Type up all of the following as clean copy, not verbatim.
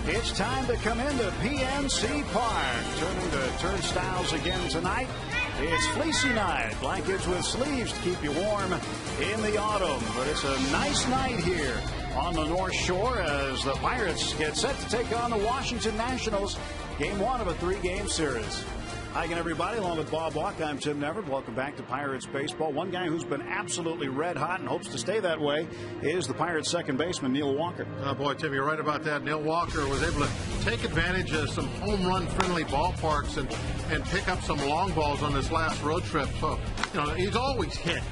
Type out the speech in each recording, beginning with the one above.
It's time to come into PNC Park. Turning the turnstiles again tonight. It's fleecy night. Blankets with sleeves to keep you warm in the autumn. But it's a nice night here on the North Shore as the Pirates get set to take on the Washington Nationals. Game one of a three-game series. Hi again, everybody. Along with Bob Walk, I'm Tim Neverett. Welcome back to Pirates Baseball. One guy who's been absolutely red hot and hopes to stay that way is the Pirates second baseman, Neil Walker. Oh, boy, Tim, you're right about that. Neil Walker was able to take advantage of some home run-friendly ballparks and pick up some long balls on this last road trip. So, he's always hit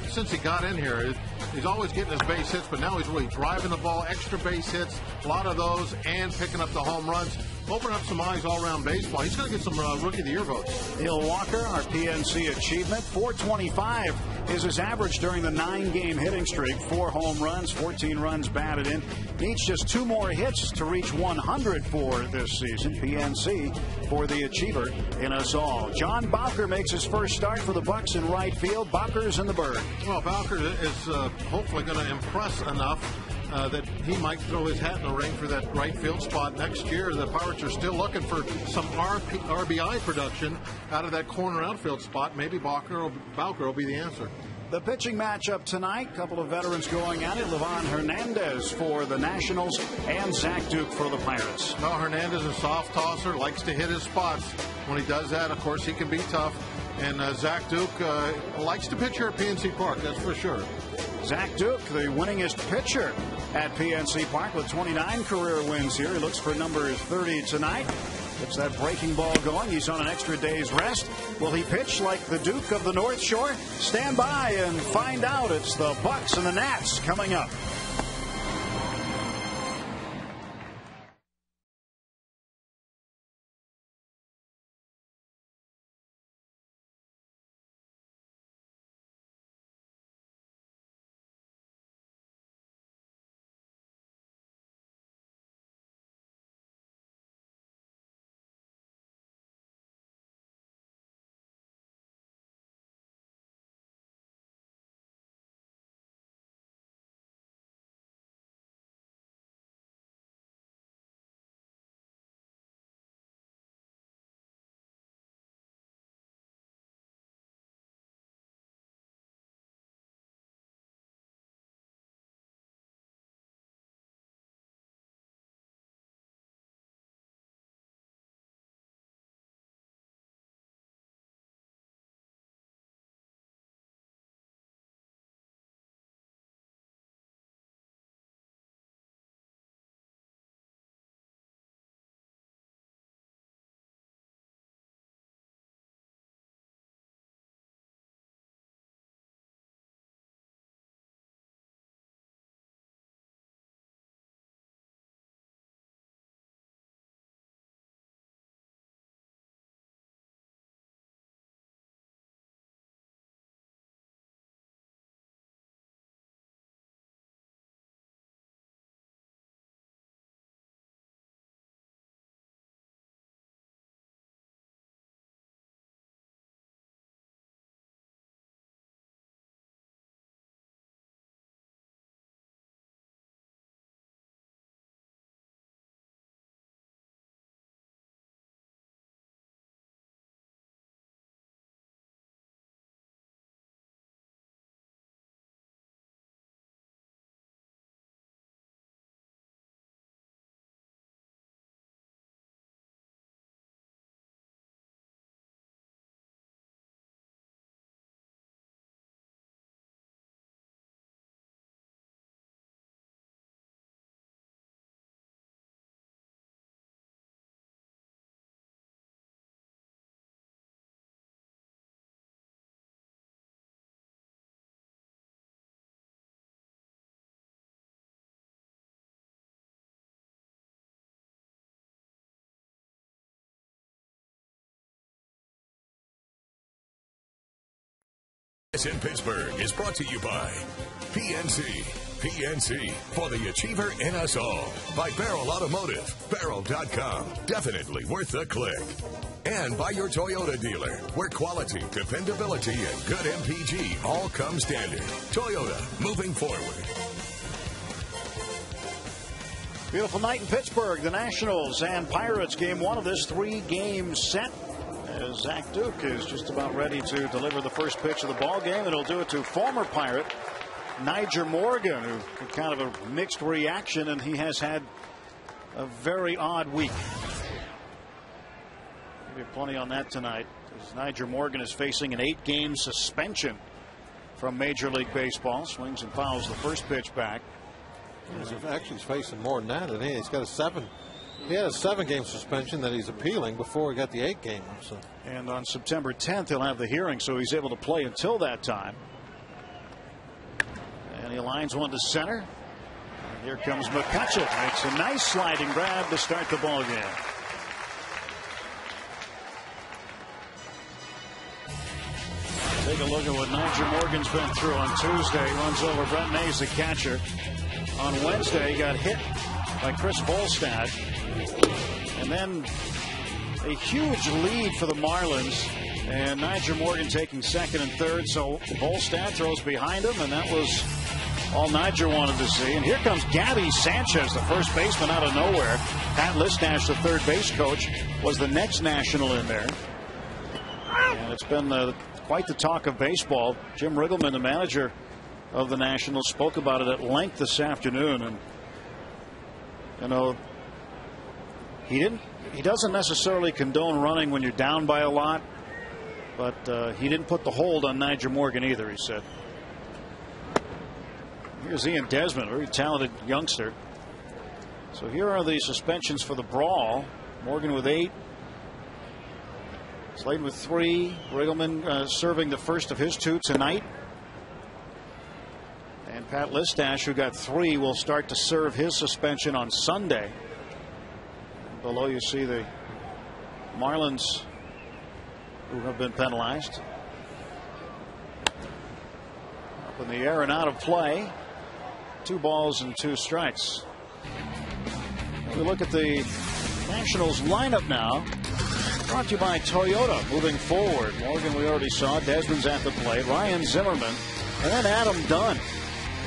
since he got in here. He's always getting his base hits, but now he's really driving the ball, extra base hits, a lot of those, and picking up the home runs. Open up some eyes all around baseball. He's going to get some Rookie of the Year votes. Neil Walker, our PNC achievement, 425 is his average during the 9-game hitting streak. 4 home runs, 14 runs batted in. Needs just 2 more hits to reach 100 for this season. PNC for the achiever in us all. John Bowker makes his first start for the Bucks in right field. Bowker's in the bird. Well, Bowker is hopefully going to impress enough that he might throw his hat in the ring for that right field spot next year. The Pirates are still looking for some RBI production out of that corner outfield spot. Maybe Bowker will be the answer. The pitching matchup tonight, a couple of veterans going at it. Livan Hernandez for the Nationals and Zach Duke for the Pirates. Well, Hernandez is a soft tosser, likes to hit his spots. When he does that, of course, he can be tough. And Zach Duke likes to pitch here at PNC Park, that's for sure. Zach Duke, the winningest pitcher at PNC Park with 29 career wins here. He looks for number 30 tonight. Gets that breaking ball going. He's on an extra day's rest. Will he pitch like the Duke of the North Shore? Stand by and find out. It's the Bucks and the Nats coming up. In Pittsburgh is brought to you by PNC. PNC for the achiever in us all. By Barrel Automotive. Barrel.com. Definitely worth the click. And by your Toyota dealer, where quality, dependability, and good MPG all come standard. Toyota, moving forward. Beautiful night in Pittsburgh. The Nationals and Pirates, game one of this 3-game set. As Zach Duke is just about ready to deliver the first pitch of the ball game, and he'll do it to former Pirate Nyjer Morgan, who had kind of a mixed reaction, and he has had a very odd week. Maybe plenty on that tonight, as Nyjer Morgan is facing an 8-game suspension from Major League Baseball. Swings and fouls the first pitch back. He's facing more than that, and he's got he had a 7-game suspension that he's appealing before he got the 8-game. So. And on September 10th, he'll have the hearing, so he's able to play until that time. And he lines one to center. And here comes McCutcheon. Makes a nice sliding grab to start the ball game. Take a look at what Nyjer Morgan's been through on Tuesday. He runs over Brent Mays, the catcher. On Wednesday, he got hit by Chris Volstad. And then a huge lead for the Marlins. And Nyjer Morgan taking second and third. So Volstad throws behind him, and that was all Nyjer wanted to see. And here comes Gabby Sanchez, the first baseman out of nowhere. Pat Listach, the third base coach, was the next National in there. And it's been quite the talk of baseball. Jim Riggleman, the manager of the Nationals, spoke about it at length this afternoon. And you know, he doesn't necessarily condone running when you're down by a lot, but he didn't put the hold on Nyjer Morgan either, he said. Here's Ian Desmond, a very talented youngster. So here are the suspensions for the brawl. Morgan with 8. Slade with 3. Riggleman serving the first of his 2 tonight. And Pat Listach, who got 3, will start to serve his suspension on Sunday. And below you see the Marlins who have been penalized. Up in the air and out of play. 2 balls and 2 strikes. We look at the Nationals lineup now. Brought to you by Toyota. Moving forward, Morgan we already saw. Desmond's at the plate. Ryan Zimmerman. And then Adam Dunn.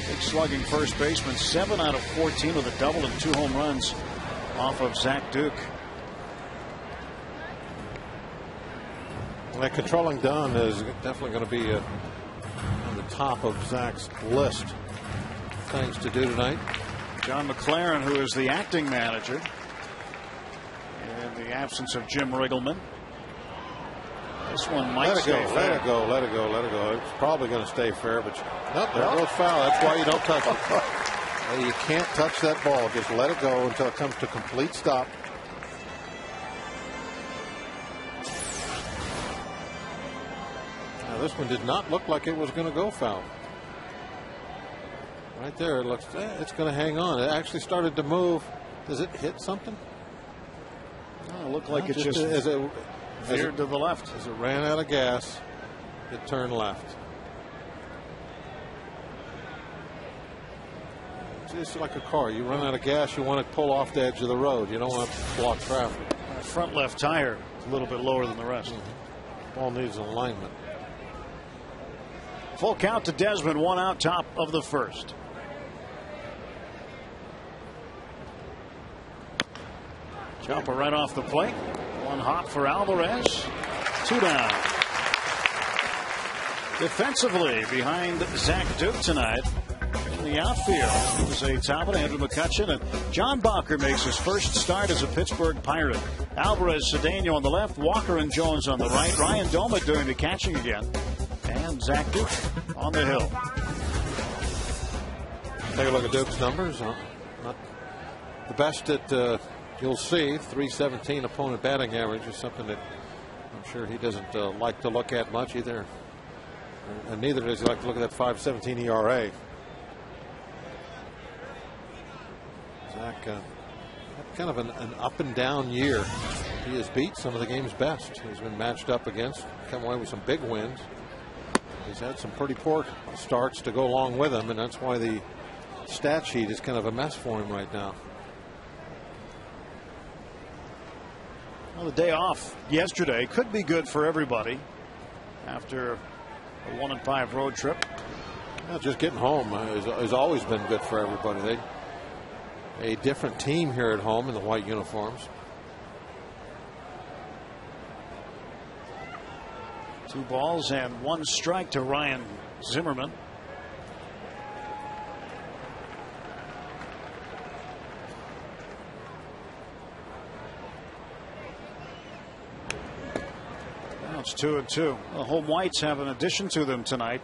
Big slugging first baseman. 7 out of 14 with a double and 2 home runs off of Zach Duke. Well, controlling Dunn is definitely going to be on the top of Zach's list. Things to do tonight. John McLaren, who is the acting manager in the absence of Jim Riggleman. This one might stay fair. Let it go. Let it go. Let it go. It's probably going to stay fair, but nope, that goes foul. That's why you don't touch it. You can't touch that ball. Just let it go until it comes to complete stop. Now, this one did not look like it was going to go foul. Right there, it looks. It's going to hang on. It actually started to move. Does it hit something? No, it looked like it just veered to the left. As it ran out of gas, it turned left. It's just like a car. You run out of gas, you want to pull off the edge of the road. You don't want to block traffic. Front left tire is a little bit lower than the rest. Ball needs alignment. Full count to Desmond. 1 out, top of the first. Chopper right off the plate. 1 hop for Alvarez. 2 down. Defensively behind Zach Duke tonight in the outfield. It was a top of Andrew McCutcheon, and John Bowker makes his first start as a Pittsburgh Pirate. Alvarez, Cedeno on the left, Walker and Jones on the right. Ryan Doma doing the catching again, and Zach Duke on the hill. Take a look at Duke's numbers. Not the best that you'll see. 317 opponent batting average is something that I'm sure he doesn't like to look at much either. And neither does he like to look at that 5.17 ERA. Zach had kind of an up and down year. He has beat some of the game's best. He's been matched up against, come away with some big wins. He's had some pretty poor starts to go along with him, and that's why the stat sheet is kind of a mess for him right now. Well, the day off yesterday could be good for everybody after a 1-5 road trip. Well, just getting home has always been good for everybody. a different team here at home in the white uniforms. 2 balls and 1 strike to Ryan Zimmerman. Now it's 2-2. The home whites have an addition to them tonight.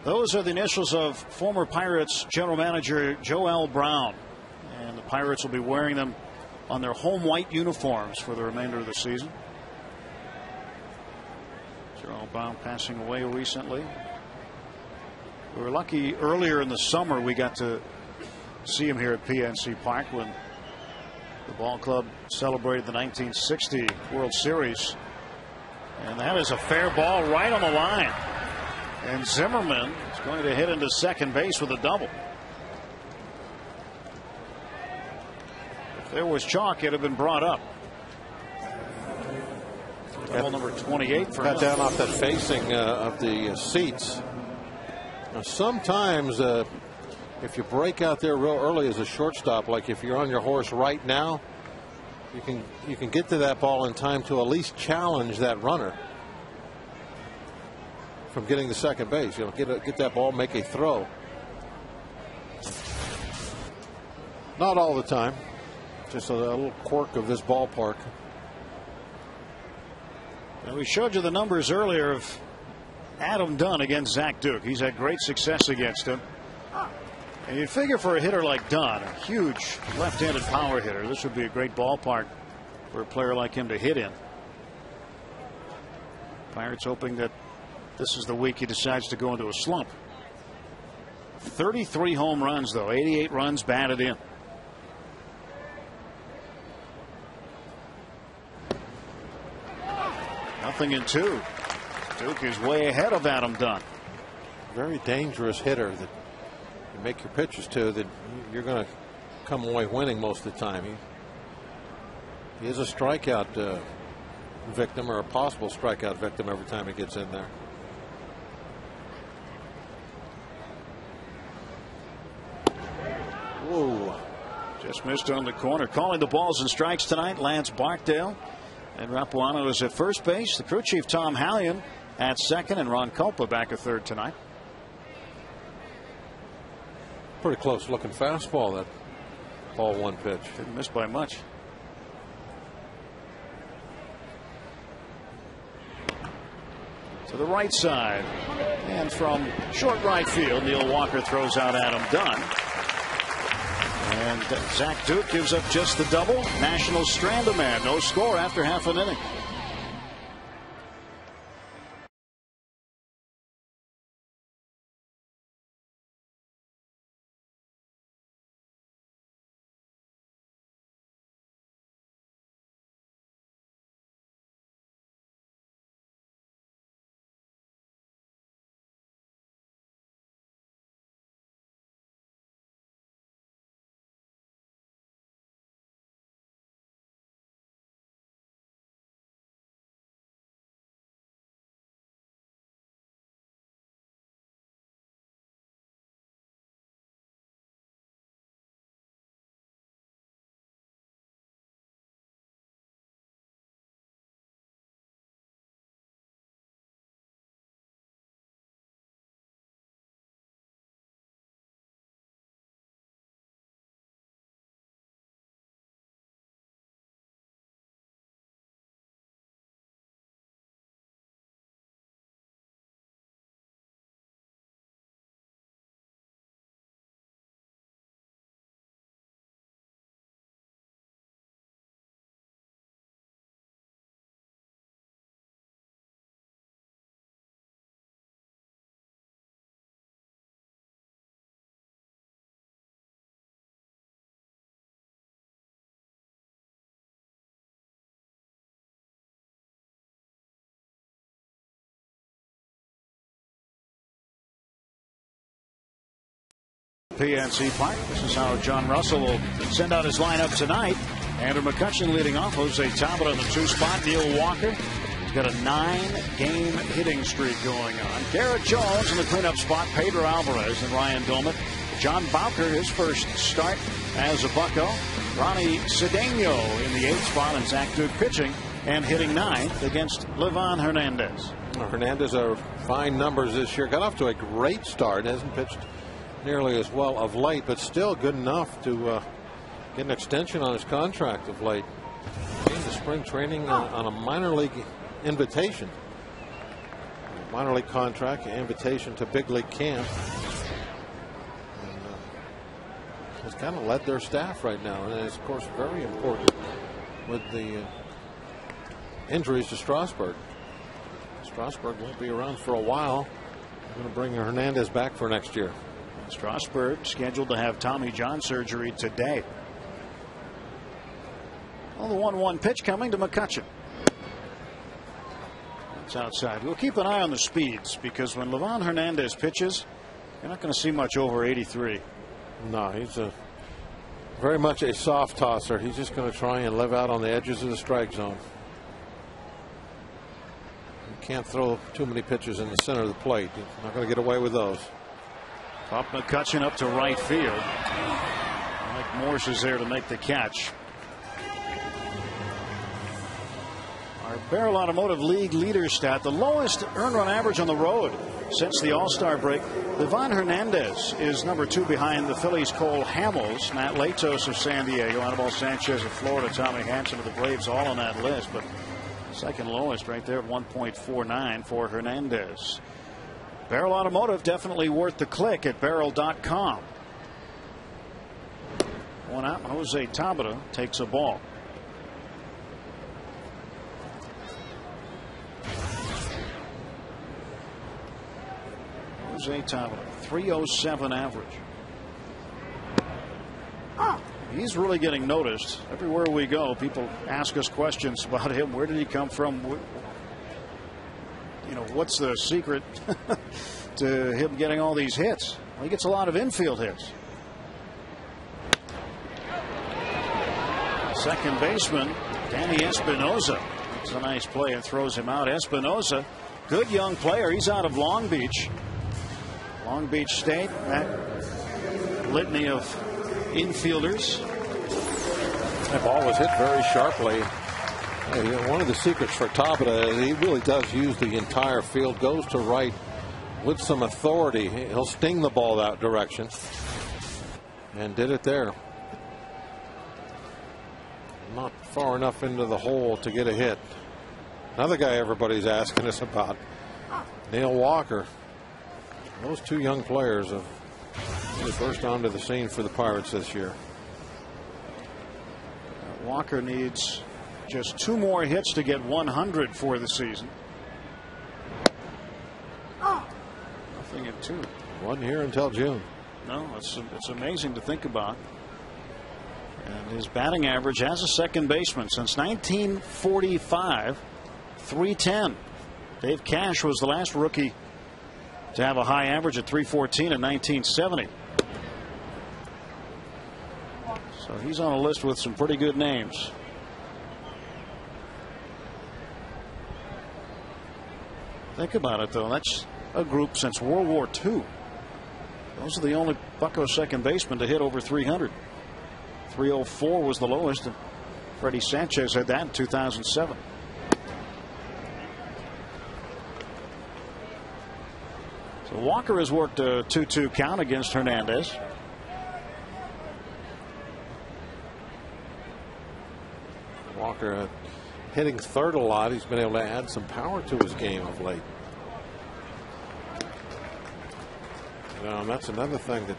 Those are the initials of former Pirates general manager Joel Brown. And the Pirates will be wearing them on their home white uniforms for the remainder of the season. Joel Brown passing away recently. We were lucky earlier in the summer we got to see him here at PNC Park when the ball club celebrated the 1960 World Series. And that is a fair ball right on the line. And Zimmerman is going to hit into second base with a double. If there was chalk, it'd have been brought up. Double number 28 for got down off that facing of the seats. Now, sometimes if you break out there real early as a shortstop, like if you're on your horse right now, you can get to that ball in time to at least challenge that runner from getting to second base. You know, get that ball, make a throw. Not all the time. Just a little quirk of this ballpark. Now, we showed you the numbers earlier of Adam Dunn against Zach Duke. He's had great success against him. And you'd figure for a hitter like Dunn, a huge left-handed power hitter, this would be a great ballpark for a player like him to hit in. Pirates hoping that this is the week he decides to go into a slump. 33 home runs, though, 88 runs batted in. Nothing in 2. Duke is way ahead of Adam Dunn. Very dangerous hitter that you make your pitches to, that you're going to come away winning most of the time. He is a strikeout victim, or a possible strikeout victim, every time he gets in there. Whoa. Just missed on the corner. Calling the balls and strikes tonight, Lance Barkdale. And Rapuano is at first base. The crew chief, Tom Hallion, at second, and Ron Culpa back at third tonight. Pretty close looking fastball, that ball 1 pitch. Didn't miss by much. To the right side. And from short right field, Neil Walker throws out Adam Dunn. And Zach Duke gives up just the double. Nationals strand a man. No score after half an inning. PNC Park. This is how John Russell will send out his lineup tonight. Andrew McCutchen leading off. Jose Talbot on the 2 spot. Neil Walker. He's got a 9-game hitting streak going on. Garrett Jones in the cleanup spot. Pedro Alvarez and Ryan Doumit John Bowker, his first start as a Bucco. Ronnie Cedeno in the 8th spot, and Zach Duke pitching and hitting 9th against Livan Hernandez. Hernandez are fine numbers this year. Got off to a great start. Hasn't pitched nearly as well of late, but still good enough to get an extension on his contract of late. Came to spring training on a minor league invitation. Minor league contract, invitation to big league camp. And has kind of led their staff right now. And it's, of course, very important with the injuries to Strasburg. Strasburg won't be around for a while. We're going to bring Hernandez back for next year. Strasburg scheduled to have Tommy John surgery today. Well, the 1-1 pitch coming to McCutchen. It's outside. We'll keep an eye on the speeds, because when Livan Hernandez pitches, you're not going to see much over 83. No, he's very much a soft tosser. He's just going to try and live out on the edges of the strike zone. You can't throw too many pitches in the center of the plate. You're not going to get away with those. Pop McCutchen up to right field. Mike Morse is there to make the catch. Our Barrel Automotive League leader stat, the lowest earned run average on the road since the All-Star break. Livan Hernandez is number 2 behind the Phillies' Cole Hamels, Matt Latos of San Diego, Anibal Sanchez of Florida, Tommy Hanson of the Braves, all on that list. But second lowest right there at 1.49 for Hernandez. Barrel Automotive, definitely worth the click at barrel.com. One out, Jose Tabata takes a ball. Jose Tabata, 307 average. He's really getting noticed. Everywhere we go, people ask us questions about him. Where did he come from? You know, what's the secret to him getting all these hits? Well, he gets a lot of infield hits. Second baseman, Danny Espinosa. It's a nice play and throws him out. Espinosa, good young player. He's out of Long Beach. Long Beach State, that litany of infielders. That ball was hit very sharply. One of the secrets for Tabata, he really does use the entire field, goes to right with some authority. He'll sting the ball that direction, and did it there. Not far enough into the hole to get a hit. Another guy everybody's asking us about, Neil Walker. Those two young players have really burst onto the scene for the Pirates this year. Walker needs just 2 more hits to get 100 for the season. Nothing at 2. Wasn't here until June. No, it's amazing to think about. And his batting average as a second baseman since 1945, 310. Dave Cash was the last rookie to have a high average at 314 in 1970. So he's on a list with some pretty good names. Think about it, though. That's a group since World War II. Those are the only Bucco second basemen to hit over 300. 304 was the lowest, and Freddie Sanchez had that in 2007. So Walker has worked a 2-2 count against Hernandez. Walker hitting third a lot. He's been able to add some power to his game of late. And that's another thing that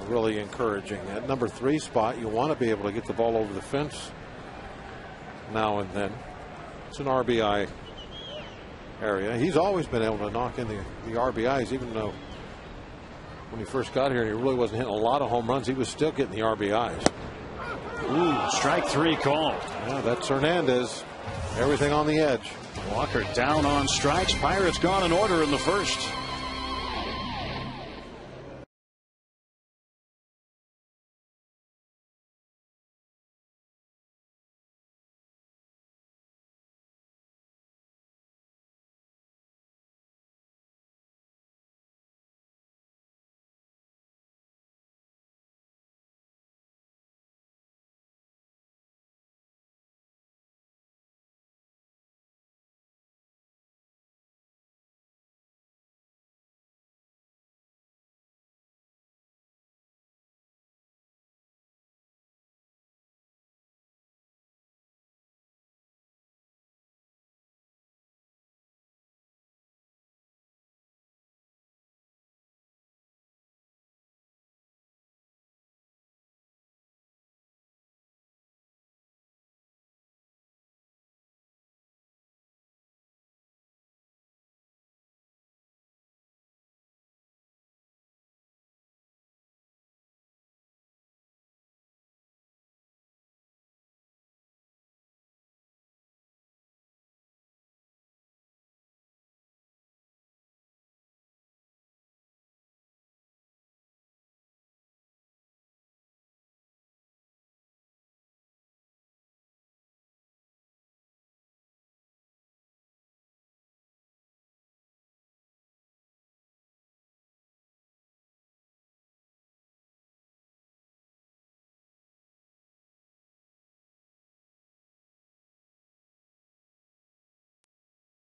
really encouraging. At number 3 spot, you want to be able to get the ball over the fence now and then. It's an RBI area. He's always been able to knock in the RBIs, even though when he first got here he really wasn't hitting a lot of home runs. He was still getting the RBIs. Ooh, strike 3 called. Yeah, that's Hernandez. Everything on the edge. Walker down on strikes. Pirates gone in order in the first.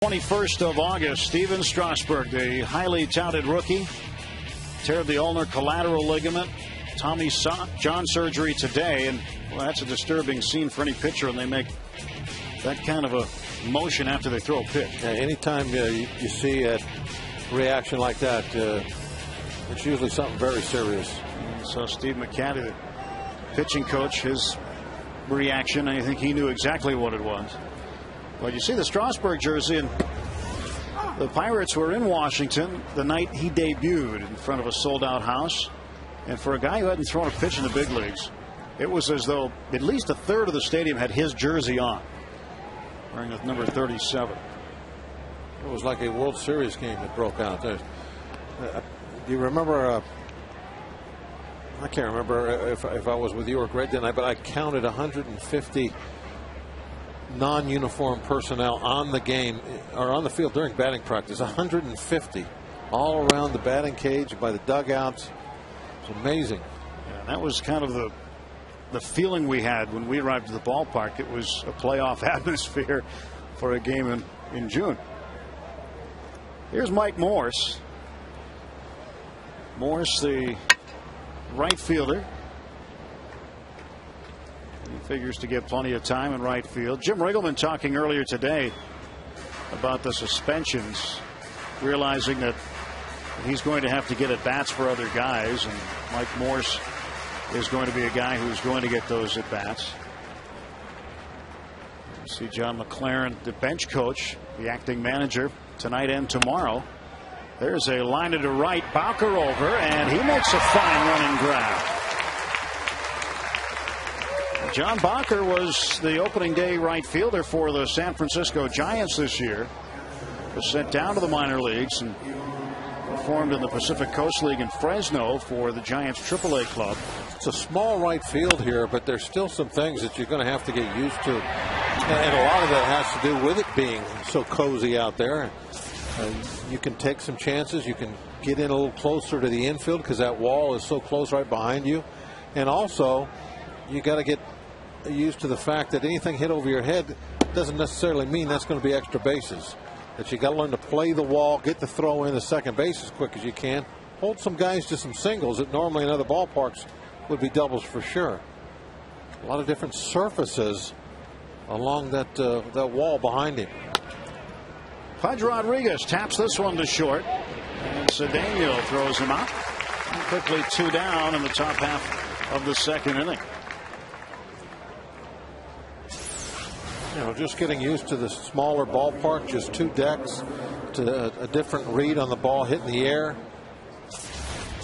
21st of August, Steven Strasburg, the highly touted rookie, teared the ulnar collateral ligament. Tommy John surgery today, and well, that's a disturbing scene for any pitcher when they make that kind of a motion after they throw a pitch. Yeah, anytime you see a reaction like that, it's usually something very serious. And so Steve McCatty, the pitching coach, his reaction, I think he knew exactly what it was. Well, you see the Strasburg jersey, and the Pirates were in Washington the night he debuted in front of a sold-out house. And for a guy who hadn't thrown a pitch in the big leagues, it was as though at least a third of the stadium had his jersey on, wearing the number 37. It was like a World Series game that broke out there. Do you remember? I can't remember if I was with you or Greg tonight, but I counted 150 non-uniform personnel on the game or on the field during batting practice. 150 all around the batting cage, by the dugouts. It's amazing. Yeah, that was kind of the feeling we had when we arrived at the ballpark. It was a playoff atmosphere for a game in June. Here's Mike Morse. Morse, the right fielder. He figures to get plenty of time in right field. Jim Riggleman talking earlier today about the suspensions, realizing that he's going to have to get at bats for other guys, and Mike Morse is going to be a guy who's going to get those at bats. You see John McLaren, the bench coach, the acting manager, tonight and tomorrow. There's a liner to right, Bowker over, and he makes a fine running grab. John Bowker was the opening day right fielder for the San Francisco Giants this year. Was sent down to the minor leagues and performed in the Pacific Coast League in Fresno for the Giants AAA club. It's a small right field here, but there's still some things that you're going to have to get used to. And a lot of that has to do with it being so cozy out there. You can take some chances. You can get in a little closer to the infield because that wall is so close right behind you. And also, you got to get used to the fact that anything hit over your head doesn't necessarily mean that's going to be extra bases. That you got to learn to play the wall, get the throw in the second base as quick as you can. Hold some guys to some singles that normally in other ballparks would be doubles for sure. A lot of different surfaces along that wall behind him. Pudge Rodriguez taps this one to short, and Cedeno throws him out. And quickly 2 down in the top half of the second inning. You know, just getting used to the smaller ballpark, just 2 decks, to a different read on the ball hitting the air.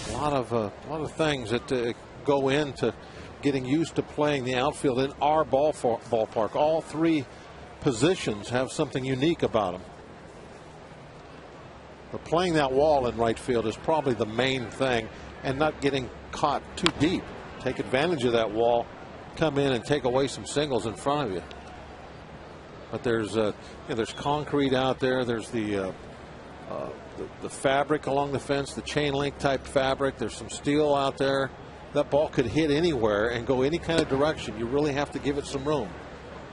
A lot of things that go into getting used to playing the outfield in our ballpark. All 3 positions have something unique about them. But playing that wall in right field is probably the main thing, and not getting caught too deep. Take advantage of that wall, come in and take away some singles in front of you. But there's concrete out there. There's the fabric along the fence, the chain link type fabric. There's some steel out there. That ball could hit anywhere and go any kind of direction. You really have to give it some room.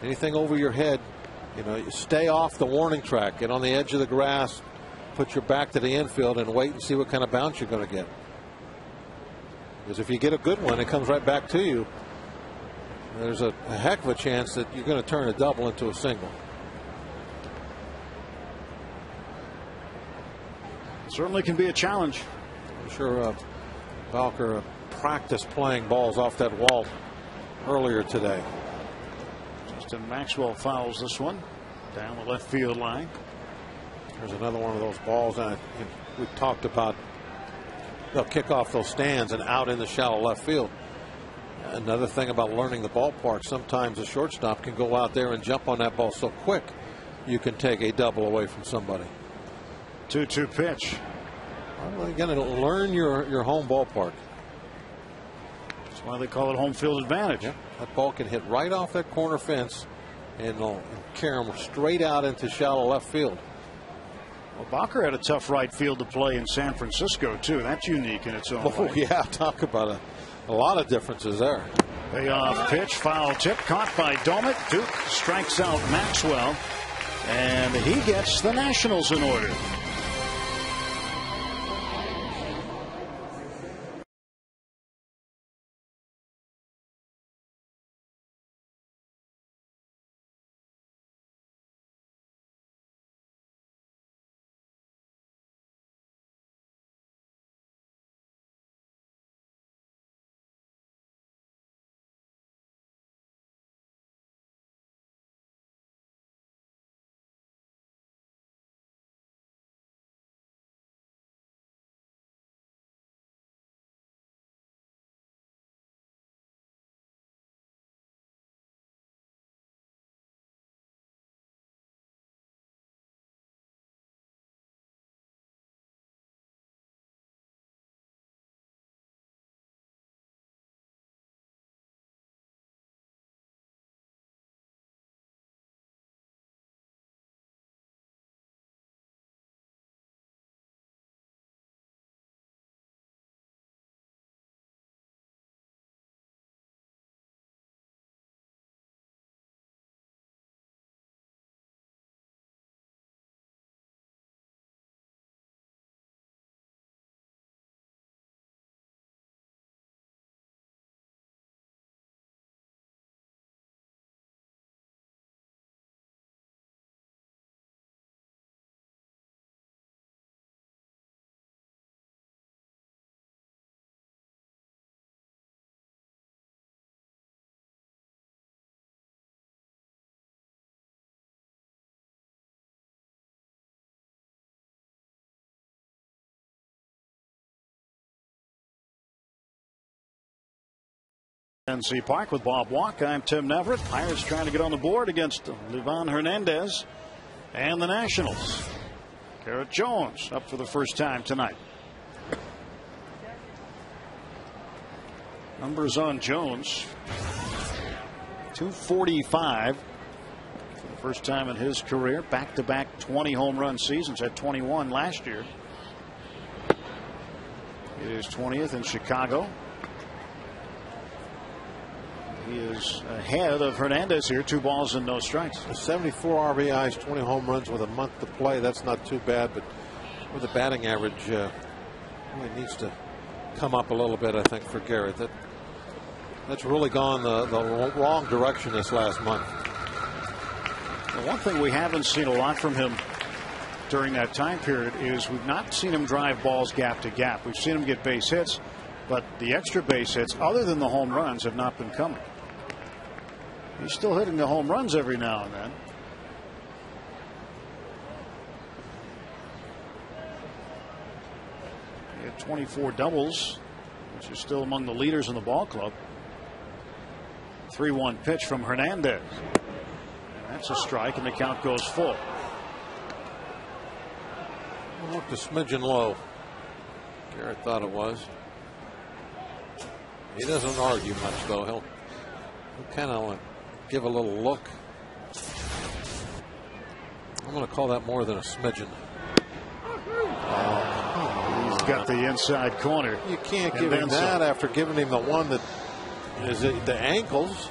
Anything over your head, you stay off the warning track. Get on the edge of the grass. Put your back to the infield and wait and see what kind of bounce you're going to get. Because if you get a good one, it comes right back to you. There's a heck of a chance that you're going to turn a double into a single. Certainly can be a challenge. I'm sure Bowker practiced playing balls off that wall earlier today. Justin Maxwell fouls this one down the left field line. There's another one of those balls we talked about. They'll kick off those stands and out in the shallow left field. Another thing about learning the ballpark, sometimes a shortstop can go out there and jump on that ball so quick you can take a double away from somebody. 2-2 pitch. Well, again, it'll learn your home ballpark. That's why they call it home field advantage. Yeah, that ball can hit right off that corner fence and carry them straight out into shallow left field. Well, Bowker had a tough right field to play in San Francisco, too. That's unique in its own way. Oh, yeah, talk about a lot of differences there. Payoff pitch, foul tip, caught by Domit. Duke strikes out Maxwell. And he gets the Nationals in order. PNC Park with Bob Walk. I'm Tim Neverett. Pirates trying to get on the board against Livan Hernandez and the Nationals. Garrett Jones up for the first time tonight. Numbers on Jones: 245 for the first time in his career. Back-to-back 20 home run seasons. Had 21 last year. It is 20th in Chicago. He is ahead of Hernandez here. 2 balls and no strikes. 74 RBIs, 20 home runs with a month to play. That's not too bad, but with the batting average, really needs to come up a little bit, I think, for Garrett. That's really gone the wrong direction this last month. The one thing we haven't seen a lot from him during that time period is we've not seen him drive balls gap to gap. We've seen him get base hits, but the extra base hits, other than the home runs, have not been coming. He's still hitting the home runs every now and then. He had 24 doubles, which is still among the leaders in the ball club. 3-1 pitch from Hernandez. That's a strike, and the count goes full. Looked a smidgen low. Garrett thought it was. He doesn't argue much, though. He'll kind of give a little look. I'm going to call that more than a smidgen. He's got the inside corner. You can't give him that after giving him the one that is the ankles.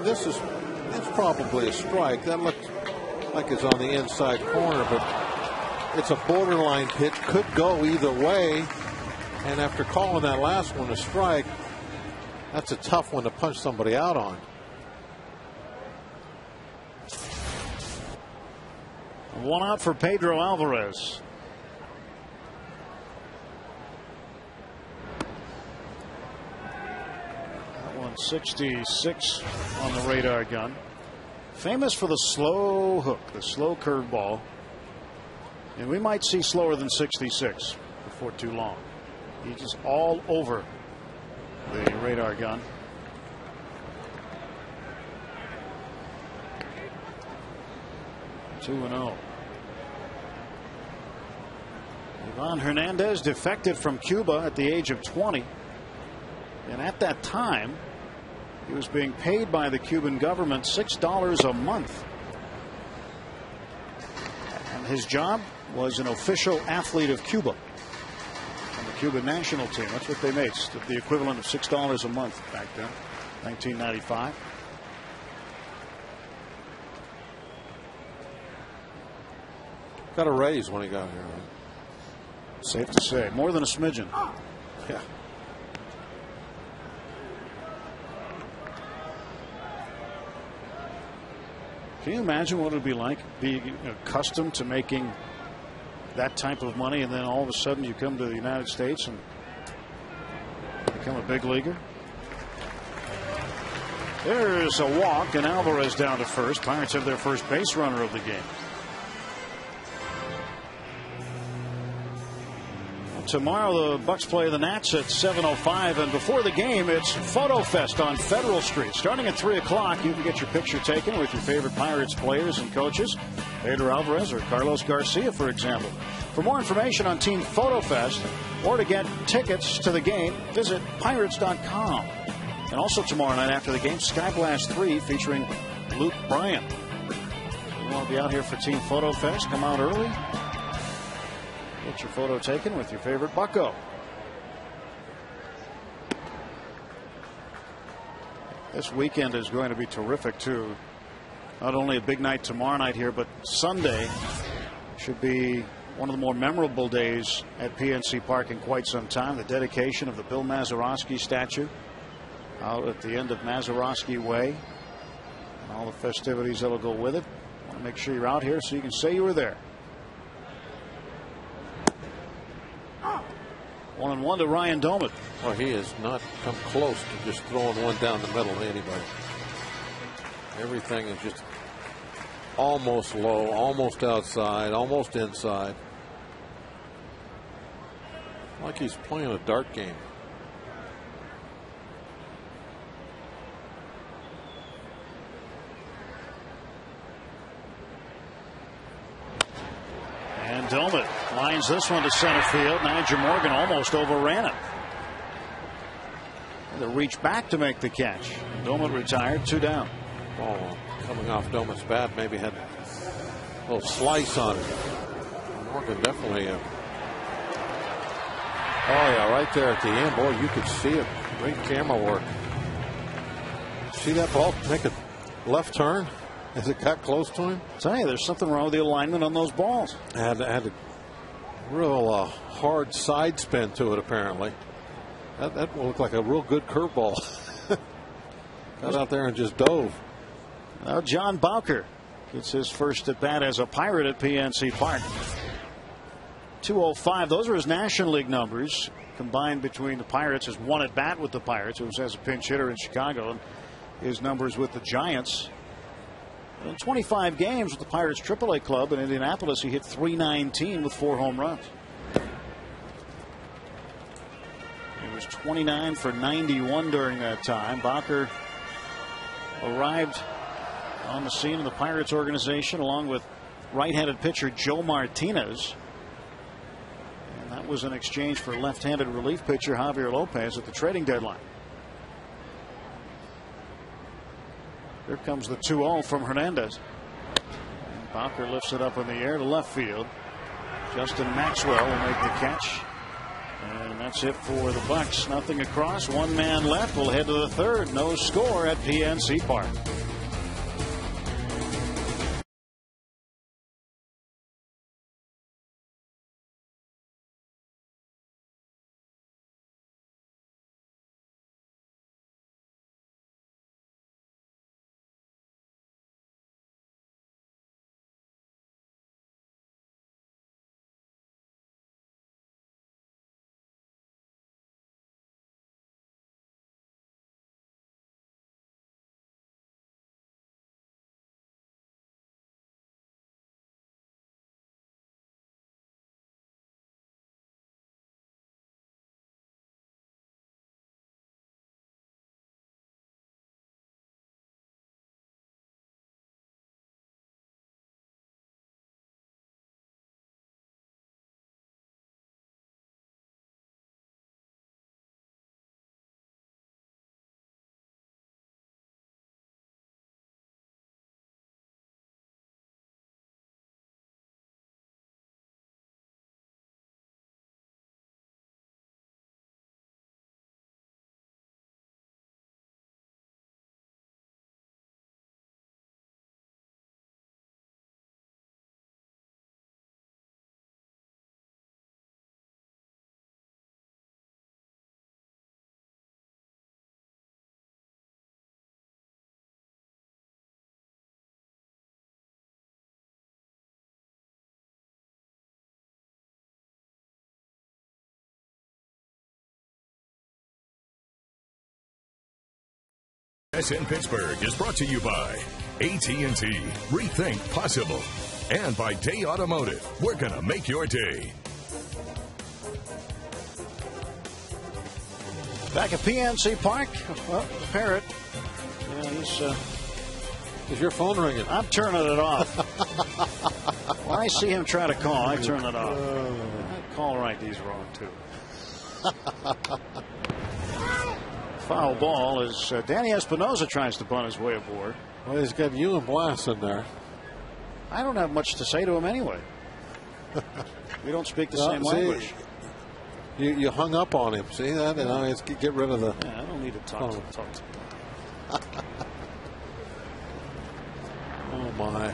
It's probably a strike. That looks like it's on the inside corner, but it's a borderline pitch. Could go either way. And after calling that last one a strike, that's a tough one to punch somebody out on. One out for Pedro Alvarez. That one 66 on the radar gun. Famous for the slow hook, the slow curveball. And we might see slower than 66 before too long. He's just all over the radar gun. Two and 0. Livan Hernandez defected from Cuba at the age of 20. And at that time, he was being paid by the Cuban government $6 a month. And his job was an official athlete of Cuba. Cuban national team. That's what they made. The equivalent of $6 a month back then, 1995. Got a raise when he got here. Right? Safe to say, more than a smidgen. Yeah. Can you imagine what it would be like being accustomed to making that type of money, and then all of a sudden you come to the United States and become a big leaguer? There's a walk, and Alvarez down to first. Pirates have their first base runner of the game. Tomorrow the Bucks play the Nats at 7:05, and before the game it's Photo Fest on Federal Street. Starting at 3 o'clock, you can get your picture taken with your favorite Pirates players and coaches, Pedro Alvarez or Carlos Garcia, for example. For more information on Team Photo Fest or to get tickets to the game, visit Pirates.com. And also tomorrow night after the game, Sky Blast 3 featuring Luke Bryan. You want to be out here for Team Photo Fest? Come out early. Get your photo taken with your favorite Bucko. This weekend is going to be terrific, too. Not only a big night tomorrow night here, but Sunday should be one of the more memorable days at PNC Park in quite some time. The dedication of the Bill Mazeroski statue out at the end of Mazeroski Way, and all the festivities that will go with it. I want to make sure you're out here so you can say you were there. 1-1 to Ryan Doumit. Well, he has not come close to just throwing one down the middle to anybody. Everything is just almost low, almost outside, almost inside. Like he's playing a dart game. And Doumit lines this one to center field. Niger Morgan almost overran it. The reach back to make the catch. Doumit retired, 2 down. Ball coming off Doumit's bat, maybe had a little slice on it. Morgan definitely. Oh yeah, right there at the end, boy, you could see it. Great camera work. See that ball make a left turn as it got close to him? I tell you, there's something wrong with the alignment on those balls. Had a real hard side spin to it, apparently. That will look like a real good curveball. Got out there and just dove. Now John Bowker gets his first at bat as a Pirate at PNC Park. 205. Those are his National League numbers combined between the Pirates. His one at bat with the Pirates, who was as a pinch hitter in Chicago, and his numbers with the Giants. In 25 games with the Pirates AAA club in Indianapolis, he hit .319 with 4 home runs. He was 29 for 91 during that time. Bowker arrived on the scene of the Pirates organization along with right-handed pitcher Joe Martinez. And that was in exchange for left-handed relief pitcher Javier Lopez at the trading deadline. Here comes the 2-0 from Hernandez. And Bowker lifts it up in the air to left field. Justin Maxwell will make the catch. And that's it for the Bucks. Nothing across. 1 man left. We'll head to the third. No score at PNC Park. PSN Pittsburgh is brought to you by AT&T. Rethink possible. And by Day Automotive. We're going to make your day. Back at PNC Park. Well, the Parrot. Yeah, is your phone ringing? I'm turning it off. When I see him try to call, I turn it off. Call right, he's wrong too. Foul ball as Danny Espinosa tries to bunt his way aboard. Well, he's got you and Blas in there. I don't have much to say to him anyway. We don't speak the same language. You hung up on him. See that? And I just get rid of the. Yeah, I don't need to talk to him. Oh my.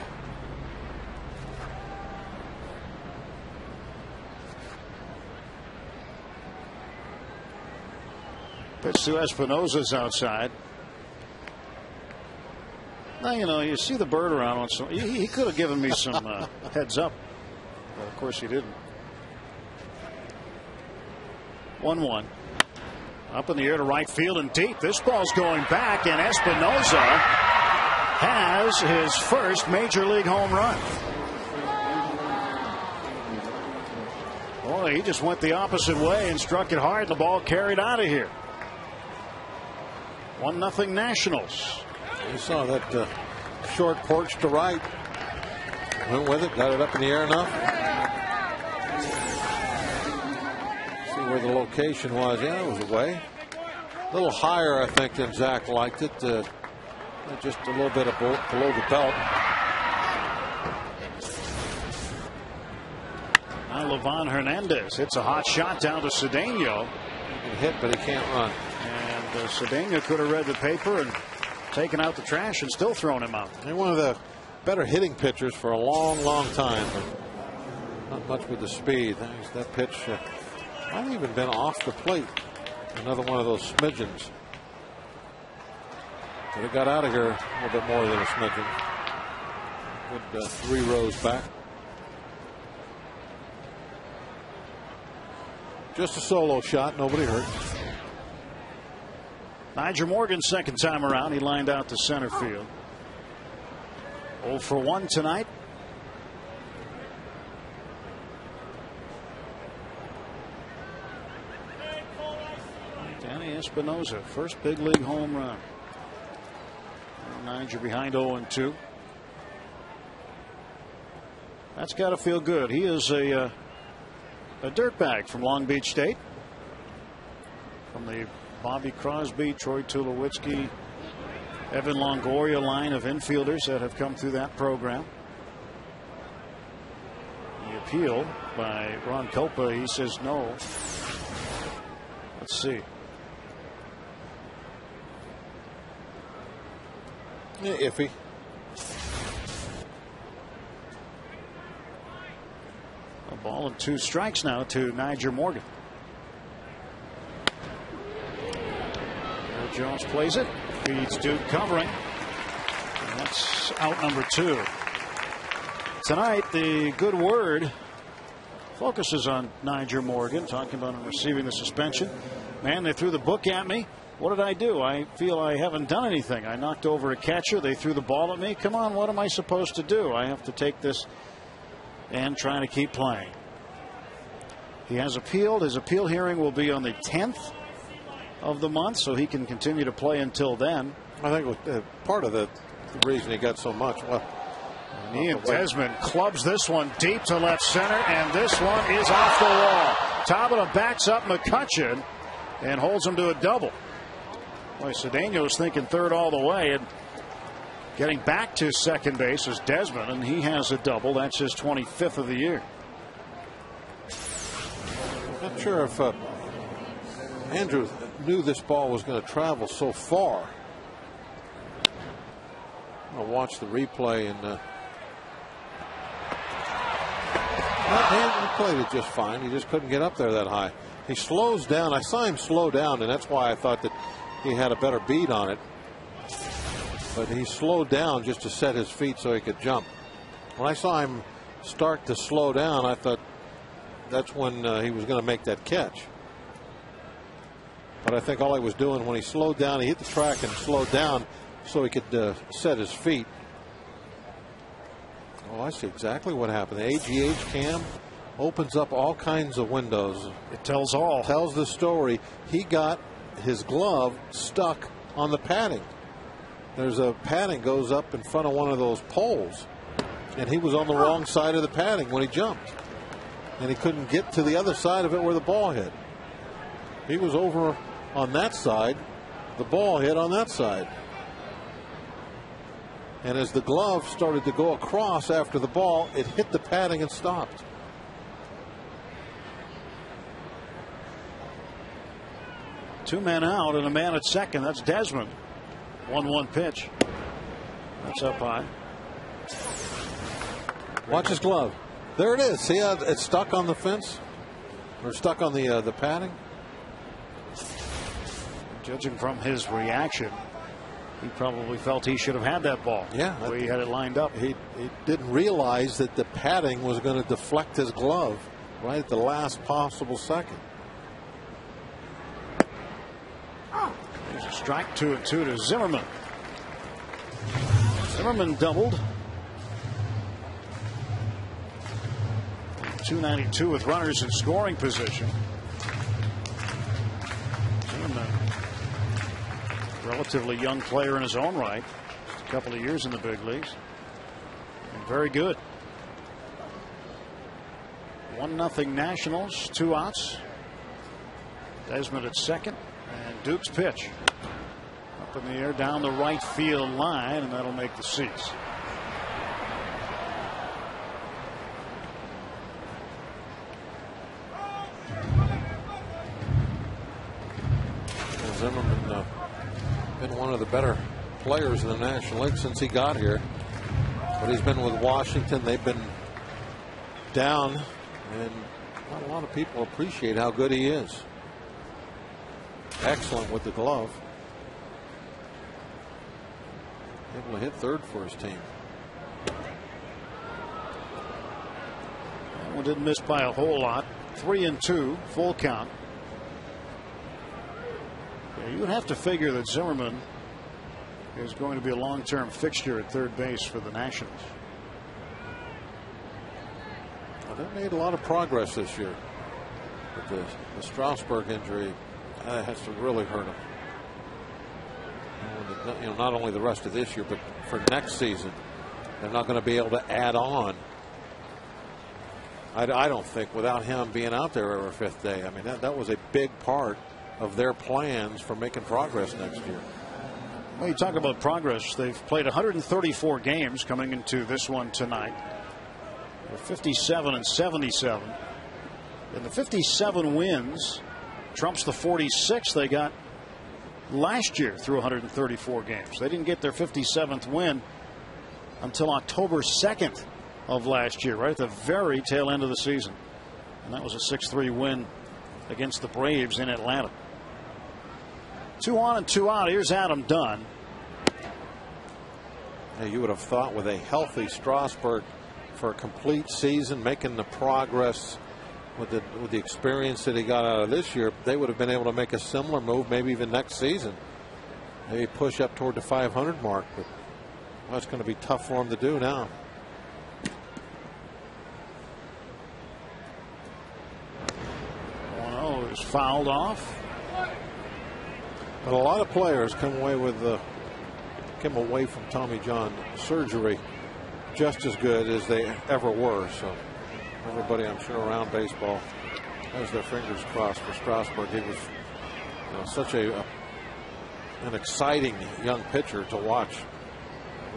Pitch to Espinosa's outside. Now, you see the bird around on some. He could have given me some heads up. But of course he didn't. 1-1. Up in the air to right field and deep. This ball's going back, and Espinosa has his first major league home run. Boy, he just went the opposite way and struck it hard. The ball carried out of here. 1-0 Nationals. You saw that short porch to right. Went with it, got it up in the air enough. See where the location was. Yeah, it was away. A little higher, I think, than Zach liked it. Just a little bit below the belt. Now Livan Hernandez hits a hot shot down to Cedeno. He can hit, but he can't run. And Cedeno could have read the paper and taken out the trash and still thrown him out. They're one of the better hitting pitchers for a long, long time, but not much with the speed. That pitch might have even been off the plate. Another one of those smidgens. But it got out of here a little bit more than a smidgen. Good 3 rows back. Just a solo shot, nobody hurt. Nyjer Morgan, second time around, he lined out to center field. 0 for 1 tonight. Danny Espinosa, first big league home run. Nyjer behind 0-2. That's got to feel good. He is a dirtbag from Long Beach State. From the Bobby Crosby, Troy Tulowitzki, Evan Longoria line of infielders that have come through that program. The appeal by Ron Kulpa, he says no. Let's see. Yeah, iffy. A ball and 2 strikes now to Nyjer Morgan. Jones plays it, feeds Duke covering, and that's out number 2. Tonight, the good word focuses on Nyjer Morgan, talking about him receiving the suspension. Man, they threw the book at me. What did I do? I feel I haven't done anything. I knocked over a catcher. They threw the ball at me. Come on, what am I supposed to do? I have to take this and try to keep playing. He has appealed. His appeal hearing will be on the 10th of the month, so he can continue to play until then. I think part of the reason he got so much. Well, Ian Desmond clubs this one deep to left center, and this one is off the wall. Tabata backs up McCutchen and holds him to a double. Boy, Cedeno's thinking third all the way, and getting back to second base is Desmond, and he has a double. That's his 25th of the year. Not sure if Andrew knew this ball was going to travel so far. I'll watch the replay, and he played it just fine. He just couldn't get up there that high. He slows down. I saw him slow down, and that's why I thought that he had a better beat on it. But he slowed down just to set his feet so he could jump. When I saw him start to slow down, I thought that's when he was going to make that catch. But I think all he was doing when he slowed down, he hit the track and slowed down so he could set his feet. Oh, I see exactly what happened. The AGH cam opens up all kinds of windows. It tells all. Tells the story. He got his glove stuck on the padding. There's a padding goes up in front of one of those poles, and he was on the wrong side of the padding when he jumped, and he couldn't get to the other side of it where the ball hit. He was over on that side, the ball hit on that side, and as the glove started to go across after the ball, it hit the padding and stopped. Two men out and a man at second. That's Desmond. 1-1 pitch. That's up high. Watch his glove. There it is. See how it's stuck on the fence, or stuck on the padding. Judging from his reaction, he probably felt he should have had that ball. Yeah, the way he had it lined up. He didn't realize that the padding was going to deflect his glove right at the last possible second. There's a strike, 2-2 to Zimmerman. Zimmerman doubled. 292 with runners in scoring position. Zimmerman, relatively young player in his own right. Just a couple of years in the big leagues. And very good. 1-0 Nationals, 2 outs. Desmond at second. And Duke's pitch. Up in the air down the right field line, and that'll make the seats. Zimmerman been one of the better players in the National League since he got here. But he's been with Washington. They've been down, and not a lot of people appreciate how good he is. Excellent with the glove. Able to hit third for his team. That one didn't miss by a whole lot. 3-2, full count. Yeah, you would have to figure that Zimmerman is going to be a long-term fixture at third base for the Nationals. Well, they made a lot of progress this year. But the Strasburg injury has to really hurt him. You know, not only the rest of this year, but for next season, they're not going to be able to add on. I don't think without him being out there every fifth day. I mean, that was a big part of their plans for making progress next year. Well, you talk about progress. They've played 134 games coming into this one tonight. They're 57 and 77. And the 57 wins trumps the 46 they got last year through 134 games. They didn't get their 57th win until October 2nd of last year, right at the very tail end of the season. And that was a 6-3 win against the Braves in Atlanta. 2 on and 2 out. Here's Adam Dunn. Hey, you would have thought with a healthy Strasburg for a complete season, making the progress with the experience that he got out of this year, they would have been able to make a similar move, maybe even next season. Maybe push up toward the 500 mark, but that's going to be tough for him to do now. Is fouled off. But a lot of players come away from Tommy John surgery just as good as they ever were. So everybody, I'm sure, around baseball has their fingers crossed for Strasburg. He was such an exciting young pitcher to watch.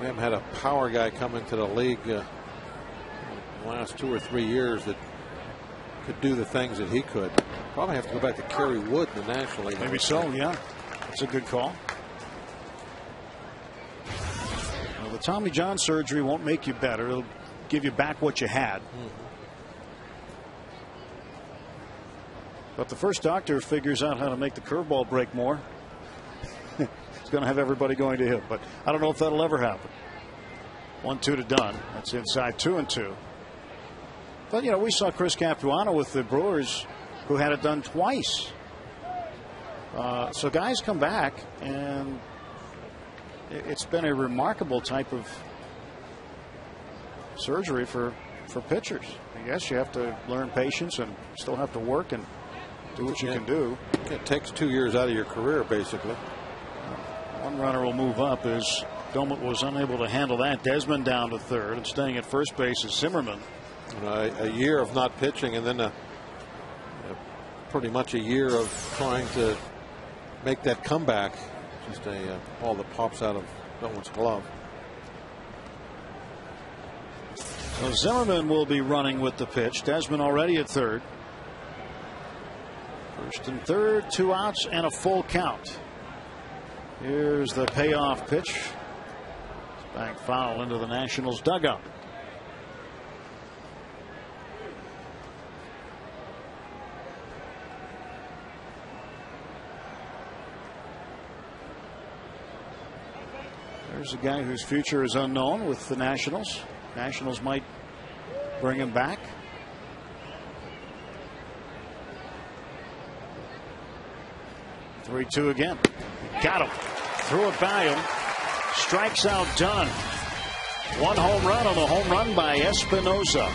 We haven't had a power guy come into the league in the last 2 or 3 years that could do the things that he could. Probably have to go back to Kerry Wood in the National League. Maybe so, yeah. That's a good call. Well, the Tommy John surgery won't make you better. It'll give you back what you had. But the first doctor figures out how to make the curveball break more. It's going to have everybody going to him. But I don't know if that'll ever happen. 1-2 to Dunn. That's inside 2-2. But, we saw Chris Capuano with the Brewers, who had it done twice. So guys come back, and it's been a remarkable type of surgery for pitchers. I guess you have to learn patience and still have to work and do what you can do. It takes 2 years out of your career, basically. One runner will move up as Doumit was unable to handle that. Desmond down to third, and staying at first base is Zimmerman. A year of not pitching, and then pretty much a year of trying to make that comeback. Just a ball that pops out of Domit's glove. So Zimmerman will be running with the pitch. Desmond already at third. First and third, 2 outs and a full count. Here's the payoff pitch. It's back foul into the Nationals dugout. There's a guy whose future is unknown with the Nationals. Nationals might bring him back. Three-two again. Got him. Threw it by him. Strikes out Dunn. 1 home run on the home run by Espinosa.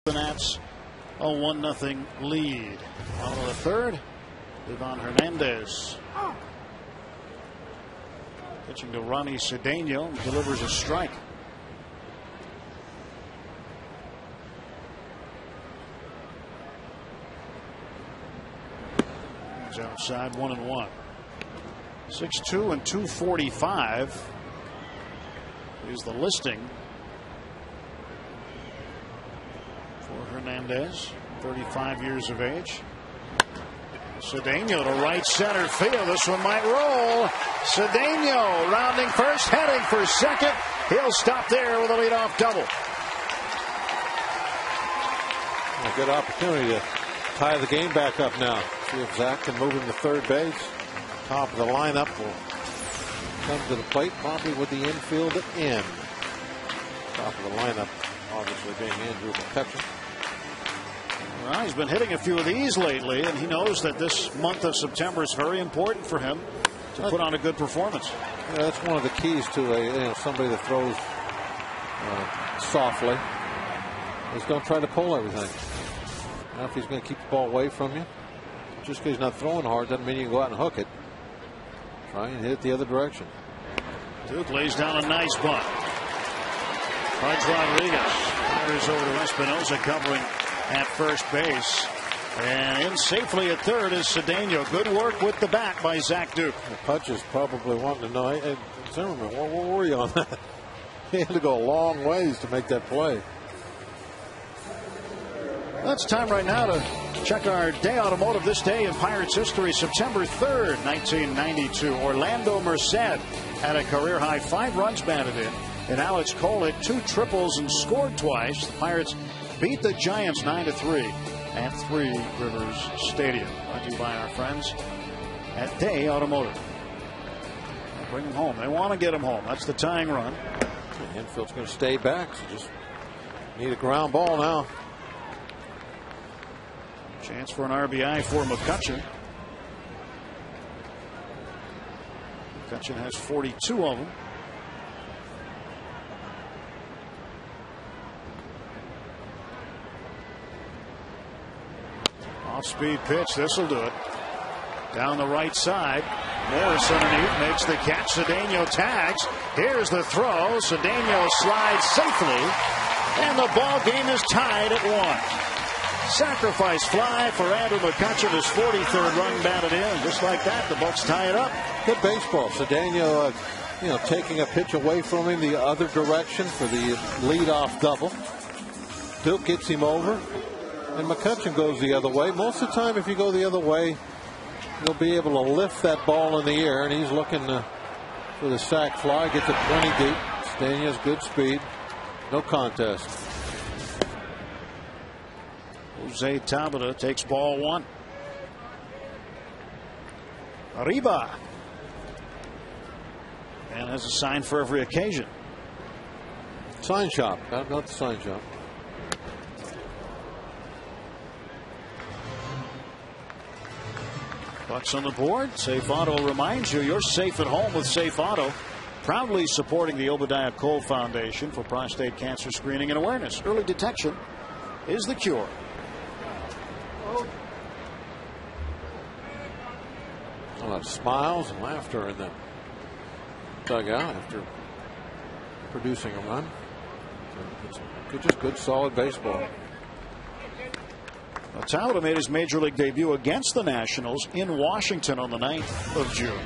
The Nats a 1-0 lead. On to the third, Ivan Hernandez. Pitching to Ronnie Cedeno, delivers a strike. He's outside 1-1. 6'2" and 245 is the listing for Hernandez, 35 years of age. Cedeno to right center field. This one might roll. Cedeno rounding first, heading for second. He'll stop there with a leadoff double. A good opportunity to tie the game back up now. See if Zach can move him to third base. Top of the lineup will come to the plate, probably with the infield in. Top of the lineup, obviously being Andrew McCutchen. Well, he's been hitting a few of these lately, and he knows that this month of September is very important for him to put on a good performance. Yeah, that's one of the keys to somebody that throws softly. Is don't try to pull everything. Now, if he's going to keep the ball away from you, just because he's not throwing hard doesn't mean you can go out and hook it. Try and hit it the other direction. Duke lays down a nice bunt. Pudge Rodriguez fires over to Espinosa, covering at first base. And in safely at third is Cedeno. Good work with the bat by Zach Duke. Pudge is probably wanting to know, hey, Zimmerman, where were you on that? He had to go a long ways to make that play. It's time right now to check our day automotive this day in Pirates history. September 3rd, 1992. Orlando Merced had a career-high 5 runs batted in. And Alex Cole hit 2 triples and scored twice. The Pirates beat the Giants 9-3 at Three Rivers Stadium. Brought to you by our friends at Day Automotive. Bring them home. They want to get them home. That's the tying run. The infield's going to stay back, so just need a ground ball now. Chance for an RBI for McCutchen. McCutchen has 42 of them. Off-speed pitch. This will do it. Down the right side. Morris underneath makes the catch. Cedeno tags. Here's the throw. Cedeno slides safely. And the ball game is tied at 1. Sacrifice fly for Andrew McCutchen, his 43rd run batted in. Just like that, the Bucks tie it up. Good baseball. Cedeno, taking a pitch away from him the other direction for the leadoff double. Still gets him over. And McCutchen goes the other way. Most of the time, if you go the other way, you'll be able to lift that ball in the air. And he's looking for the sac fly. Gets it 20 deep. Cedeno's good speed. No contest. Jose Tabata takes ball 1. Arriba. And has a sign for every occasion. Sign shop. Not the sign shop. Bucks on the board. Safe Auto reminds you you're safe at home with Safe Auto. Proudly supporting the Obadiah Cole Foundation for prostate cancer screening and awareness. Early detection is the cure. A lot of smiles and laughter in the dugout after producing a run. It's just good, solid baseball. Tabata made his major league debut against the Nationals in Washington on the 9th of June.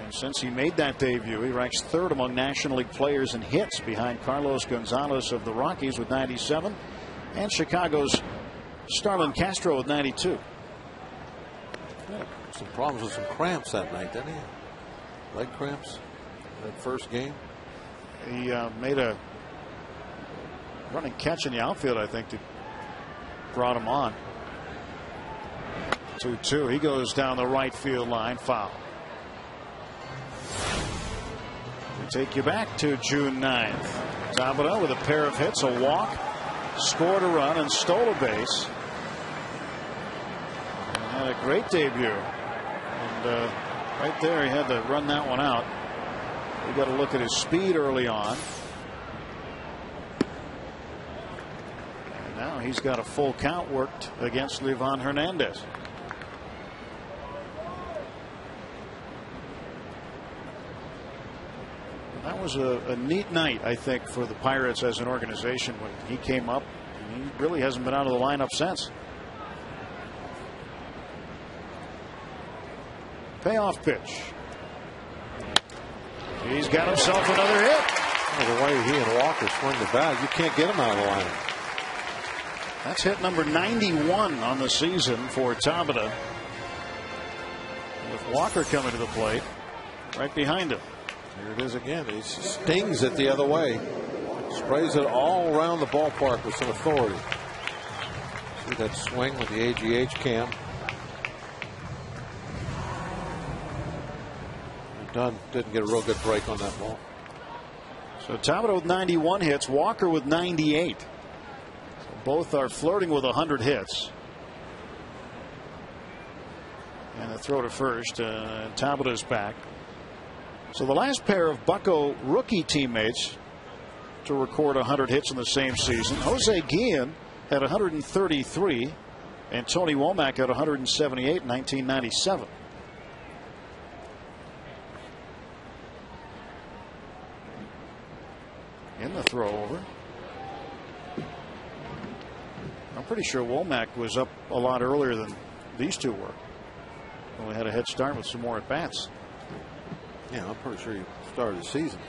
And since he made that debut, he ranks 3rd among National League players in hits behind Carlos Gonzalez of the Rockies with 97 and Chicago's Starlin Castro with 92. Some problems with some cramps that night, didn't he? Leg cramps that first game. He made a running catch in the outfield, I think, that brought him on. 2-2. He goes down the right field line. Foul. We take you back to June 9th. Tabata with a pair of hits, a walk, scored a run, and stole a base. And had a great debut. And right there, he had to run that one out. We got to look at his speed early on. And now he's got a full count worked against Livan Hernandez. That was a neat night, I think, for the Pirates as an organization when he came up. He really hasn't been out of the lineup since. Payoff pitch. He's got himself another hit. Oh, the way he and Walker swing the bat, you can't get him out of the lineup. That's hit number 91 on the season for Tabata. With Walker coming to the plate right behind him. Here it is again. He stings it the other way. Sprays it all around the ballpark with some authority. See that swing with the AGH cam. Dunn didn't get a real good break on that ball. So Tabata with 91 hits, Walker with 98. So both are flirting with 100 hits. And a throw to first. Tabata's back. So the last pair of Bucco rookie teammates to record 100 hits in the same season. Jose Guillen had 133, and Tony Womack had 178 in 1997. In the throw over. I'm pretty sure Womack was up a lot earlier than these two were. Only had a head start with some more at bats. Yeah, I'm pretty sure he started the season.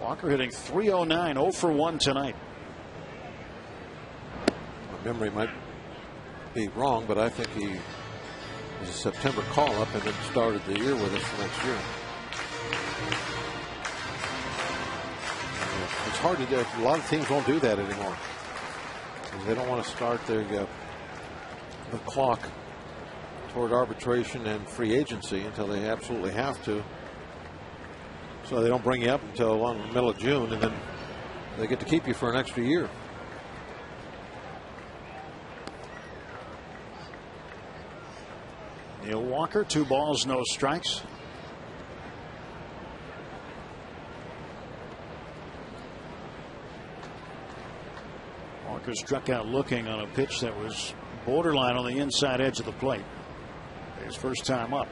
Walker hitting .309, 0 for 1 tonight. My memory might be wrong, but I think he was a September call-up and then started the year with us the next year. It's hard to do. A lot of teams won't do that anymore. They don't want to start the clock toward arbitration and free agency until they absolutely have to. So they don't bring you up until the middle of June, and then they get to keep you for an extra year. Neil Walker, 2 balls, no strikes. Walker struck out looking on a pitch that was borderline on the inside edge of the plate. His first time up.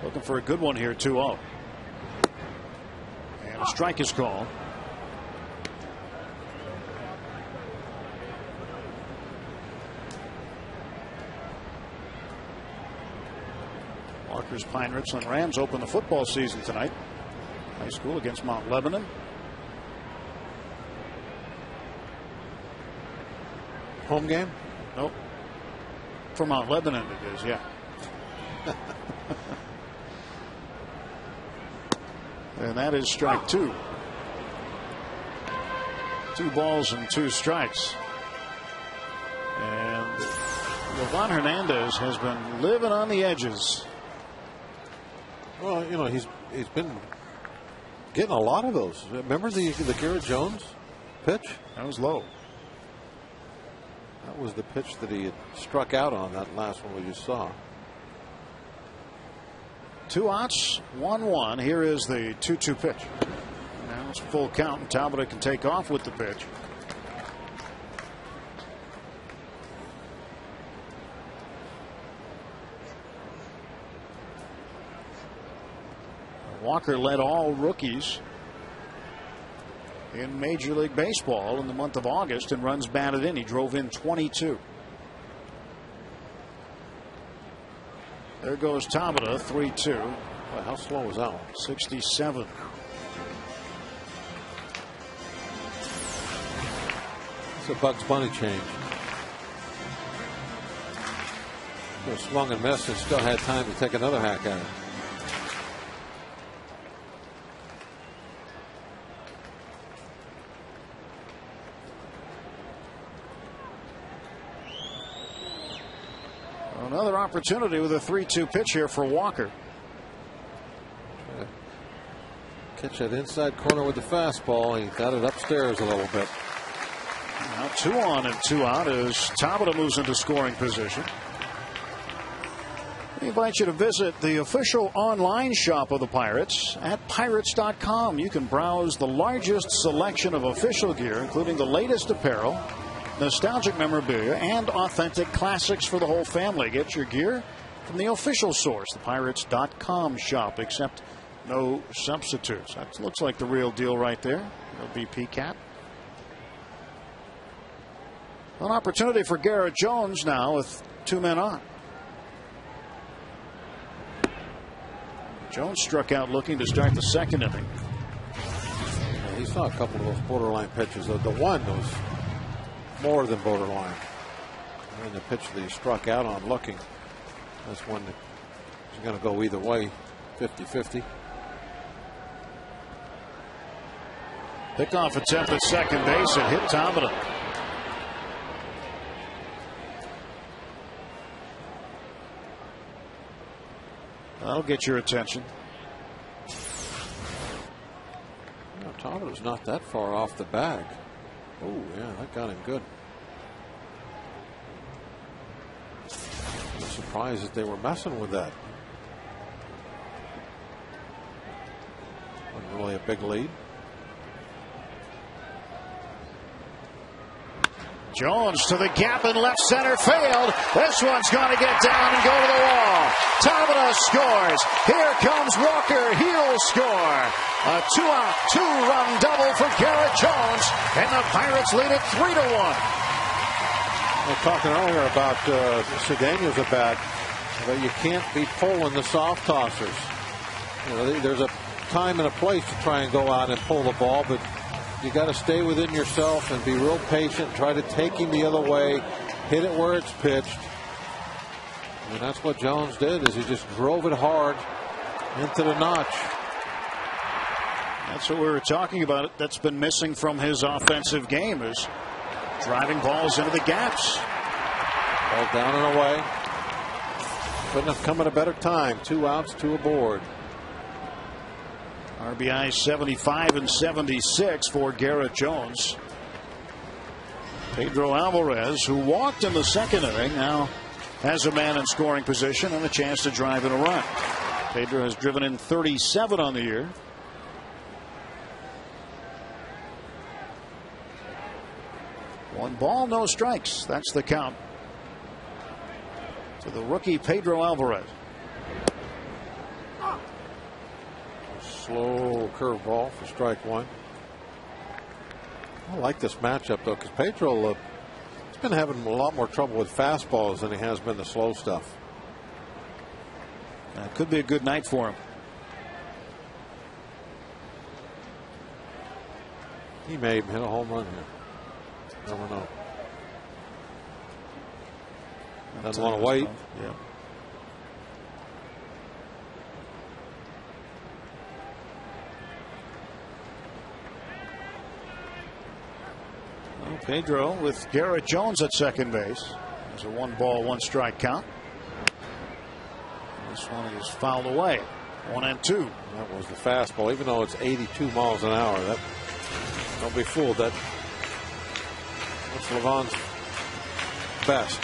Looking for a good one here, 2-0. And a strike is called. Walker's Pine Richland Rams open the football season tonight. High school against Mount Lebanon. Home game? Nope. For Mount Lebanon it is, yeah. And that is strike 2. 2 balls and 2 strikes. And Yovan Hernandez has been living on the edges. Well, you know, he's been getting a lot of those. Remember the Garrett Jones pitch? That was low. That was the pitch that he had struck out on, that last one we just saw. 2 outs, 1-1. Here is the 2-2 pitch. Now it's full count, and Talbot can take off with the pitch. Walker led all rookies in Major League Baseball in the month of August in runs batted in. He drove in 22. There goes Tabata, 3-2. Boy, how slow was that one? 67. It's a Bugs Bunny change. He swung and missed and still had time to take another hack at it. Another opportunity with a 3-2 pitch here for Walker. Catch that inside corner with the fastball. He got it upstairs a little bit. Now 2 on and 2 out as Tabata moves into scoring position. We invite you to visit the official online shop of the Pirates at Pirates.com. You can browse the largest selection of official gear, including the latest apparel, nostalgic memorabilia, and authentic classics for the whole family. Get your gear from the official source, the Pirates.com shop, except no substitutes. That looks like the real deal right there. No BP cap. An opportunity for Garrett Jones now with 2 men on. Jones struck out looking to start the second inning. Yeah, he saw a couple of those borderline pitches. The one was more than borderline. And the pitch that he struck out on looking, that's one that is going to go either way, 50-50. Pickoff attempt at second base and hit Tabata. That'll get your attention. No, Tabata's not that far off the bag. Oh, yeah, that got him good. I'm surprised that they were messing with that. Wasn't really a big lead. Jones to the gap in left center field. This one's going to get down and go to the wall. Tabata scores. Here comes Walker. He'll score. A 2-out, 2-run double for Garrett Jones, and the Pirates lead it 3-1. We were talking earlier about Cedeno's at bat, but you can't be pulling the soft tossers. You know, there's a time and a place to try and go out and pull the ball, but you got to stay within yourself and be real patient. Try to take him the other way, hit it where it's pitched. And that's what Jones did, is he just drove it hard into the notch. That's what we were talking about. That's been missing from his offensive game, is driving balls into the gaps. Ball down and away. Couldn't have come at a better time. 2 outs, 2 aboard. RBI 75 and 76 for Garrett Jones. Pedro Alvarez, who walked in the second inning, now has a man in scoring position and a chance to drive in a run. Pedro has driven in 37 on the year. One ball, no strikes. That's the count to the rookie Pedro Alvarez. Slow curveball for strike one. I like this matchup, though, because Pedro has been having a lot more trouble with fastballs than he has been the slow stuff. That could be a good night for him. He may hit a home run here. Never know. Doesn't want to wait. Yeah. Well, Pedro with Garrett Jones at second base. There's a 1 ball, 1 strike count. This one is fouled away. 1-2. That was the fastball, even though it's 82 miles an hour. That, don't be fooled. That's Livan's best.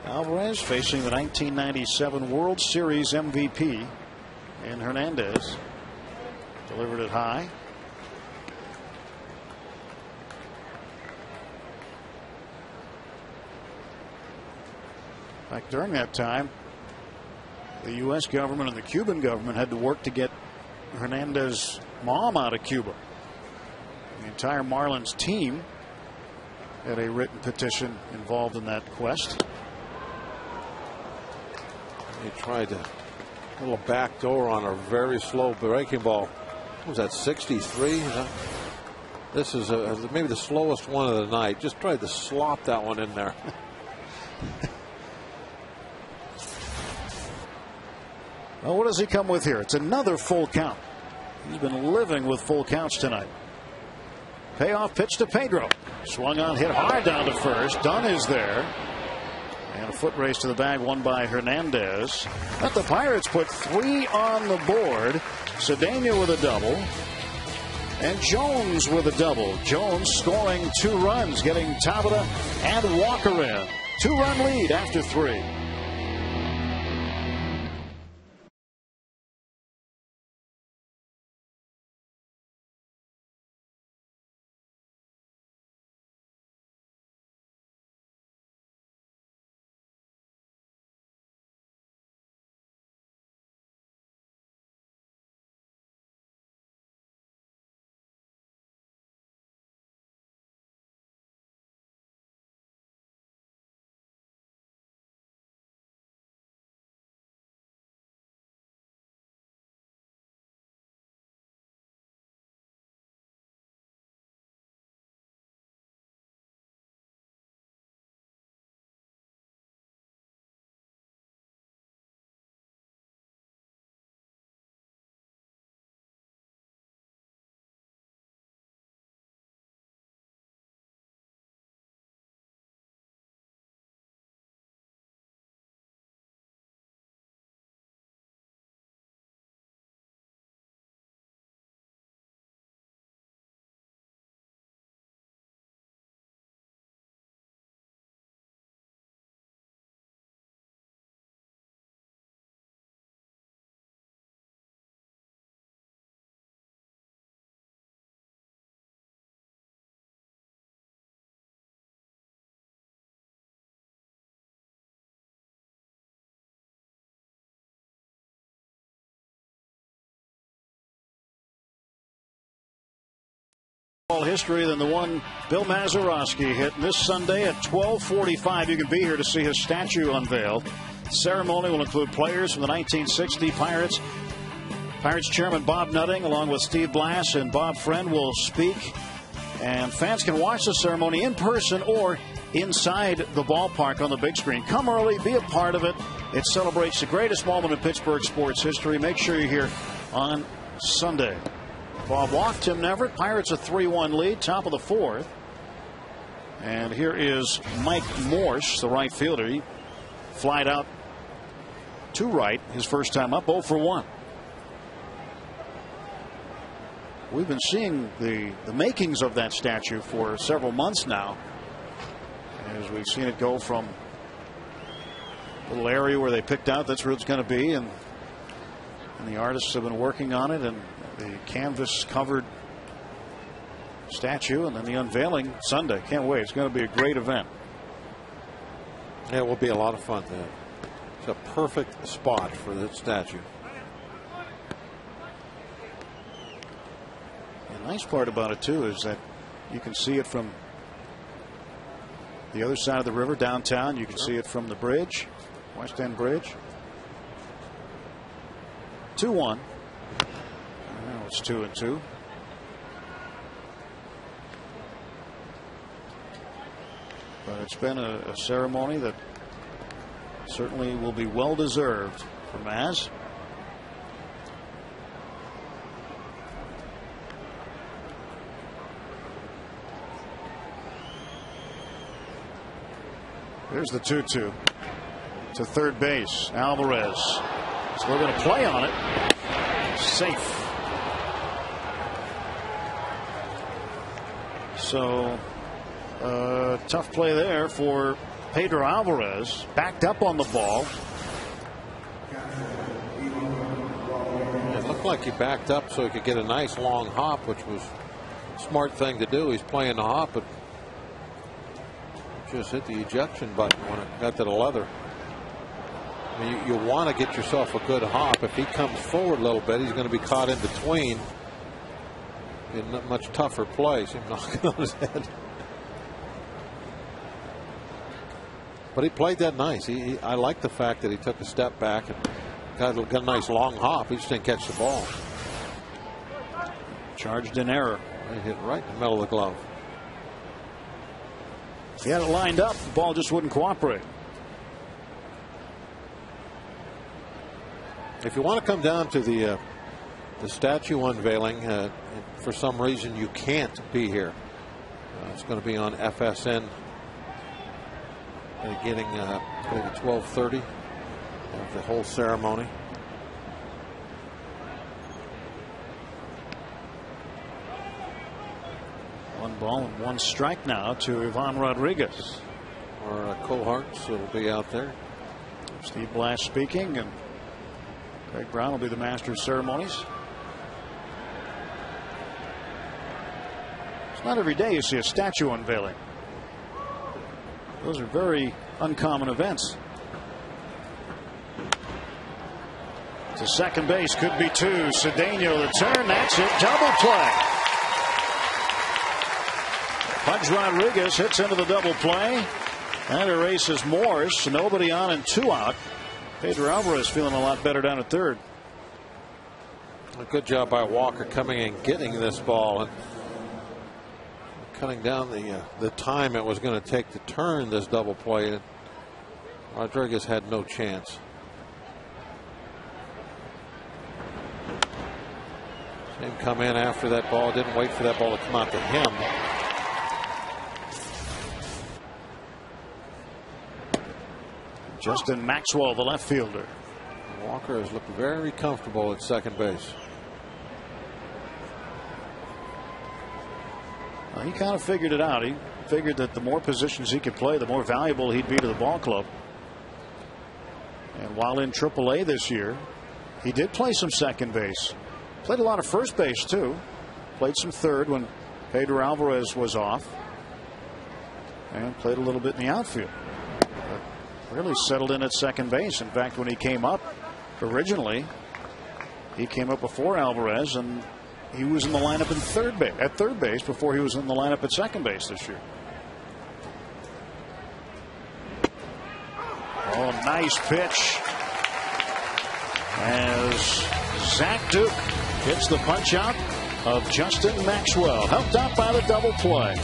Alvarez facing the 1997 World Series MVP in Hernandez. Delivered it high. In fact, during that time, the U.S. government and the Cuban government had to work to get Hernandez's mom out of Cuba. The entire Marlins team had a written petition involved in that quest. He tried a little back door on a very slow breaking ball. What was that, 63? This is maybe the slowest one of the night. Just tried to slop that one in there. Well, what does he come with here? It's another full count. He's been living with full counts tonight. Payoff pitch to Pedro. Swung on, hit hard down to first. Dunn is there. And a foot race to the bag, won by Hernandez. But the Pirates put 3 on the board. Cedeno with a double. And Jones with a double. Jones scoring 2 runs, getting Tabata and Walker in. 2-run lead after 3. history than the one Bill Mazeroski hit this Sunday at 12:45. You can be here to see his statue unveiled. The ceremony will include players from the 1960 Pirates. Pirates chairman Bob Nutting, along with Steve Blass and Bob Friend, will speak. And fans can watch the ceremony in person or inside the ballpark on the big screen. Come early, be a part of it. It celebrates the greatest moment in Pittsburgh sports history. Make sure you're here on Sunday. Bob walked, Tim Neverett. Pirates a 3-1 lead, top of the fourth. And here is Mike Morse, the right fielder. He flied out to right his first time up, 0 for 1. We've been seeing the makings of that statue for several months now, as we've seen it go from a little area where they picked out that's where it's going to be, and the artists have been working on it, and the canvas covered statue, and then the unveiling Sunday. Can't wait. It's going to be a great event. Yeah, it will be a lot of fun. It's a perfect spot for the statue. The nice part about it too is that you can see it from the other side of the river downtown. You can see it from the bridge, West End Bridge. 2-1. Now it's 2-2. But it's been a ceremony that certainly will be well deserved for Maz. Here's the 2-2 to third base. Alvarez still going to play on it. Safe. So tough play there for Pedro Alvarez. Backed up on the ball. It looked like he backed up so he could get a nice long hop, which was a smart thing to do. He's playing the hop, but just hit the ejection button when it got to the leather. I mean, you want to get yourself a good hop. If he comes forward a little bit, he's going to be caught in between. In a much tougher place. Him knocking on his head. But he played that nice. I like the fact that he took a step back and got a nice long hop. He just didn't catch the ball. Charged in error. He hit right in the middle of the glove. He had it lined up. The ball just wouldn't cooperate. If you want to come down to the statue unveiling, for some reason you can't be here. It's going to be on FSN beginning maybe 12:30 of the whole ceremony. One ball and one strike now to Ivan Rodriguez. Or Coharts will be out there. Steve Blass speaking, and Greg Brown will be the master of ceremonies. It's not every day you see a statue unveiling. Those are very uncommon events. To second base, could be two. Cedeno the turn, that's it. Double play. Pudge Rodriguez hits into the double play. That erases Morse. Nobody on and 2 out. Pedro Alvarez feeling a lot better down at third. A good job by Walker coming and getting this ball and cutting down the time it was going to take to turn this double play. Rodriguez had no chance. Same come in after that ball. Didn't wait for that ball to come out to him. Justin Maxwell, the left fielder. Walker has looked very comfortable at second base. Well, he kind of figured it out. He figured that the more positions he could play, the more valuable he'd be to the ball club. And while in AAA this year, he did play some second base. Played a lot of first base, too. Played some third when Pedro Alvarez was off. And played a little bit in the outfield. But really settled in at second base. In fact, when he came up originally, he came up before Alvarez, and he was in the lineup at third base before he was in the lineup at second base this year. Oh, nice pitch as Zach Duke hits the punch out of Justin Maxwell, helped out by the double play.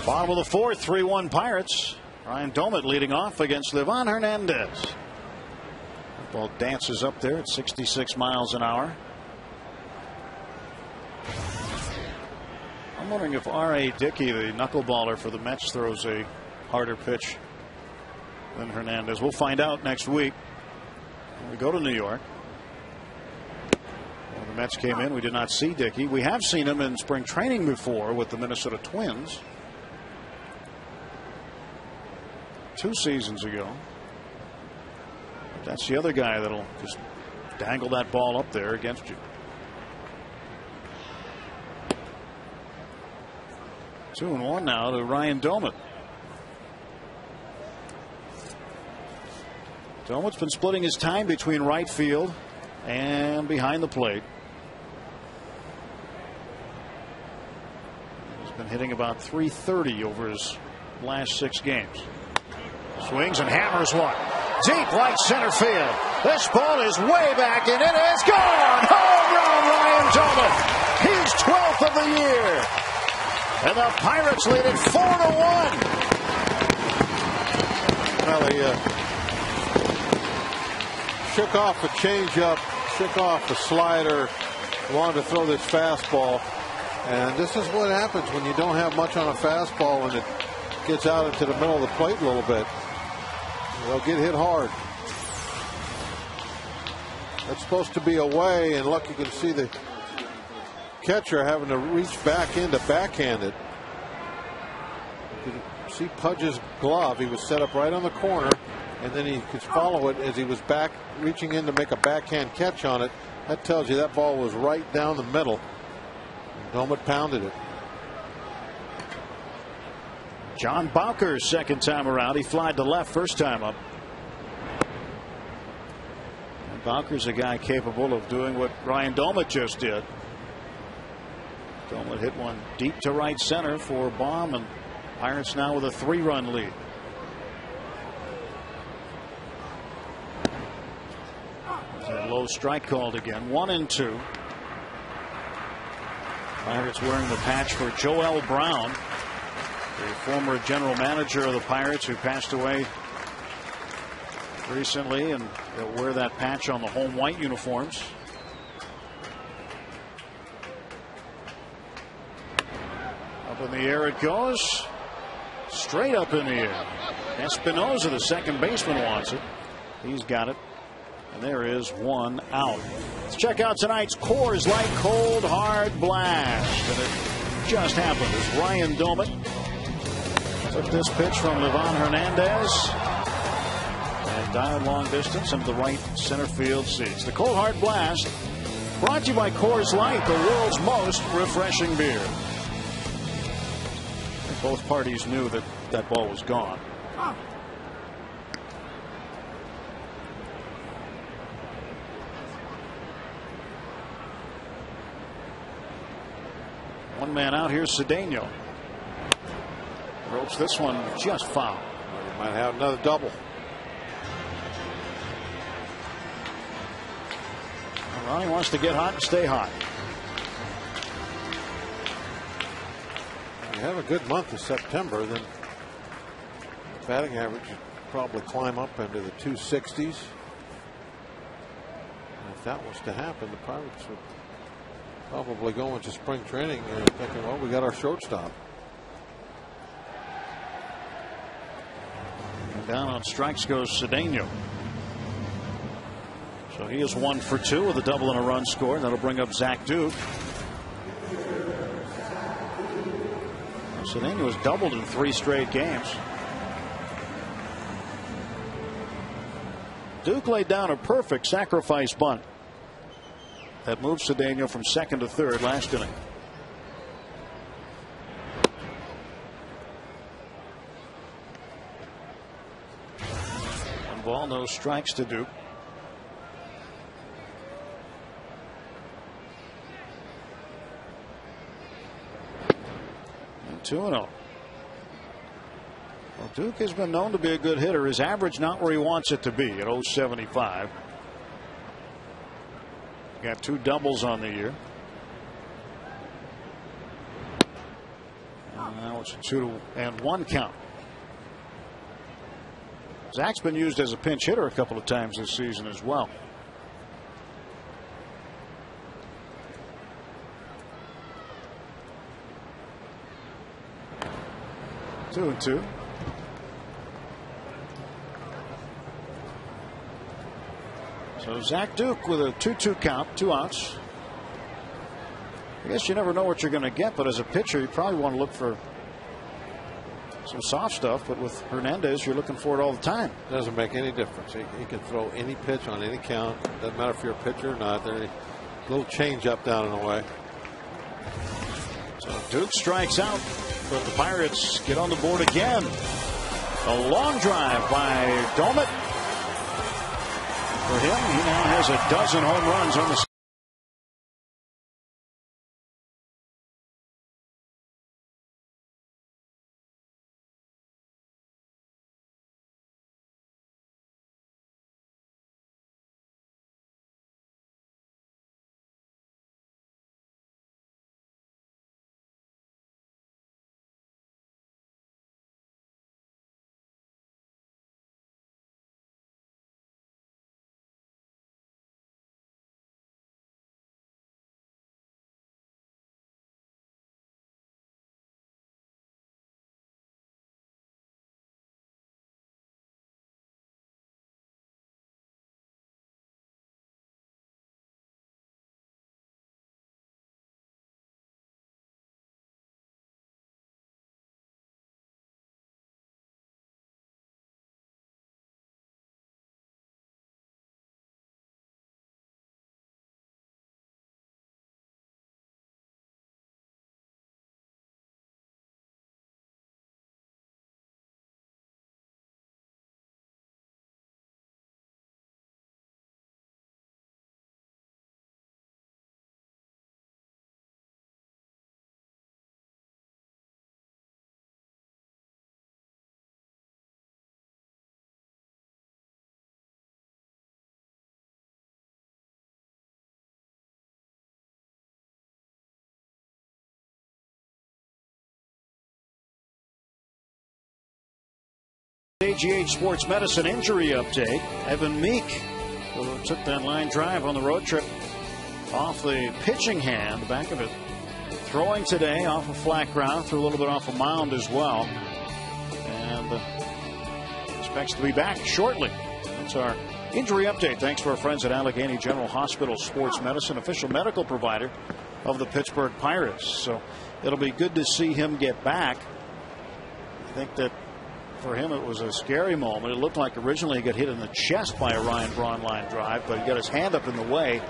Bottom of the fourth, 3-1 Pirates. Ryan Doumit leading off against Livan Hernandez. The ball dances up there at 66 miles an hour. I'm wondering if R.A. Dickey, the knuckleballer for the Mets, throws a harder pitch than Hernandez. We'll find out next week when we go to New York. When the Mets came in, we did not see Dickey. We have seen him in spring training before with the Minnesota Twins 2 seasons ago. That's the other guy that'll just dangle that ball up there against you. 2-1 now to Ryan Doumit. Domit's been splitting his time between right field and behind the plate. He's been hitting about .330 over his last 6 games. Swings and hammers one. Deep right center field. This ball is way back and it is gone. Home run, Ryan Doumit. He's 12th of the year. And the Pirates lead it 4-1. Well, he shook off a changeup, shook off a slider, wanted to throw this fastball. And this is what happens when you don't have much on a fastball and it gets out into the middle of the plate a little bit. They'll get hit hard. That's supposed to be away, and look, you can see the catcher having to reach back in to backhand it. You can see Pudge's glove. He was set up right on the corner, and then he could follow it as he was back reaching in to make a backhand catch on it. That tells you that ball was right down the middle. Doumit pounded it. John Bowker's second time around. He flied to left first time up. And Bowker's a guy capable of doing what Ryan Doumit just did. Doumit hit one deep to right center for a bomb, and Pirates now with a 3-run lead. There's a low strike called again. 1-2. Pirates wearing the patch for Joel Brown, the former general manager of the Pirates who passed away recently, and they'll wear that patch on the home white uniforms. Up in the air it goes. Straight up in the air. Espinosa, the second baseman, wants it. He's got it. And there is one out. Let's check out tonight's Coors Light Cold Hard Blast. And it just happened as Ryan Doumit took this pitch from Livan Hernandez and dialed long distance into the right center field seats. The Cold Hard Blast brought to you by Coors Light, the world's most refreshing beer. Both parties knew that that ball was gone. One man out. Here's Cedeno. Ropes this one just foul. He might have another double. Ronnie wants to get hot and stay hot. You have a good month of September, then batting average would probably climb up into the 260s. And if that was to happen, the Pirates would probably go into spring training and thinking, well, we got our shortstop. And down on strikes goes Cedeno. So he is 1 for 2 with a double and a run scored. That'll bring up Zach Duke. Cedeno has doubled in 3 straight games. Duke laid down a perfect sacrifice bunt that moved Cedeno from second to third last inning. One ball, no strikes to Duke. And 2-0. Well, Duke has been known to be a good hitter. His average not where he wants it to be at .075. Got 2 doubles on the year. And now it's a 2-1 count. Zach's been used as a pinch hitter a couple of times this season as well. 2-2. So Zach Duke with a 2-2 count, 2 outs. I guess you never know what you're going to get, but as a pitcher, you probably want to look for some soft stuff. But with Hernandez, you're looking for it all the time. Doesn't make any difference. He can throw any pitch on any count. Doesn't matter if you're a pitcher or not. There's a little change up, down, and away. So Duke strikes out, but the Pirates get on the board again. A long drive by Doumit. For him, he now has a dozen home runs on the AGH Sports Medicine injury update. Evan Meek, who took that line drive on the road trip off the pitching hand, back of it. Throwing today off of flat ground, threw a little bit off a mound as well. And expects to be back shortly. That's our injury update. Thanks to our friends at Allegheny General Hospital Sports Medicine, official medical provider of the Pittsburgh Pirates. So it'll be good to see him get back. I think that for him it was a scary moment. It looked like originally he got hit in the chest by a Ryan Braun line drive, but he got his hand up in the way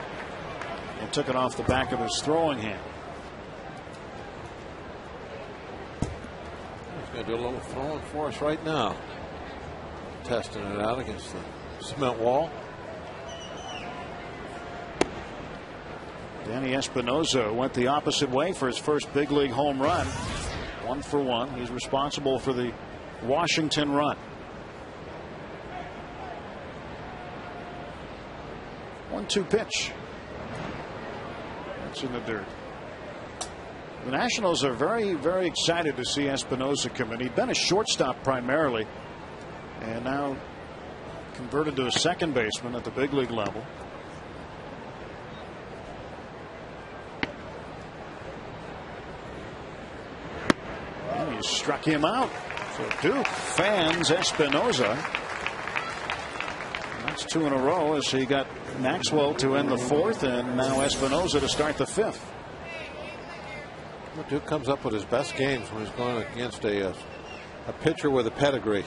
and took it off the back of his throwing hand. He's going to do a little throwing for us right now. Testing it out against the cement wall. Danny Espinosa went the opposite way for his first big league home run. 1 for 1. He's responsible for the Washington run. 1-2 pitch. That's in the dirt. The Nationals are very, very excited to see Espinosa come in. He'd been a shortstop primarily, and now converted to a second baseman at the big league level. And he struck him out. So Duke fans Espinosa. That's 2 in a row as he got Maxwell to end the 4th, and now Espinosa to start the 5th. Well, Duke comes up with his best games when he's going against a pitcher with a pedigree,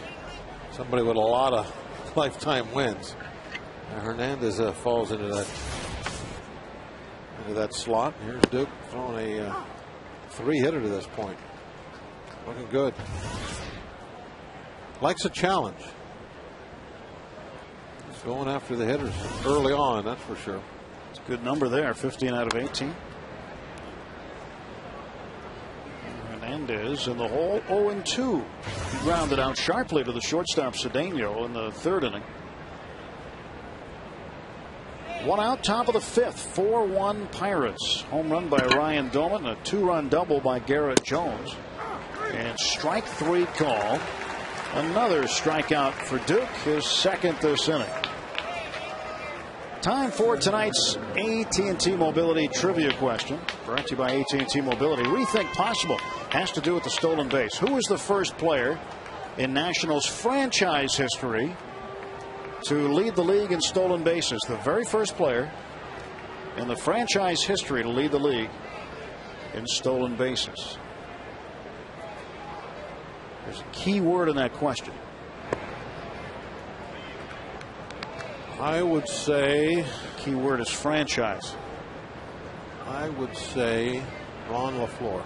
somebody with a lot of lifetime wins. Hernandez falls into that slot. Here's Duke throwing a 3-hitter to this point. Looking good. Likes a challenge. He's going after the hitters early on, that's for sure. It's a good number there, 15 out of 18. Hernandez in the hole, 0-2. He grounded out sharply to the shortstop Cedeno in the 3rd inning. 1 out, top of the 5th. 4-1 Pirates. Home run by Ryan Doman and a 2-run double by Garrett Jones. And strike 3 call. Another strikeout for Duke, his 2nd this inning. Time for tonight's AT&T Mobility trivia question. Brought to you by AT&T Mobility. Rethink Possible has to do with the stolen base. Who was the first player in Nationals franchise history to lead the league in stolen bases? The very first player in the franchise history to lead the league in stolen bases. There's a key word in that question. I would say the key word is franchise. I would say Ron LaFleur.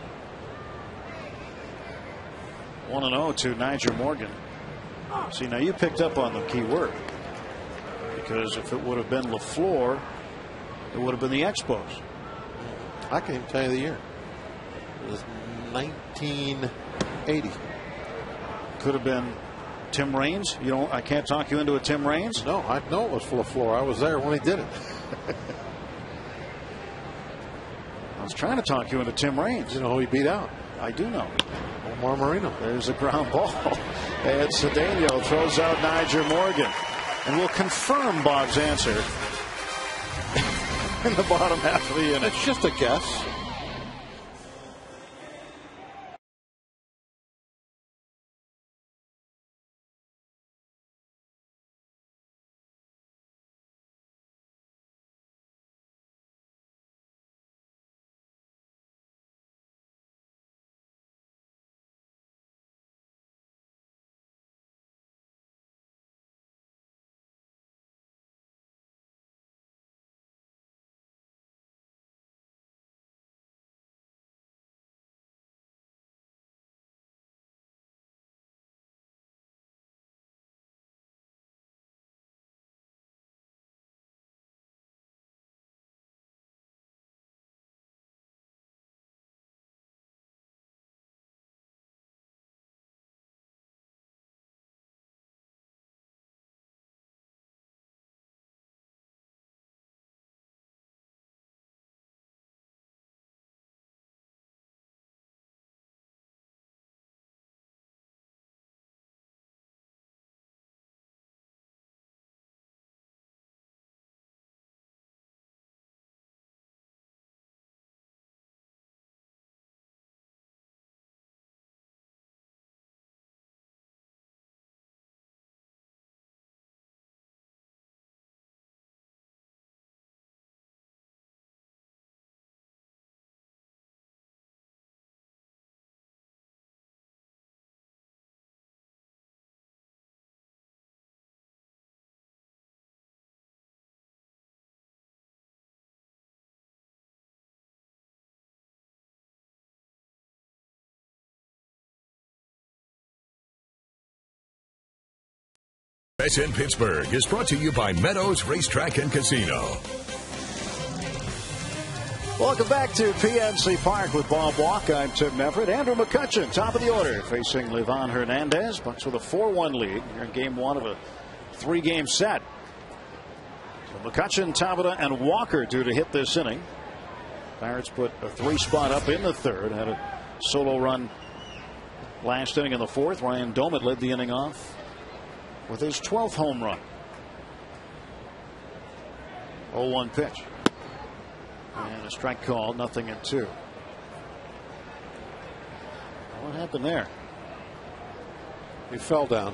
1-0 to Nyjer Morgan. See, now you picked up on the key word, because if it would have been LaFleur, it would have been the Expos. I can't even tell you the year. It was 1980. Could have been Tim Raines. You know, I can't talk you into a Tim Raines. No, I know it was LaFleur. I was there when he did it. I was trying to talk you into Tim Raines. You know who he beat out? I do know. Omar Marino. There's a ground ball. And Cedeno throws out Nyjer Morgan. And we'll confirm Bob's answer in the bottom half of the inning. It's just a guess. SN Pittsburgh is brought to you by Meadows Racetrack and Casino. Welcome back to PNC Park with Bob Walk. I'm Tim Neverett. Andrew McCutchen, top of the order, facing Livan Hernandez. Bucks with a 4-1 lead here in game one of a 3-game set. So McCutchen, Tabata, and Walker due to hit this inning. Pirates put a 3-spot up in the third. Had a solo run last inning in the fourth. Ryan Doumit led the inning off with his 12th home run. 0-1 pitch. And a strike called, 0-2. What happened there? He fell down.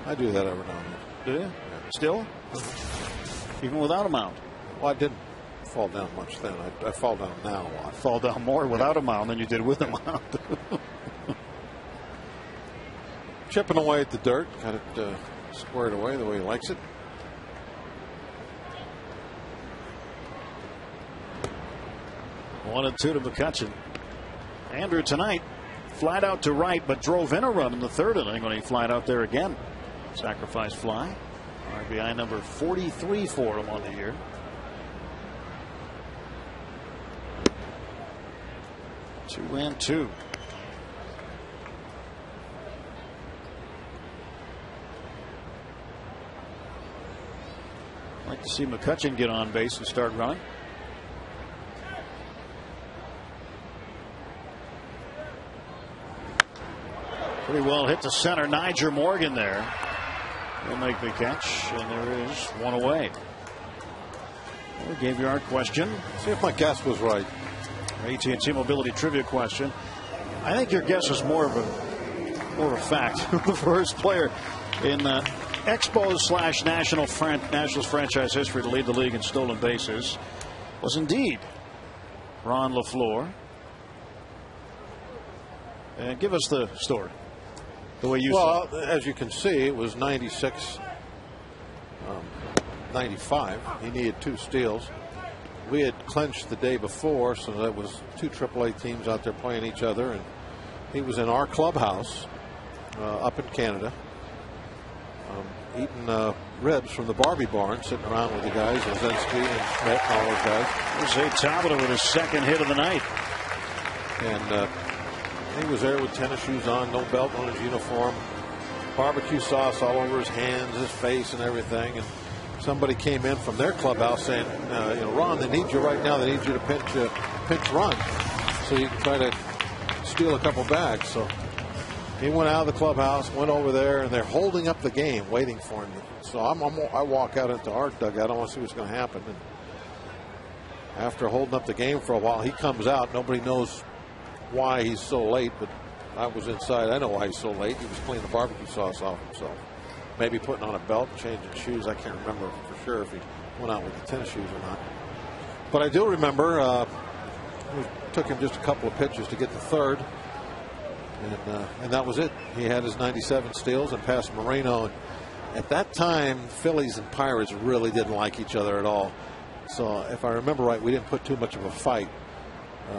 I do that every now and then. Do you? Yeah. Still? Even without a mound? Well, I didn't fall down much then. I fall down now a lot. Fall down more without a mound than you did with a mound. Chipping away at the dirt. Got it squared away the way he likes it. One and two to McCutchen. Andrew tonight flied out to right, but drove in a run in the third inning when he flied out there again. Sacrifice fly. RBI number 43 for him on the year. 2-2. Like to see McCutchen get on base and start running. Pretty well hit to center. Nyjer Morgan there. He'll make the catch, and there is one away. Well, we gave you our question. See if my guess was right. AT&T Mobility trivia question. I think your guess is more of a fact. The first player in Expos/Nationals franchise history to lead the league in stolen bases was indeed Ron LaFleur. And give us the story. The way you saw it. As you can see, it was 96, 95. He needed 2 steals. We had clinched the day before, so that was 2 AAA teams out there playing each other, and he was in our clubhouse up in Canada, eating ribs from the Barbie barn, sitting around with the guys, Ozinski and Schmidt and all those guys. Jose Tabata with his second hit of the night. And he was there with tennis shoes on, no belt on his uniform, barbecue sauce all over his hands, his face, and everything. And somebody came in from their clubhouse saying, Ron, they need you right now. They need you to pinch run, so you can try to steal a couple bags. So he went out of the clubhouse, went over there, and they're holding up the game, waiting for him. So I walk out into our dugout. I want to see what's going to happen. And after holding up the game for a while, he comes out. Nobody knows why he's so late, but I was inside. I know why he's so late. He was cleaning the barbecue sauce off himself. Maybe putting on a belt, changing shoes. I can't remember for sure if he went out with the tennis shoes or not. But I do remember it took him just a couple of pitches to get to third. And that was it. He had his 97 steals and passed Moreno. And at that time, Phillies and Pirates really didn't like each other at all. So if I remember right, we didn't put too much of a fight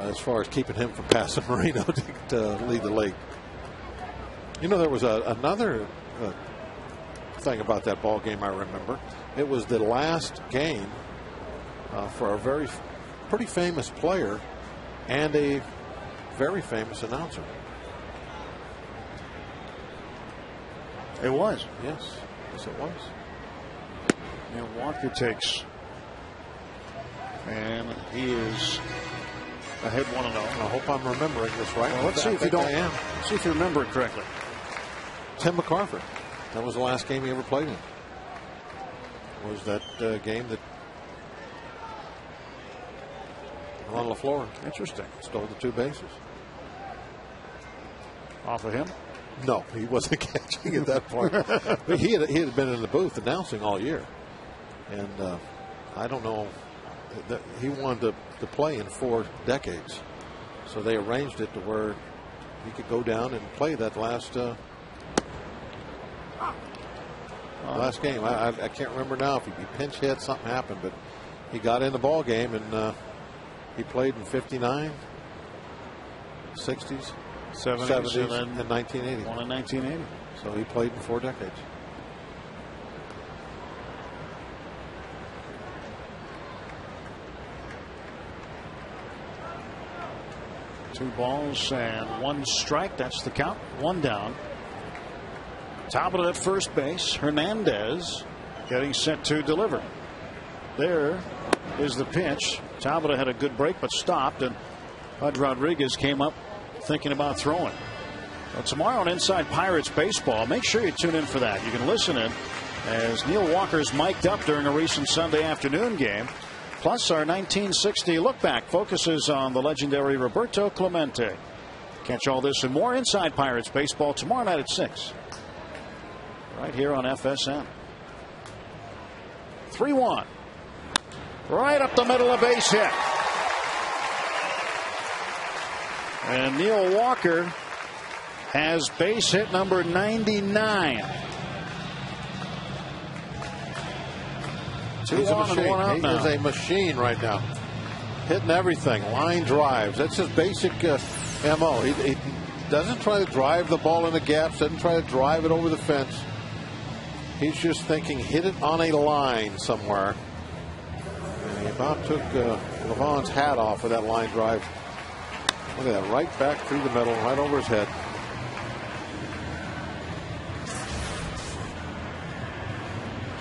as far as keeping him from passing Moreno to lead the league. There was another thing about that ball game I remember. It was the last game for a pretty famous player and a very famous announcer. It was. Yes, it was. And Walker takes, and he is ahead 1-0. I hope I'm remembering this right. Well, let's see if you don't. See if you remember it correctly. Tim McCarver. That was the last game he ever played in. Was that game that Ron LaFleur stole the 2 bases off of him? No, he wasn't catching at that point. But he had been in the booth announcing all year, and I don't know. He wanted to play in 4 decades, so they arranged it to where he could go down and play that last game. I can't remember now if he pinch hit, something happened, but he got in the ball game, and he played in 59, 60s, 70s and 1980. One in 1980. So he played in 4 decades. Two balls and 1 strike. That's the count. 1 down. Top of it at first base. Hernandez getting set to deliver. There is the pitch. Tabata had a good break but stopped, and Bud Rodriguez came up thinking about throwing. Well, tomorrow on Inside Pirates Baseball, make sure you tune in for that. You can listen in as Neil Walker's mic'd up during a recent Sunday afternoon game. Plus, our 1960 look back focuses on the legendary Roberto Clemente. Catch all this and more Inside Pirates Baseball tomorrow night at 6. Right here on FSN. 3-1. Right up the middle, a base hit. And Neil Walker has base hit number 99. 2 on and 1 out now. He is a machine right now. Hitting everything. Line drives. That's his basic MO. He doesn't try to drive the ball in the gaps. Doesn't try to drive it over the fence. He's just thinking, hit it on a line somewhere. And he about took Levon's hat off with that line drive. Look at that, right back through the middle, right over his head.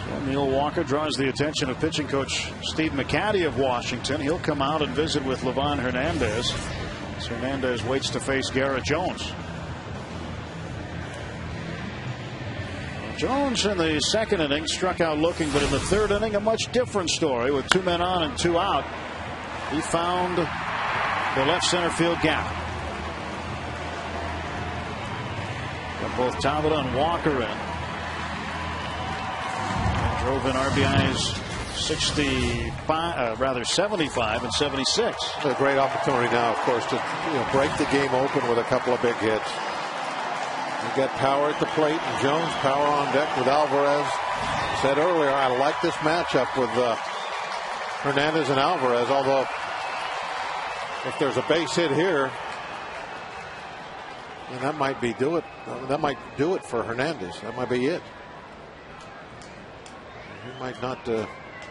So Neil Walker draws the attention of pitching coach Steve McCaddy of Washington. He'll come out and visit with Livan Hernandez. So Hernandez waits to face Garrett Jones. Jones in the second inning struck out looking, but in the third inning a much different story with 2 men on and 2 out. He found the left center field gap. Got both Tabata and Walker in. And drove in RBIs 75 and 76. It's a great opportunity now, of course, to break the game open with a couple of big hits. You got power at the plate, and Jones power on deck with Alvarez. Said earlier, I like this matchup with Hernandez and Alvarez, although if there's a base hit here, then that might do it for Hernandez. That might be it. He might not get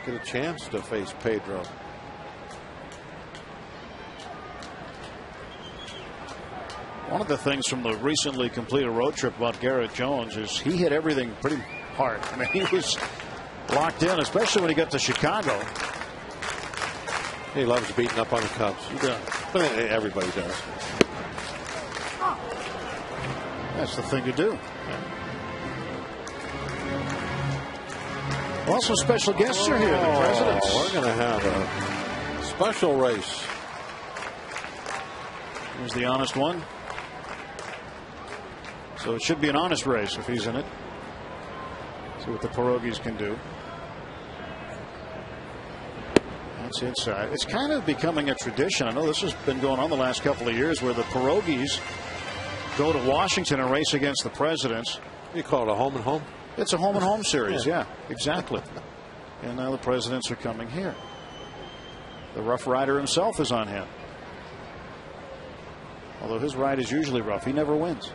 a chance to face Pedro. One of the things from the recently completed road trip about Garrett Jones is he hit everything pretty hard. I mean, he was locked in, especially when he got to Chicago. He loves beating up on the Cubs. He does. But everybody does. That's the thing to do. Well, some special guests are here. The presidents. We're going to have a special race. Here's the honest one. So it should be an honest race if he's in it. See what the pierogies can do. That's inside. It's kind of becoming a tradition. I know this has been going on the last couple of years where the pierogies go to Washington and race against the presidents. You call it a home and home? It's a home and home series. Yeah, exactly. And now the presidents are coming here. The Rough Rider himself is on hand. Although his ride is usually rough, he never wins.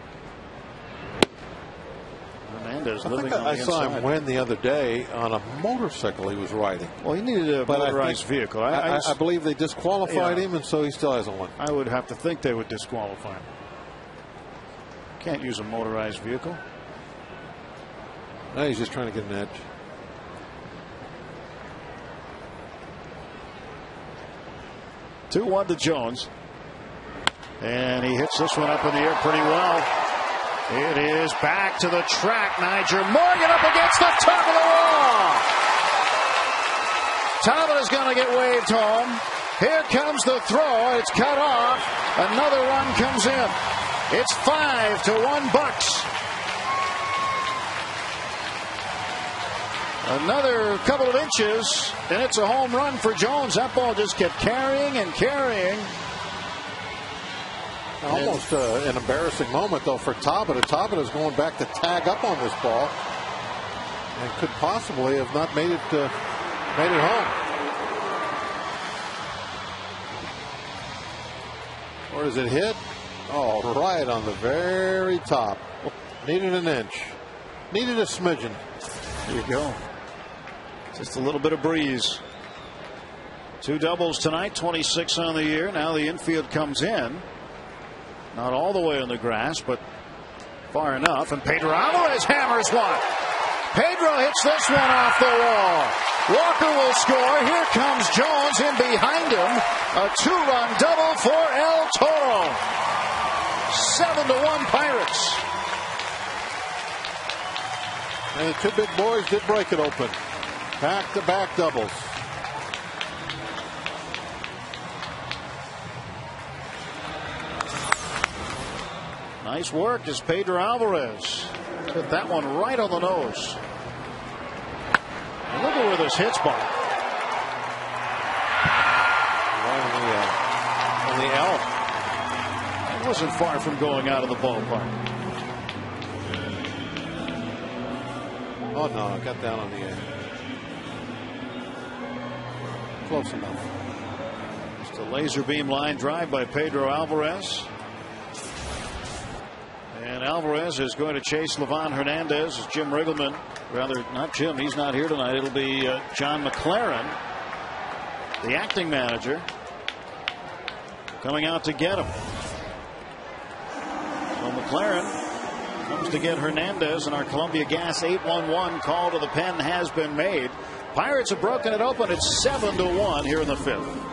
Hernandez living on the inside. I saw him win the other day on a motorcycle he was riding. Well, he needed a motorized vehicle. I believe they disqualified him, and so he still hasn't won. I would have to think they would disqualify him. Can't use a motorized vehicle. No, he's just trying to get an edge. Two-1 to Jones. And he hits this one up in the air pretty well. It is back to the track. Nyjer Morgan up against the top of the wall. Tabata's going to get waved home. Here comes the throw. It's cut off. Another run comes in. It's 5-1 Bucks. Another couple of inches, and it's a home run for Jones. That ball just kept carrying and carrying. Almost an embarrassing moment, though, for Tabata. Tabata's going back to tag up on this ball and could possibly have not made it home. Or does it hit? Oh, right on the very top. Needed an inch. Needed a smidgen. There you go. Just a little bit of breeze. 2 doubles tonight, 26 on the year. Now the infield comes in. Not all the way on the grass, but far enough. And Pedro Alvarez hammers one. Pedro hits this one off the wall. Walker will score. Here comes Jones in behind him. A 2-run double for El Toro. 7-1 Pirates. And the 2 big boys did break it open. Back-to-back doubles. Nice work as Pedro Alvarez hit that one right on the nose. And look at where this hits ball. Right on the L. It wasn't far from going out of the ballpark. Oh no, it got down on the end. Close enough. Just a laser beam line drive by Pedro Alvarez. And Alvarez is going to chase Livan Hernandez as Jim Riggleman. Rather, not Jim, he's not here tonight. It'll be John McLaren, the acting manager, coming out to get him. So McLaren comes to get Hernandez, and our Columbia Gas 811 call to the pen has been made. Pirates have broken it open. It's 7-1 here in the 5th.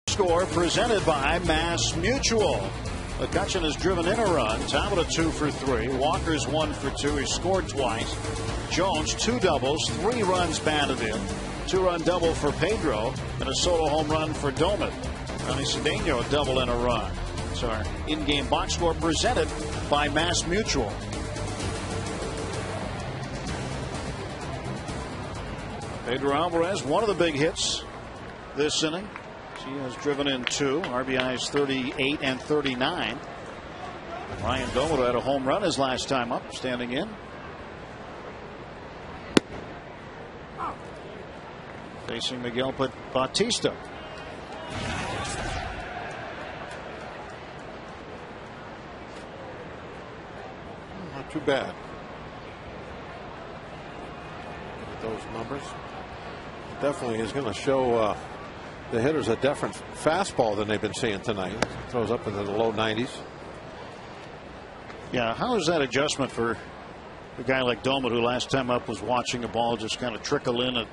Score presented by Mass Mutual. McCutchen has driven in a run. Talbot 2 for 3. Walker's 1 for 2. He scored twice. Jones 2 doubles, 3 runs batted in. 2-run double for Pedro and a solo home run for Doman. Ronnie Cedeno a double and a run. It's our in-game box score presented by Mass Mutual. Pedro Alvarez, one of the big hits this inning. He has driven in 2. RBIs 38 and 39. Ryan Doman had a home run his last time up, standing in. Facing Miguel Bautista. Not too bad. Those numbers definitely is going to show the hitters a different fastball than they've been seeing tonight. Throws up into the low 90s. Yeah, how is that adjustment for a guy like Doman, who last time up was watching a ball just kind of trickle in at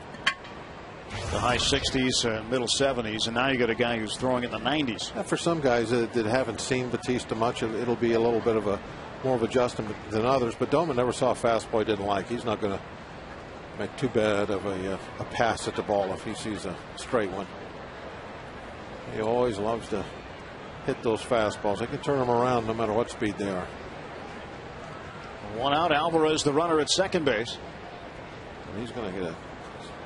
the high 60s and middle 70s, and now you got a guy who's throwing in the 90s. For some guys that haven't seen Bautista much, it'll be a little bit of a more of adjustment than others. But Doman never saw a fastball he didn't like. He's not going to make too bad of a pass at the ball if he sees a straight one. He always loves to hit those fastballs. They can turn them around no matter what speed they are. 1 out. Alvarez, the runner at second base. And he's going to get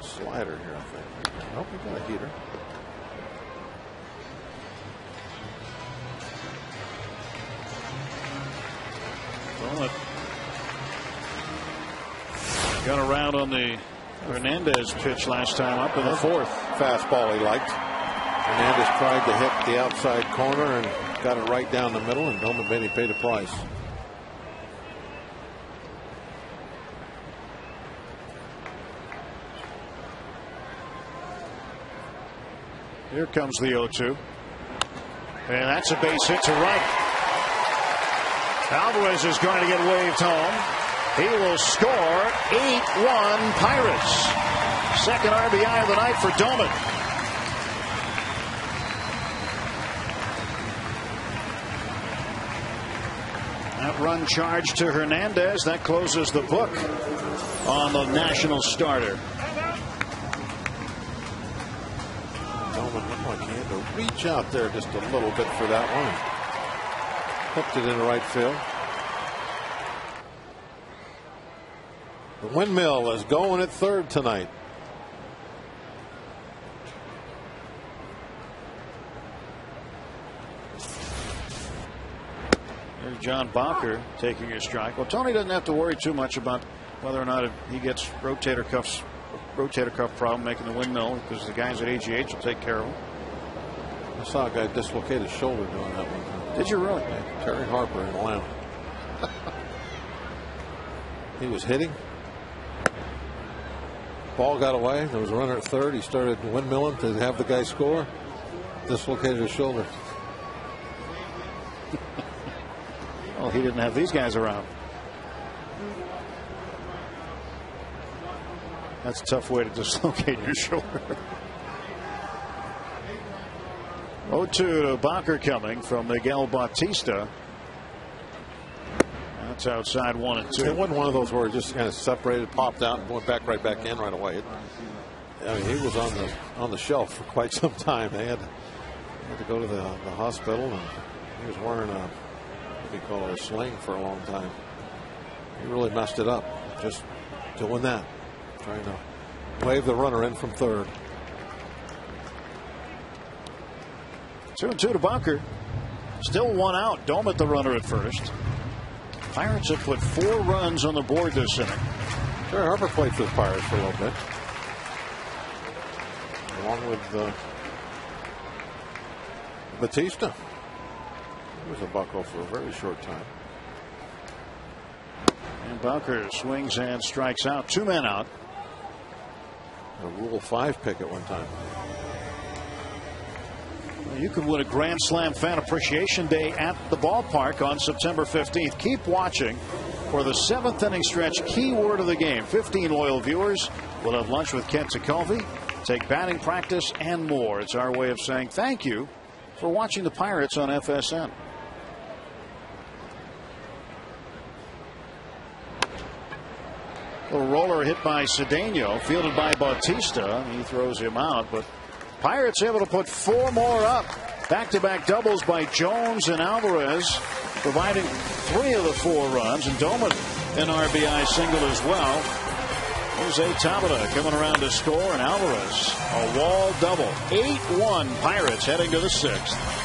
slider here, I think. Nope, he got a heater. Well, got around on the Hernandez pitch last time up in the fourth. Fastball he liked. Hernandez tried to hit the outside corner and got it right down the middle, and Doman Beatty paid the price. Here comes the 0-2. And that's a base hit to right. Alvarez is going to get waved home. He will score. 8-1 Pirates. Second RBI of the night for Doman. That run charged to Hernandez. That closes the book on the National starter. Doman looked like he had to reach out there just a little bit for that one. Hooked it into right field. The windmill is going at third tonight. There's John Bowker taking a strike. Well, Tony doesn't have to worry too much about whether or not he gets rotator cuff problem making the windmill, because the guys at AGH will take care of him. I saw a guy dislocate his shoulder doing that one. Did you really? Yeah, Terry Harper in Atlanta. He was hitting. Ball got away. There was a runner at third. He started windmilling to have the guy score. Dislocated his shoulder. Well, he didn't have these guys around. That's a tough way to dislocate your shoulder. 0-2 to Bowker coming from Miguel Bautista. That's outside 1-2. It wasn't one of those where it just kind of separated, popped out, and went right back in right away. I mean, he was on the shelf for quite some time. They had to go to the hospital, and he was wearing what do you call it, a sling for a long time. He really messed it up just doing that, trying to wave the runner in from third. 2-2 to Bowker. Still one out. Doman the runner at first. Pirates have put 4 runs on the board this inning. Terry Harper played for the Pirates for a little bit, along with Batista. He was a Bucko for a very short time. And Bowker swings and strikes out. 2 men out. A Rule 5 pick at one time. You could win a Grand Slam Fan Appreciation Day at the ballpark on September 15th. Keep watching for the 7th inning stretch keyword of the game. 15 loyal viewers will have lunch with Kent Tekulve, take batting practice, and more. It's our way of saying thank you for watching the Pirates on FSN. A roller hit by Cedeno, fielded by Bautista. He throws him out, but Pirates able to put 4 more up. Back-to-back doubles by Jones and Alvarez, providing 3 of the 4 runs, and Doman an RBI single as well. Jose Tabata coming around to score, and Alvarez a wall double. 8-1 Pirates heading to the 6th.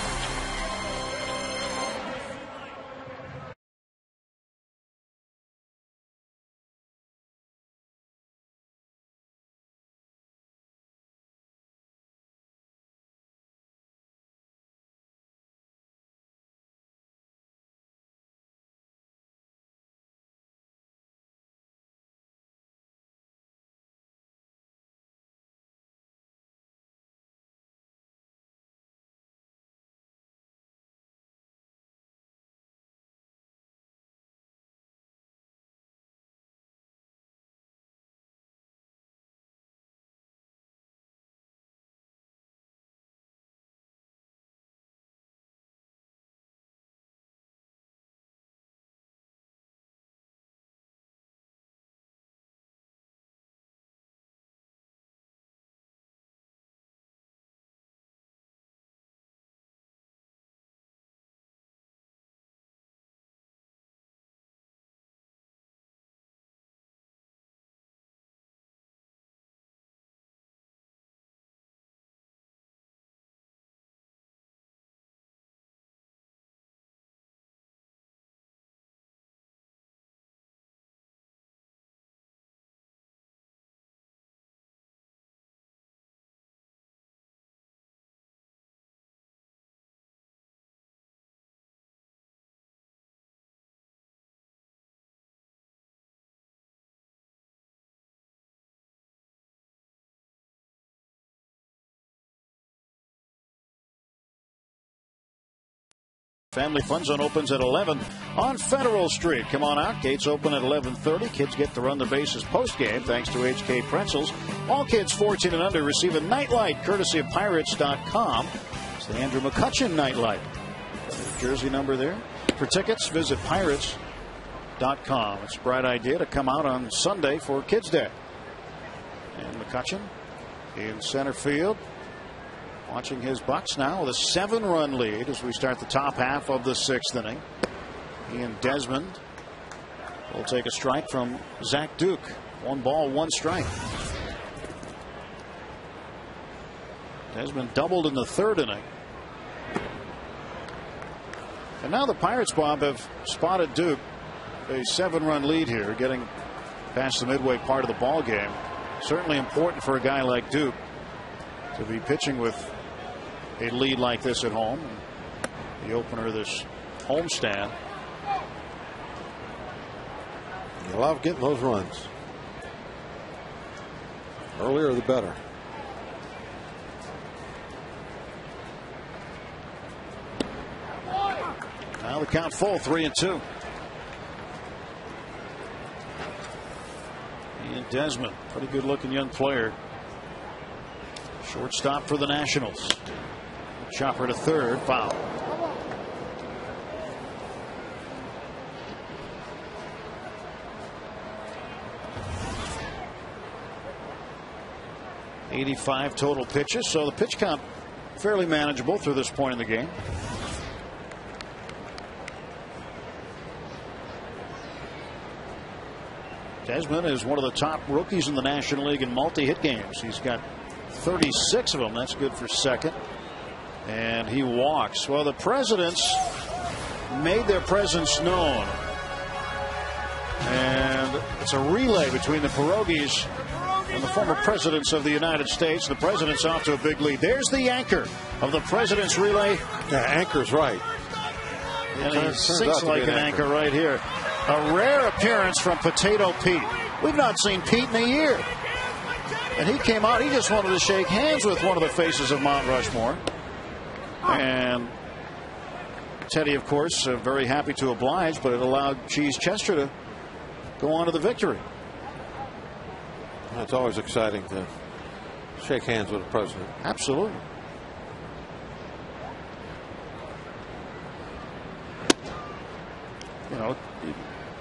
Family Fun Zone opens at 11 on Federal Street. Come on out. Gates open at 11:30. Kids get to run the bases post-game thanks to HK Pretzels. All kids 14 and under receive a nightlight courtesy of Pirates.com. It's the Andrew McCutchen nightlight. Jersey number there. For tickets, visit Pirates.com. It's a bright idea to come out on Sunday for Kids Day. And McCutchen in center field. Watching his Bucks now with a 7-run lead as we start the top half of the 6th inning. Ian Desmond will take a strike from Zach Duke. 1 ball, 1 strike. Desmond doubled in the 3rd inning. And now the Pirates, Bob, have spotted Duke. A 7-run lead here, getting past the midway part of the ball game. Certainly important for a guy like Duke to be pitching with a lead like this at home. The opener of this homestand. You love getting those runs. Earlier the better. Now the count full, 3-2. Ian Desmond, pretty good looking young player. Shortstop for the Nationals. Chopper to third, foul. .85 total pitches, so the pitch count fairly manageable through this point in the game. Desmond is one of the top rookies in the National League in multi-hit games. He's got 36 of them. That's good for second. And he walks. Well, the presidents made their presence known. And it's a relay between the Pierogies and the former presidents of the United States. The president's off to a big lead. There's the anchor of the president's relay. The anchor's right. And he sinks like an anchor right here. A rare appearance from Potato Pete. We've not seen Pete in a year. And he came out. He just wanted to shake hands with one of the faces of Mount Rushmore. And Teddy, of course, very happy to oblige, but it allowed Cheese Chester to go on to the victory. It's always exciting to shake hands with the president. Absolutely. You know,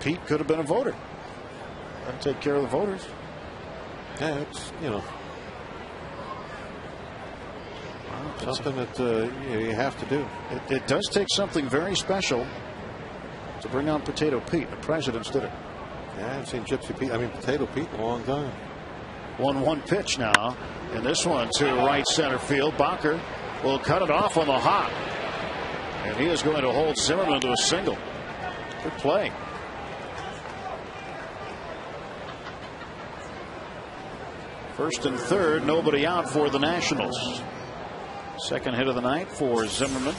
Pete could have been a voter. Got to take care of the voters. Yeah, it's, you know, something that you have to do. It does take something very special to bring on Potato Pete. The presidents did it. Yeah, I haven't seen Potato Pete in a long time. 1-1 pitch now. And this one to right center field. Bacher will cut it off on the hop. And he is going to hold Zimmerman to a single. Good play. First and third, nobody out for the Nationals. Second hit of the night for Zimmerman.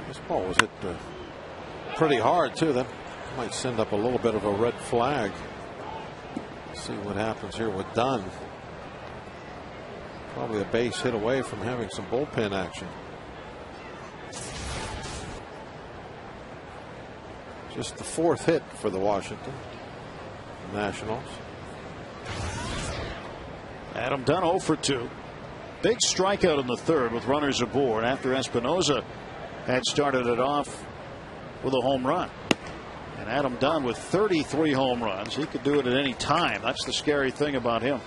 This ball was hit pretty hard, too. That might send up a little bit of a red flag. Let's see what happens here with Dunn. Probably a base hit away from having some bullpen action. Just the 4th hit for the Washington Nationals. Adam Dunn 0 for 2. Big strikeout in the 3rd with runners aboard after Espinosa had started it off with a home run. And Adam Dunn with 33 home runs. He could do it at any time. That's the scary thing about him.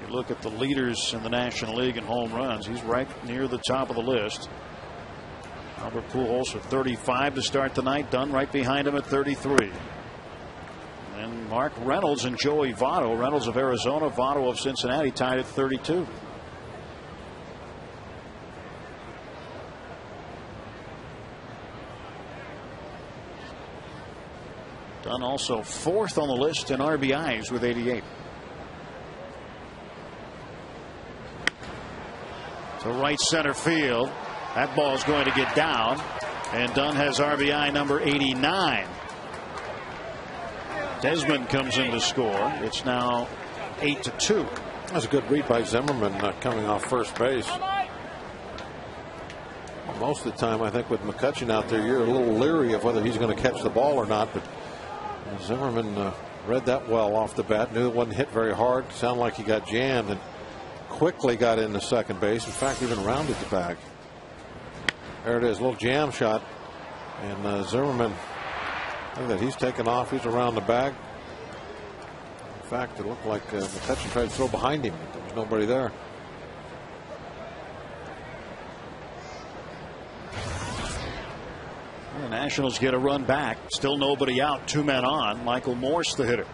You look at the leaders in the National League in home runs. He's right near the top of the list. Albert Pujols with 35 to start the night. Dunn right behind him at 33. And Mark Reynolds and Joey Votto. Reynolds of Arizona, Votto of Cincinnati tied at 32. Dunn also 4th on the list in RBIs with 88. To right center field. That ball is going to get down. And Dunn has RBI number 89. Desmond comes in to score. It's now 8-2. That's a good read by Zimmerman coming off first base. Most of the time, I think with McCutchen out there, you're a little leery of whether he's going to catch the ball or not. But Zimmerman read that well off the bat. Knew it wasn't hit very hard. Sounded like he got jammed and quickly got into second base. In fact, even rounded the bag. There it is, a little jam shot. And Zimmerman, look at that, he's taken off. He's around the bag. In fact, it looked like McCutchen tried to throw behind him. There was nobody there. The Nationals get a run back. Still nobody out. 2 men on. Michael Morse, the hitter.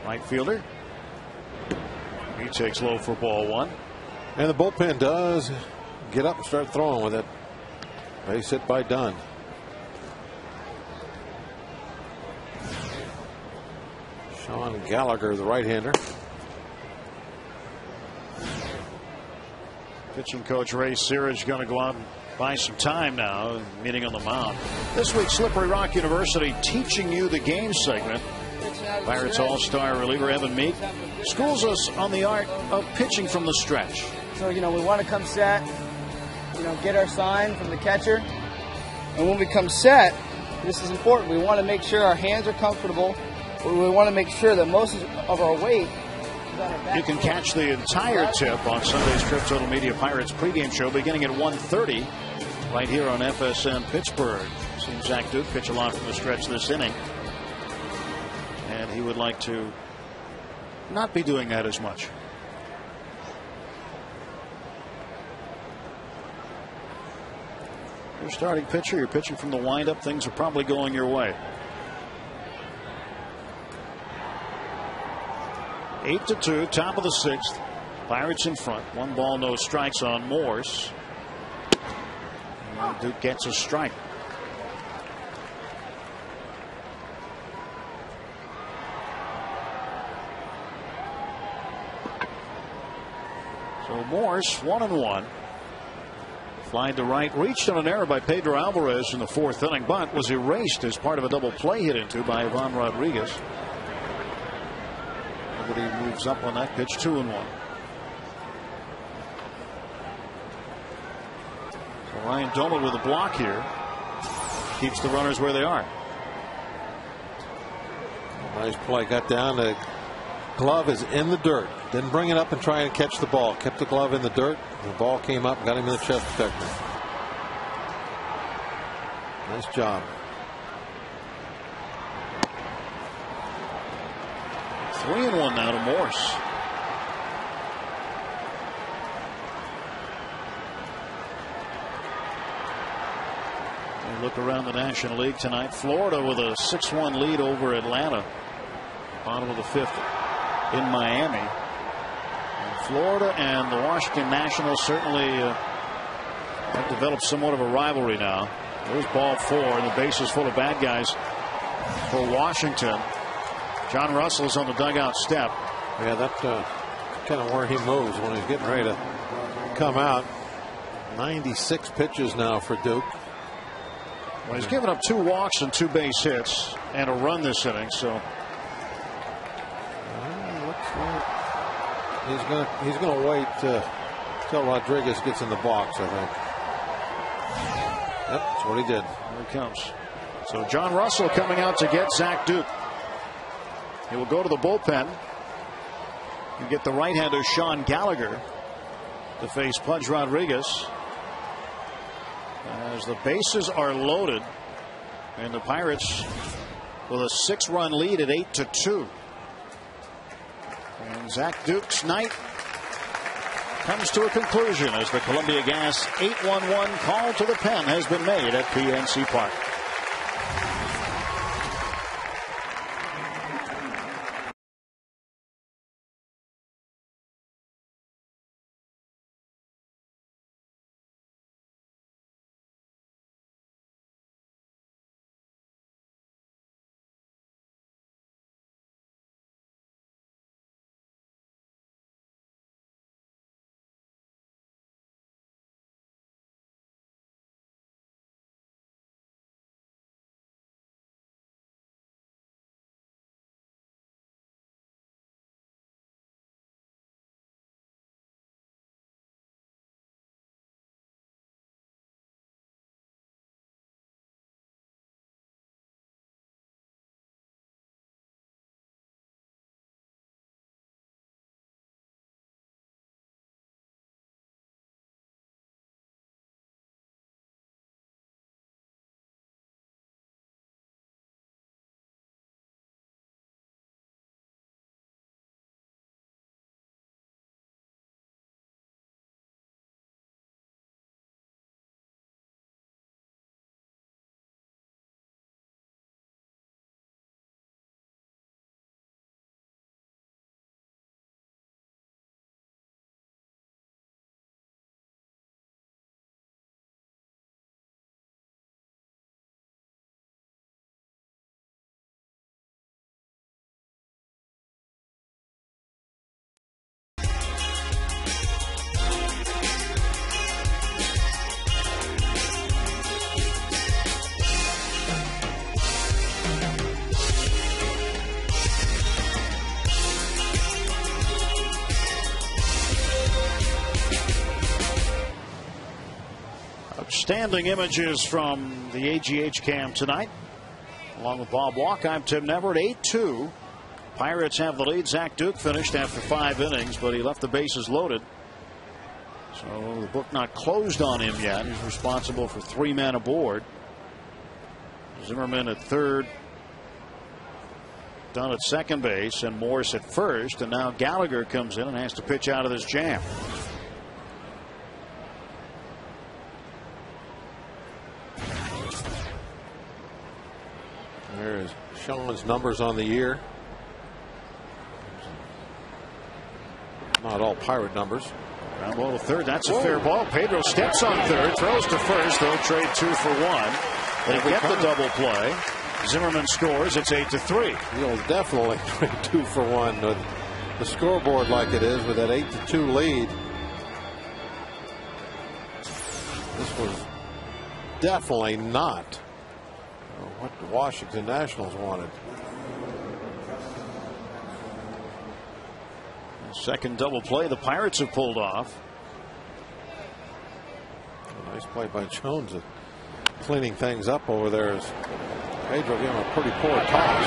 Right fielder. He takes low for ball 1. And the bullpen does get up and start throwing with it. Base hit by Dunn. Sean Gallagher, the right-hander. Pitching coach Ray Searage going to go out and buy some time now, meeting on the mound. This week, Slippery Rock University teaching you the game segment. Pirates all-star reliever Evan Meek schools us on the art of pitching from the stretch. So, we want to come set, get our sign from the catcher. And when we come set, this is important. We want to make sure our hands are comfortable. We want to make sure that most of our weight is on our back. You can catch the entire tip on Sunday's Trip Total Media Pirates pregame show beginning at 1:30 right here on FSN Pittsburgh. Seen Zach Duke pitch a lot from the stretch this inning. And he would like to not be doing that as much. You're starting pitcher, you're pitching from the windup, things are probably going your way. 8-2, top of the 6th. Pirates in front. 1 ball, no strikes on Morse. And Duke gets a strike. So Morse 1-1. Flying to right, reached on an error by Pedro Alvarez in the 4th inning, but was erased as part of a double play hit into by Ivan Rodriguez. Nobody moves up on that pitch. 2-1. So Ryan Dolan with a block here keeps the runners where they are. Nice play. Got down. The glove is in the dirt. Didn't bring it up and try and catch the ball. Kept the glove in the dirt. The ball came up and got him in the chest protector. Nice job. 3-1 now to Morse. We look around the National League tonight. Florida with a 6-1 lead over Atlanta. Bottom of the 5th in Miami. And Florida and the Washington Nationals certainly have developed somewhat of a rivalry now. There's ball 4 and the base is full of bad guys for Washington. John Russell is on the dugout step. Yeah, that's kind of where he moves when he's getting ready to come out. 96 pitches now for Duke. Well, he's given up 2 walks and 2 base hits and a run this inning. So looks like he's going to wait till Rodriguez gets in the box, I think. Yep, that's what he did. Here it comes. So John Russell coming out to get Zach Duke. He will go to the bullpen. You get the right-hander Sean Gallagher to face Pudge Rodriguez. As the bases are loaded, and the Pirates with a 6-run lead at 8-2. And Zach Duke's night comes to a conclusion as the Columbia Gas 8-1-1 call to the pen has been made at PNC Park. Outstanding images from the AGH cam tonight. Along with Bob Walk, I'm Tim Neverett. 8-2. Pirates have the lead. Zach Duke finished after 5 innings, but he left the bases loaded. So the book not closed on him yet. He's responsible for 3 men aboard. Zimmerman at third. Dunn at second base and Morse at first. And now Gallagher comes in and has to pitch out of this jam. There's Sean's numbers on the year. Not all Pirate numbers. Ground ball to third. That's a fair ball. Pedro steps on third, throws to first. They'll trade 2 for 1. They get the double play. Zimmerman scores. It's 8-3. You'll definitely trade 2 for 1. The scoreboard like it is with that 8-2 lead. This was definitely not what the Washington Nationals wanted. Second double play the Pirates have pulled off. A nice play by Jones at cleaning things up over there as Pedro gave him a pretty poor toss.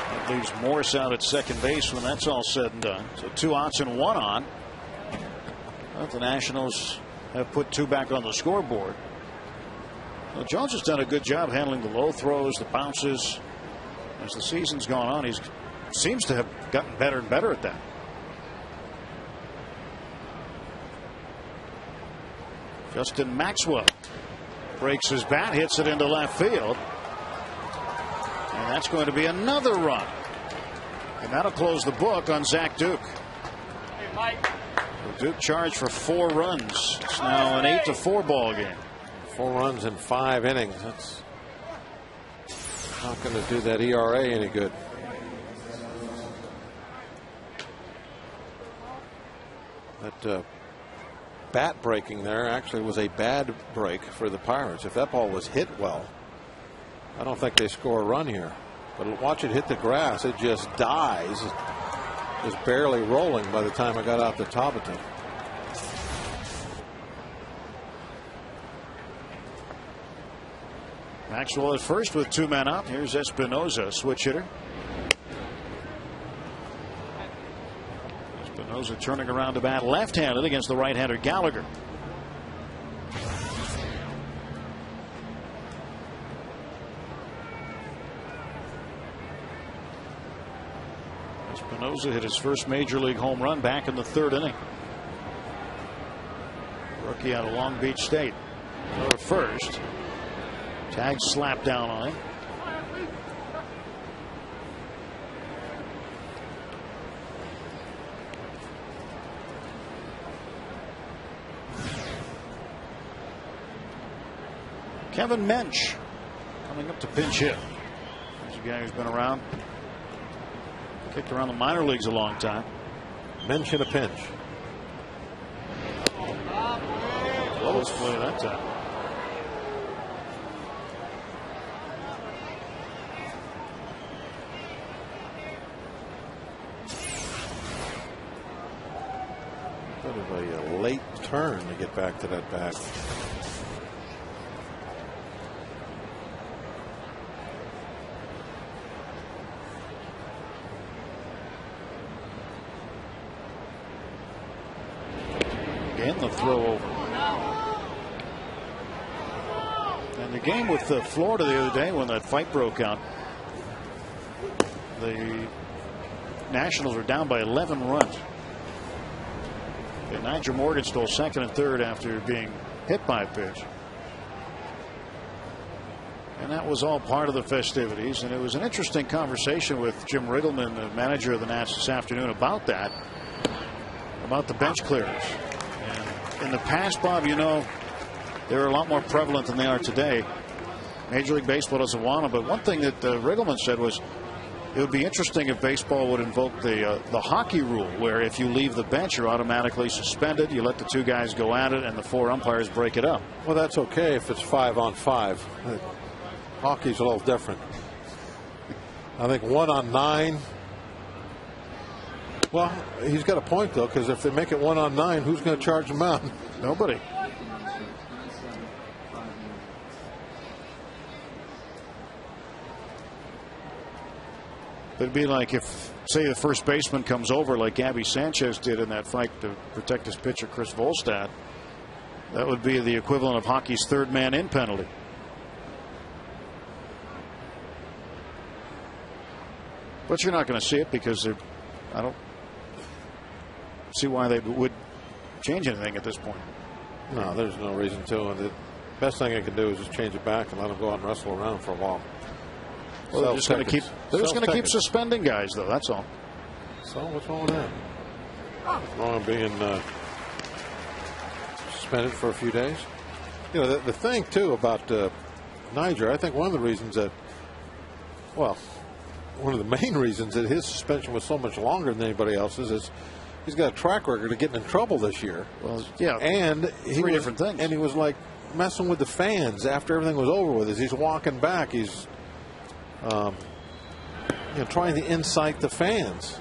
That leaves Morse out at second base when that's all said and done. So 2 outs and 1 on. But the Nationals have put 2 back on the scoreboard. Well, Jones has done a good job handling the low throws, the bounces. As the season's gone on, he seems to have gotten better and better at that. Justin Maxwell breaks his bat, hits it into left field. And that's going to be another run. And that'll close the book on Zach Duke. Hey, Mike. Duke charged for 4 runs. It's now an 8-4 ball game. 4 runs in 5 innings. That's not going to do that ERA any good. That bat breaking there actually was a bad break for the Pirates. If that ball was hit well, I don't think they score a run here. But watch it hit the grass. It just dies. It was barely rolling by the time I got out to Tabaton. Maxwell at first with 2 men out. Here's Espinoza, switch hitter. Espinoza turning around to bat left-handed against the right-hander Gallagher. Espinoza hit his first major league home run back in the 3rd inning. Rookie out of Long Beach State. Throw to first. Tag slapped down on him. Kevin Mensch coming up to pinch hit. He's a guy who's been around, kicked around the minor leagues a long time. Mensch in a pinch. Close play that time. Bit of a late turn to get back to that bat. Again, the throw over. And the game with Florida the other day when that fight broke out, the Nationals were down by 11 runs. And Nigel Morgan stole second and third after being hit by a pitch. And that was all part of the festivities. And it was an interesting conversation with Jim Riggleman, the manager of the Nats, this afternoon about that, about the bench clearance. And in the past, Bob, you know, they were a lot more prevalent than they are today. Major League Baseball doesn't want them. But one thing that Riggleman said was, it would be interesting if baseball would invoke the hockey rule, where if you leave the bench, you're automatically suspended. You let the 2 guys go at it, and the 4 umpires break it up. Well, that's okay if it's 5-on-5. Hockey's a little different. I think 1-on-9. Well, he's got a point though, because if they make it 1-on-9, who's going to charge them out? Nobody. It'd be like if, say, the first baseman comes over like Gabby Sanchez did in that fight to protect his pitcher, Chris Volstad. That would be the equivalent of hockey's third man in penalty. But you're not going to see it because I don't see why they would change anything at this point. No, there's no reason to. And the best thing I can do is just change it back and let them go out and wrestle around for a while. Well, they're just going to keep suspending guys, though. That's all. So what's wrong with that? What's wrong with being suspended for a few days? You know, the thing too about Niger, I think one of the reasons that, well, one of the main reasons that his suspension was so much longer than anybody else's is he's got a track record of getting in trouble this year. Well, yeah, and three different things. And he was like messing with the fans after everything was over with. As he's walking back, he's trying to incite the fans,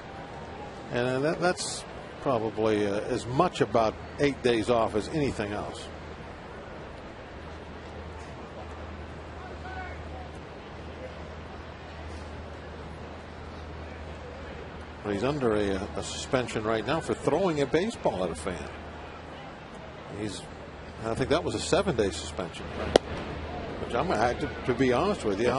and that's probably as much about 8 days off as anything else. But he's under a suspension right now for throwing a baseball at a fan. I think that was a 7-day suspension. Which to be honest with you,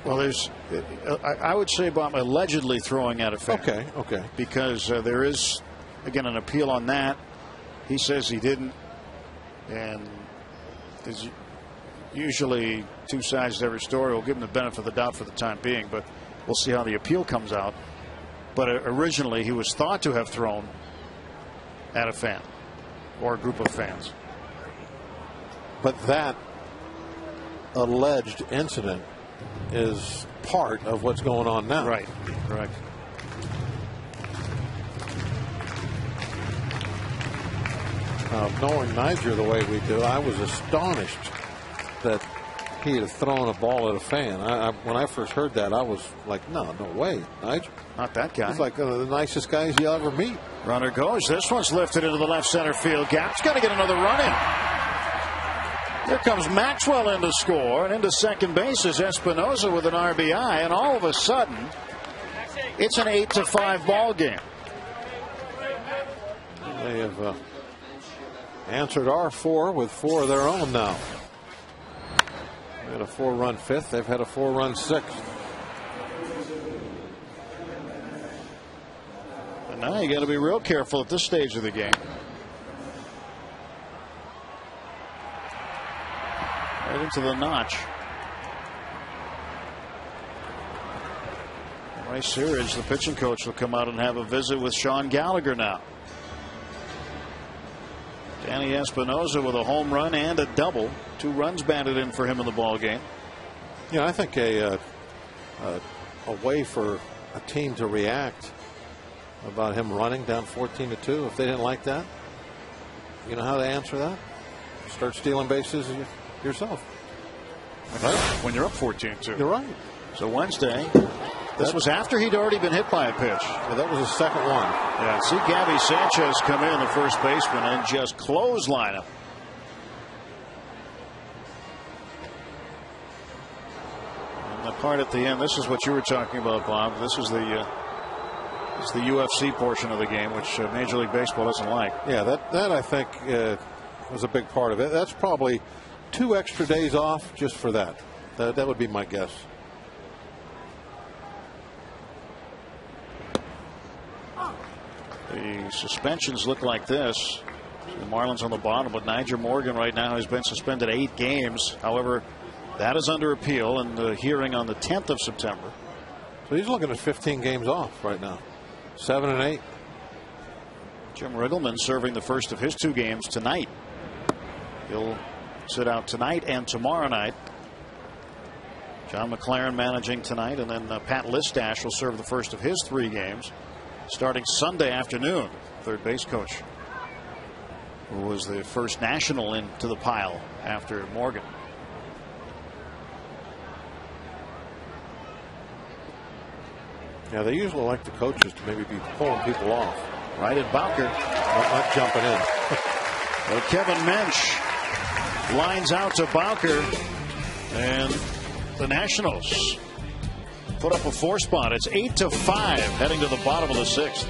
I would say about allegedly throwing at a fan. Okay. Because there is, again, an appeal on that. He says he didn't, and there's usually two sides to every story. We'll give him the benefit of the doubt for the time being, but we'll see how the appeal comes out. But originally, he was thought to have thrown at a fan or a group of fans. But that alleged incident is part of what's going on now. Right. Correct. Knowing Niger the way we do, I was astonished that he had thrown a ball at a fan. When I first heard that, I was like, no way, Niger. Not that guy. He's like the nicest guys you ever meet. Runner goes. This one's lifted into the left center field gap. He's got to get another run in. Here comes Maxwell in to score, and into second base is Espinosa with an RBI, and all of a sudden, it's an 8-5 ball game. They have answered our 4 with 4 of their own now. They had a 4-run 5th. They've had a 4-run 6th. And now you got to be real careful at this stage of the game. Right into the notch. Bryce Searage, the pitching coach, will come out and have a visit with Sean Gallagher now. Danny Espinosa with a home run and a double. 2 runs batted in for him in the ball game. Yeah, I think a way for a team to react about him running down 14-2, if they didn't like that, you know how to answer that? Start stealing bases yourself. Right? When you're up 14-2. You're right. So Wednesday, this was after he'd already been hit by a pitch. Yeah, that was his second one. Yeah, see Gabby Sanchez come in, the first baseman, and just clothesline him. And the part at the end, this is what you were talking about, Bob. This is the UFC portion of the game, which Major League Baseball doesn't like. Yeah, that I think was a big part of it. That's probably 2 extra days off just for that. That would be my guess. The suspensions look like this. The Marlins on the bottom, but Niger Morgan right now has been suspended 8 games. However, that is under appeal and the hearing on the 10th of September. So he's looking at 15 games off right now. 7 and 8. Jim Riggleman serving the first of his 2 games tonight. He'll sit out tonight and tomorrow night. John McLaren managing tonight, and then Pat Listash will serve the first of his 3 games starting Sunday afternoon. Third base coach, who was the first national into the pile after Morgan. Yeah, they usually like the coaches to maybe be pulling people off. Right at Bowker. Not jumping in. Well, Kevin Mensch lines out to Bowker, and the Nationals put up a 4 spot. It's 8-5 heading to the bottom of the 6th.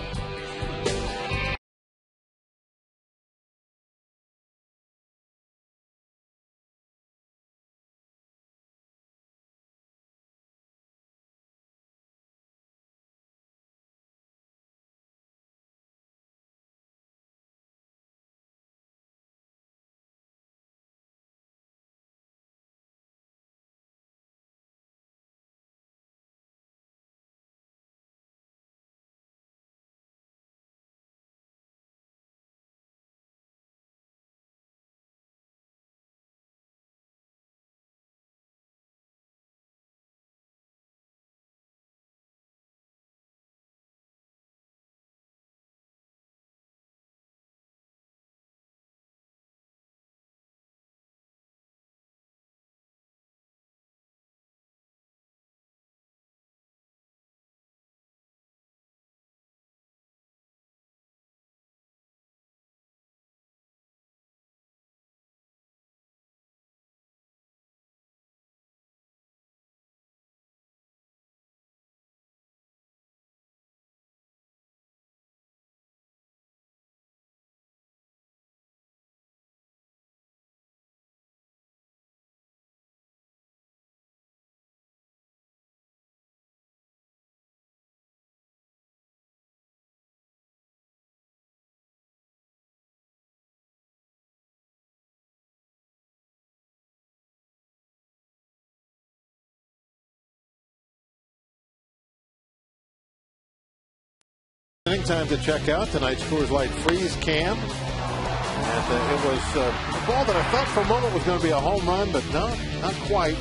Time to check out tonight's Coors Light Freeze Cam. And it was a ball that I thought for a moment was going to be a home run, but no, not quite.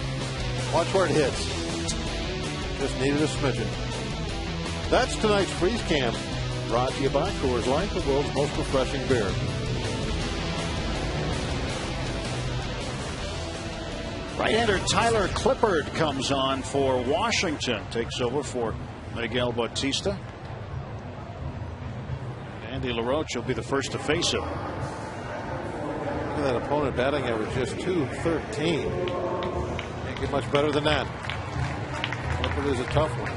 Watch where it hits. Just needed a smidgen. That's tonight's Freeze Cam. Brought to you by Coors Light, the world's most refreshing beer. Right-hander Tyler Clippard comes on for Washington. Takes over for Miguel Bautista. Andy LaRoche will be the first to face him. Look at that opponent batting average, just .213. Can't get much better than that. Clippard is a tough one.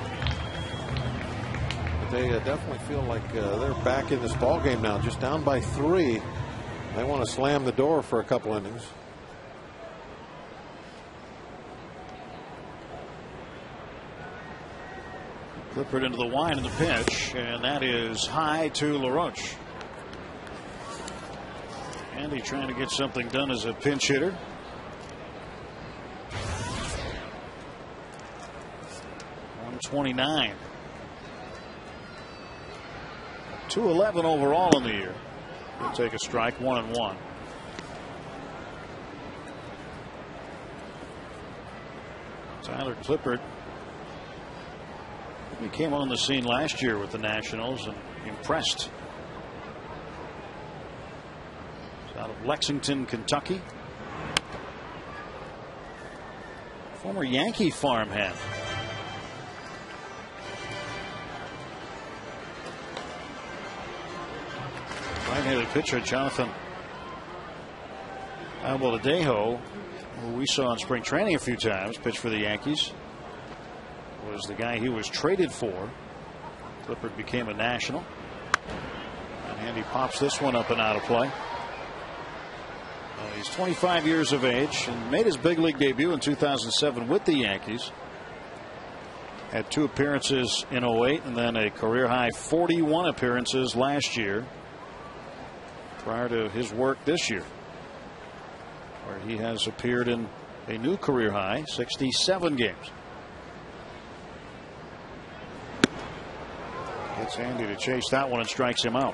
But they definitely feel like they're back in this ball game now, just down by 3. They want to slam the door for a couple innings. Clippard into the wind in the pitch, and that is high to LaRoche. Andy trying to get something done as a pinch hitter. .129. .211 overall in the year. He'll take a strike, 1-1. Tyler Clippard. He came on the scene last year with the Nationals and impressed. He's out of Lexington, Kentucky. Former Yankee farmhand. Right-handed pitcher Jonathan Albaladejo, who we saw in spring training a few times, pitch for the Yankees. Was the guy he was traded for. Clippard became a National. And Andy pops this one up and out of play. He's 25 years of age and made his big league debut in 2007 with the Yankees. Had 2 appearances in 08 and then a career high 41 appearances last year prior to his work this year, where he has appeared in a new career high 67 games. Gets Andy to chase that one and strikes him out.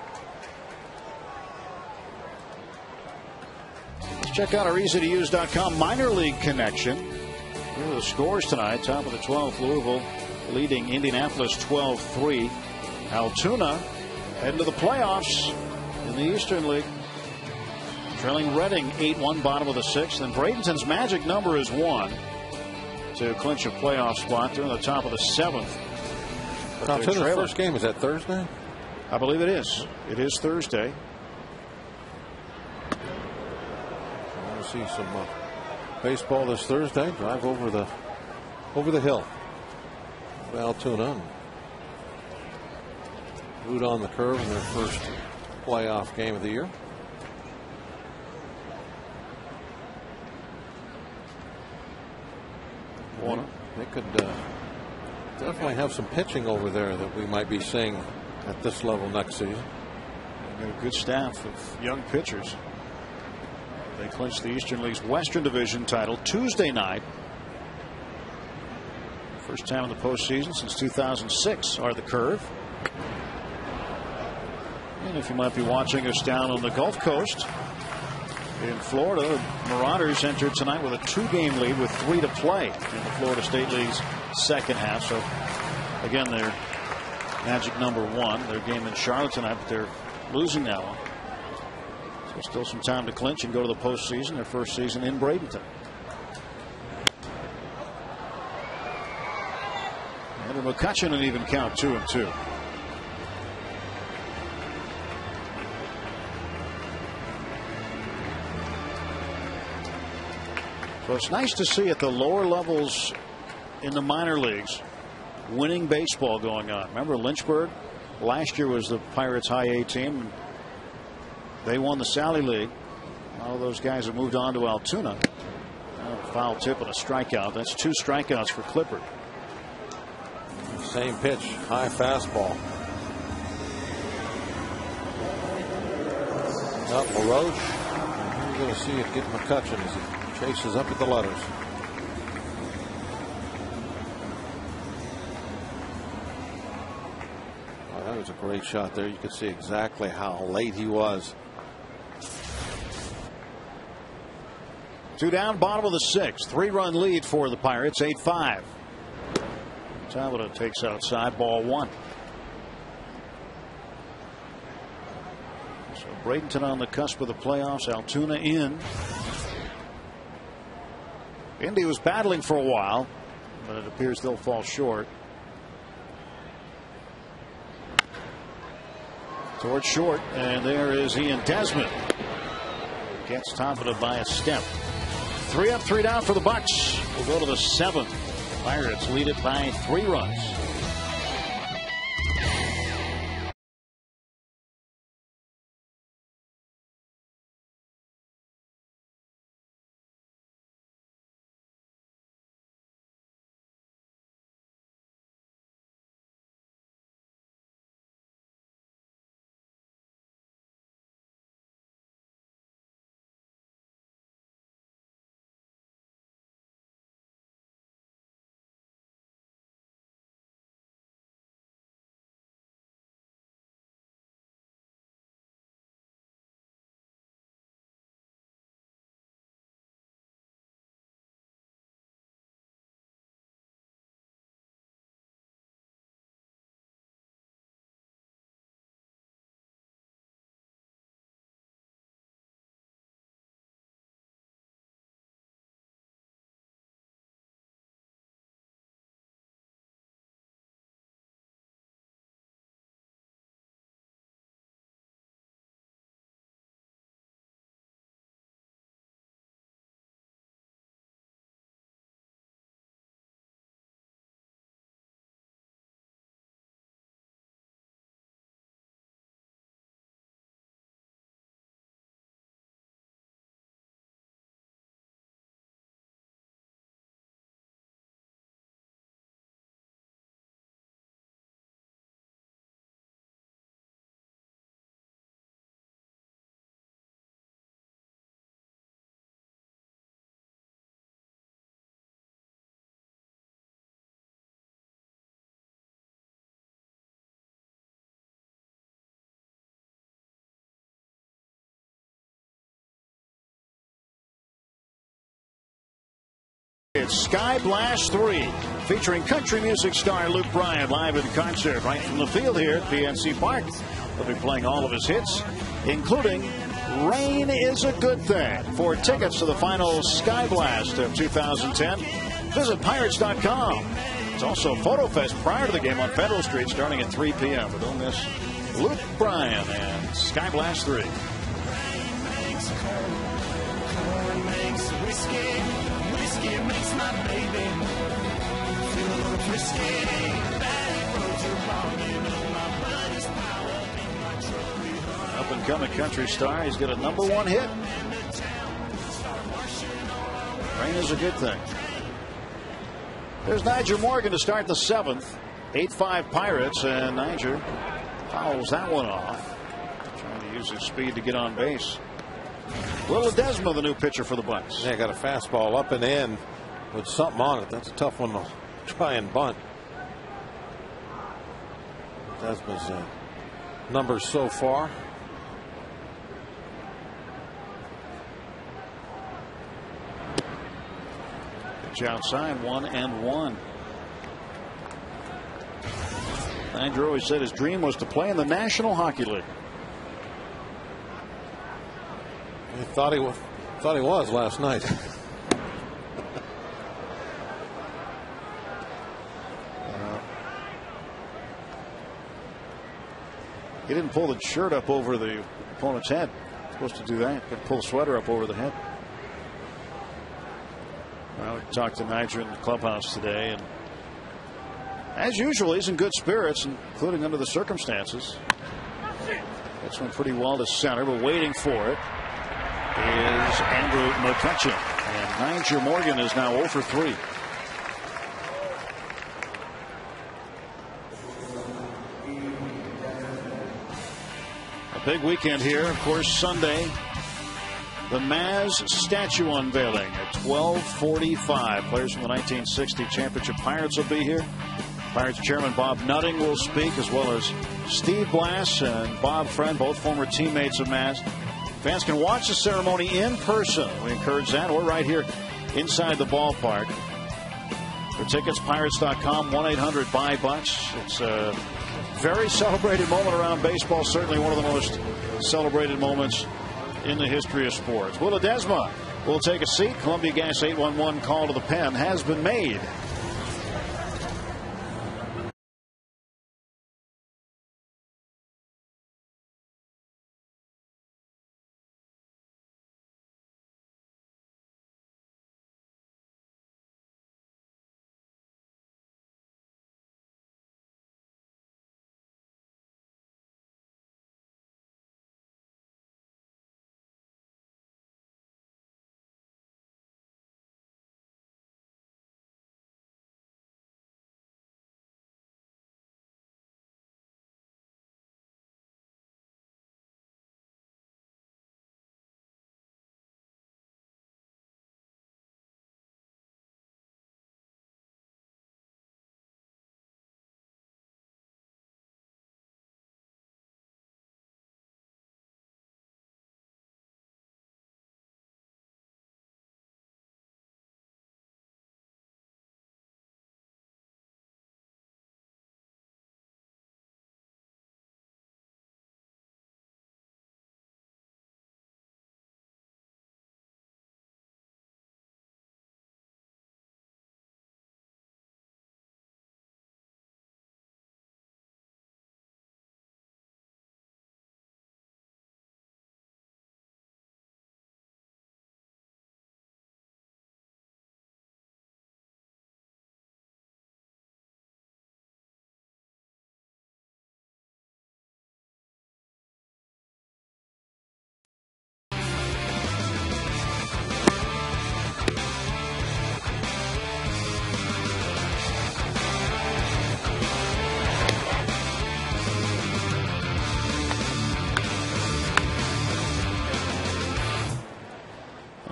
Let's check out our easy-to-use.com minor league connection. Here are the scores tonight. Top of the 12th, Louisville leading Indianapolis 12-3. Altoona heading to the playoffs in the Eastern League. Trailing Reading 8-1, bottom of the 6th. And Bradenton's magic number is 1 to clinch a playoff spot. They're in the top of the 7th. Altoona's first game, is that Thursday? I believe it is. It is Thursday. I want to see some baseball this Thursday. Drive over the hill. Altoona. Boot on the curve in their first playoff game of the year. They could definitely have some pitching over there that we might be seeing at this level next season. They've got a good staff of young pitchers. They clinched the Eastern League's Western Division title Tuesday night. First time in the postseason since 2006 are the Curve. And if you might be watching us down on the Gulf Coast in Florida, the Marauders entered tonight with a 2-game lead with 3 to play in the Florida State League's second half. So again, they're magic number 1. Their game in Charlotte tonight, but they're losing that one. So still some time to clinch and go to the postseason, their first season in Bradenton. Andrew McCutchen an even count, 2-2. So it's nice to see at the lower levels in the minor leagues winning baseball going on. Remember Lynchburg last year was the Pirates high A team. They won the Sally League. All those guys have moved on to Altoona. Foul tip and a strikeout. That's 2 strikeouts for Clippard. Same pitch, high fastball. Up LaRoche. You're going to see it get McCutchen as he chases up at the letters. Oh, that was a great shot there. You could see exactly how late he was. 2 down, bottom of the 6th. 3-run lead for the Pirates, 8-5. Tabata takes outside, ball 1. So Bradenton on the cusp of the playoffs, Altoona in. Indy was battling for a while, but it appears they'll fall short. Towards short, and there is Ian Desmond. Gets Tabata by a step. 3 up, 3 down for the Bucks. We'll go to the 7th. Pirates lead it by 3 runs. It's Sky Blast 3, featuring country music star Luke Bryan live in concert right from the field here at PNC Park. He'll be playing all of his hits, including Rain is a Good Thing. For tickets to the final Sky Blast of 2010, visit Pirates.com. It's also Photo Fest prior to the game on Federal Street starting at 3 p.m. But don't miss Luke Bryan and Sky Blast 3. Whiskey makes my baby feel Up and coming country star. He's got a #1 hit. Rain is a good thing. There's Nyjer Morgan to start the 7th. 8-5 Pirates, and Nyjer fouls that one off. Trying to use his speed to get on base. Will Ledesma, the new pitcher for the Bucks. Yeah, got a fastball up and in with something on it. That's a tough one to try and bunt. Ledesma's numbers so far. Pitch outside, 1-1. Nyjer always said his dream was to play in the National Hockey League. He thought he was last night. He didn't pull the shirt up over the opponent's head. He's supposed to do that. Got to pull the sweater up over the head. Well, we talked to Nyjer in the clubhouse today, and as usual, he's in good spirits, including under the circumstances. That's went pretty well to center, but waiting for it is Andrew McCutchen. And Nyjer Morgan is now 0 for 3. A big weekend here, of course, Sunday. The Maz statue unveiling at 12:45. Players from the 1960 championship Pirates will be here. Pirates chairman Bob Nutting will speak, as well as Steve Blass and Bob Friend, both former teammates of Maz. Fans can watch the ceremony in person. We encourage that. We're right here inside the ballpark. For tickets, Pirates.com, 1-800-BUY-BUCKS. It's a very celebrated moment around baseball. Certainly one of the most celebrated moments in the history of sports. Will Ledesma will take a seat. Columbia Gas 811 call to the pen has been made.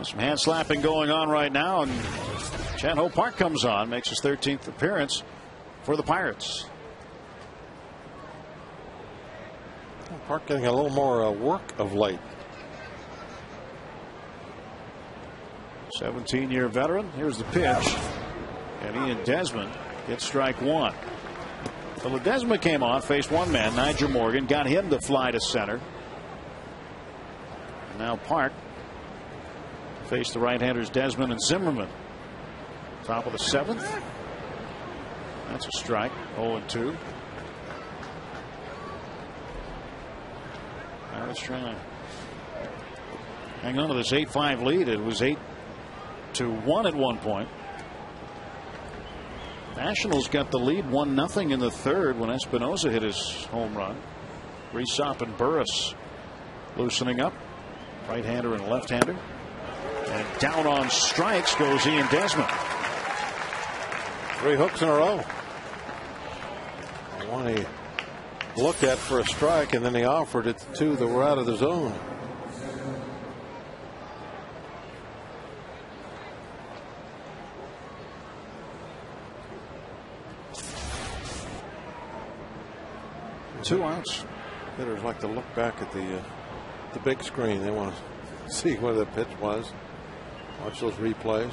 Some hand slapping going on right now, and Chan Ho Park comes on, makes his 13th appearance for the Pirates. Park getting a little more work of late. 17-year veteran. Here's the pitch, and Ian Desmond gets strike one. So Ledesma came on, faced one man, Nyjer Morgan, got him to fly to center. And now Park faced the right-handers Desmond and Zimmerman. Top of the 7th. That's a strike. 0-2. Pirates trying to hang on to this 8-5 lead. It was 8-1 at one point. Nationals got the lead 1-0 in the third when Espinosa hit his home run. Rysop and Burris loosening up. Right-hander and left-hander. And down on strikes goes Ian Desmond. 3 hooks in a row. One he looked at for a strike, and then he offered it to 2 that were out of the zone. Two outs. Hitters like to look back at the big screen. They want to see where the pitch was. Watch those replays.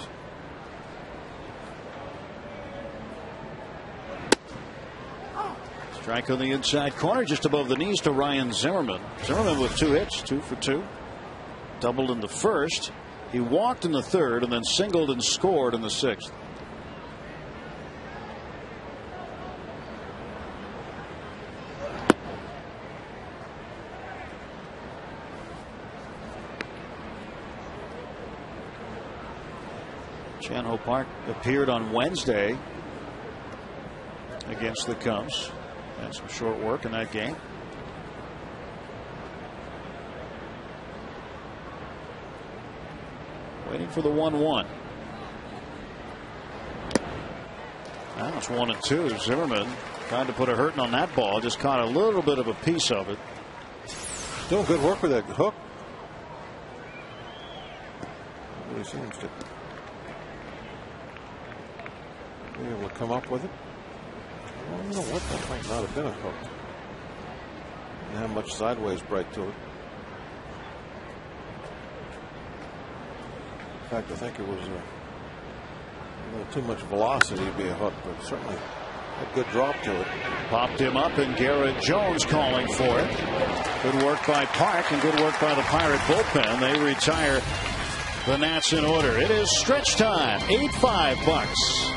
Strike on the inside corner, just above the knees to Ryan Zimmerman. Zimmerman with 2 hits, 2 for 2. Doubled in the first. He walked in the third and then singled and scored in the 6th. Chan Ho Park appeared on Wednesday against the Cubs. Had some short work in that game. Waiting for the 1-1. Now it's 1-2. Zimmerman trying to put a hurting on that ball. Just caught a little bit of a piece of it. Doing good work with that hook. Really seems to be able to come up with it. I don't know what, that might not have been a hook. Didn't have much sideways break to it. In fact, I think it was a little too much velocity to be a hook, but certainly a good drop to it. Popped him up, and Garrett Jones calling for it. Good work by Park and good work by the Pirate bullpen. They retire the Nats in order. It is stretch time. 8-5 Bucks.